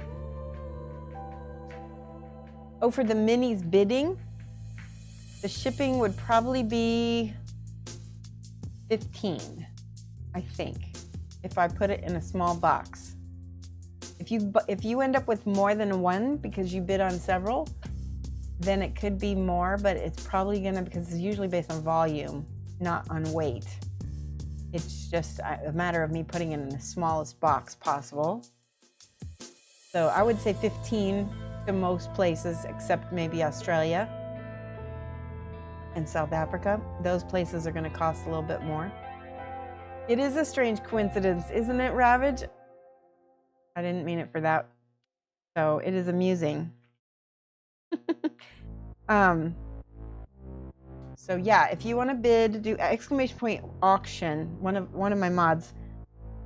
Oh, for the minis bidding, the shipping would probably be 15, I think, if I put it in a small box. If you end up with more than one because you bid on several, then it could be more, but it's probably gonna, because it's usually based on volume, not on weight. It's just a matter of me putting it in the smallest box possible. So I would say 15 to most places, except maybe Australia and South Africa. Those places are gonna cost a little bit more. It is a strange coincidence, isn't it, Ravage? I didn't mean it for that. So it is amusing. So yeah, if you want to bid, do exclamation point auction. One of my mods,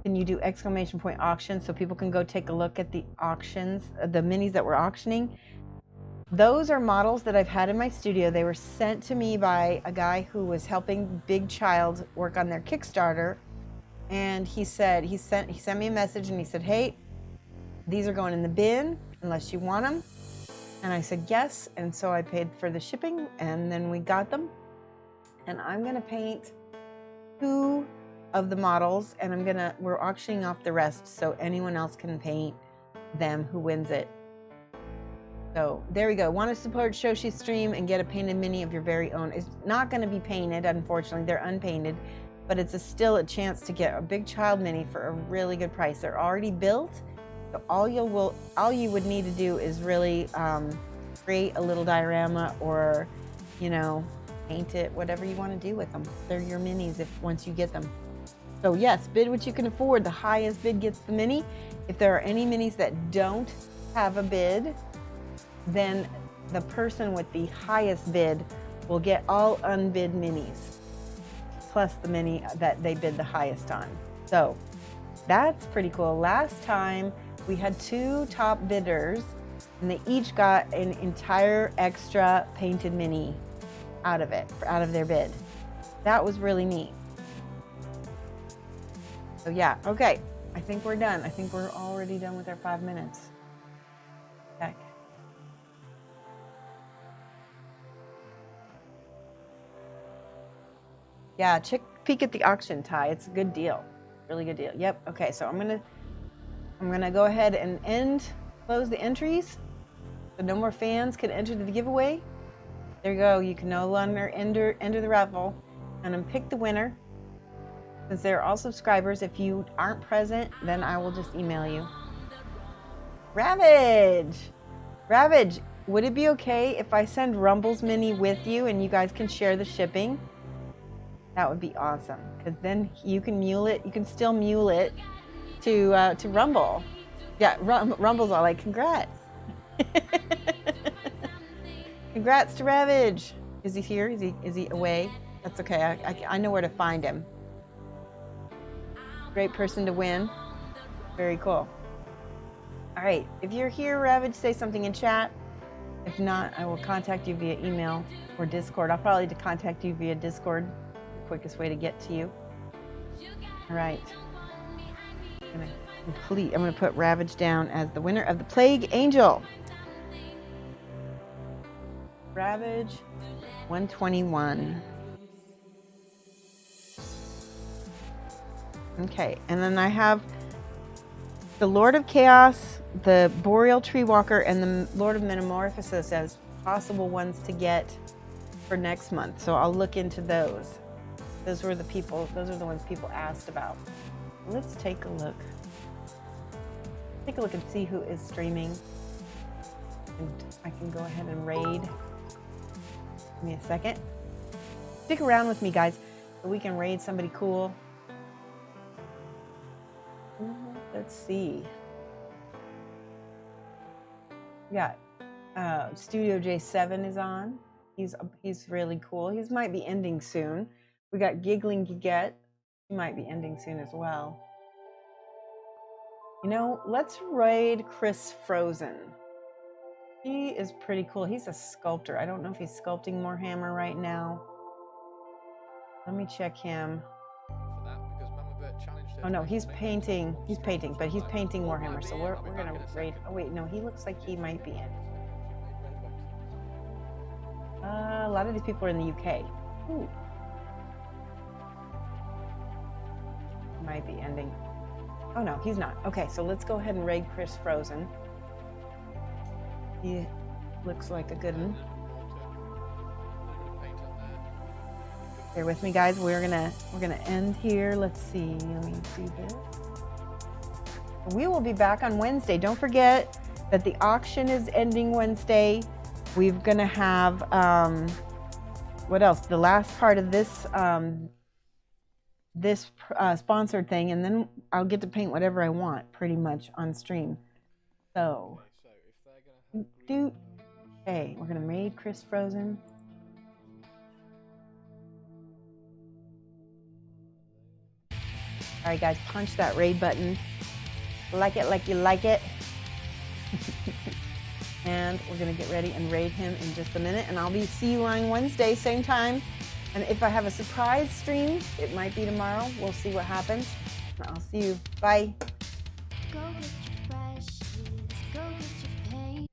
can you do exclamation point auction so people can go take a look at the auctions, the minis that we're auctioning? Those are models that I've had in my studio. They were sent to me by a guy who was helping Big Child work on their Kickstarter, and he sent me a message and he said, "Hey, these are going in the bin unless you want them." And I said yes, and so I paid for the shipping, and then we got them. And I'm gonna paint 2 of the models, and we're auctioning off the rest so anyone else can paint them who wins it. So there we go. Want to support Shoshie's stream and get a painted mini of your very own. It's not going to be painted, unfortunately. They're unpainted, but it's still a chance to get a Big Child mini for a really good price. They're already built, so all you would need to do is really create a little diorama, or paint it, whatever you want to do with them. They're your minis once you get them. So yes, bid what you can afford. The highest bid gets the mini. If there are any minis that don't have a bid, then the person with the highest bid will get all unbid minis, plus the mini that they bid the highest on. So that's pretty cool. Last time we had 2 top bidders, and they each got an entire extra painted mini out of their bid. That was really neat. So yeah, okay. I think we're done. I think we're already done with our 5 minutes. Okay. Yeah, peek at the auction, Ty. It's a good deal. Really good deal. Yep. Okay, so I'm gonna go ahead and close the entries. So no more fans can enter the giveaway. There you go. You can no longer enter the raffle. And then pick the winner. Since they're all subscribers, if you aren't present, then I will just email you. Ravage, would it be okay if I send Rumble's mini with you and you guys can share the shipping? That would be awesome, because then you can mule it. You can still mule it to Rumble. Yeah, Rumble's all like, congrats. Congrats to Ravage. Is he here? Is he away? That's okay. I know where to find him. Great person to win. Very cool. All right. If you're here, Ravage, say something in chat. If not, I will contact you via email or Discord. I'll probably contact you via Discord. The quickest way to get to you. All right. I'm going to put Ravage down as the winner of the Plague Angel. Ravage 121. Okay, and then I have the Lord of Chaos, the Boreal Tree Walker, and the Lord of Metamorphosis as possible ones to get for next month. So I'll look into those. Those are the ones people asked about. Let's take a look. Take a look and see who is streaming. And I can go ahead and raid. Give me a second. Stick around with me, guys, so we can raid somebody cool. Let's see. We got Studio J7 is on. He's really cool. He might be ending soon, We got Giggling Gigette. He might be ending soon as well. You know, let's raid Chris Frozen. He is pretty cool. He's a sculptor. I don't know if he's sculpting more hammer right now. Let me check him. Oh no, he's painting. He's painting, but he's painting Warhammer. So we're gonna raid. Oh wait, no, he looks like he might be in. A lot of these people are in the UK. Ooh. Might be ending. Oh no, he's not. Okay, so let's go ahead and raid Chris Frozen. He looks like a good one. Bear with me, guys. We're gonna end here. Let's see. Let me do this. We will be back on Wednesday. Don't forget that the auction is ending Wednesday. We're gonna have what else? The last part of this sponsored thing, and then I'll get to paint whatever I want, pretty much on stream. So, hey, we're gonna raid Chris Frozen. All right, guys, punch that raid button. Like it like you like it. And we're going to get ready and raid him in just a minute. And I'll see you on Wednesday, same time. And if I have a surprise stream, it might be tomorrow. We'll see what happens. I'll see you. Bye. Go get your brushes, go get your paint.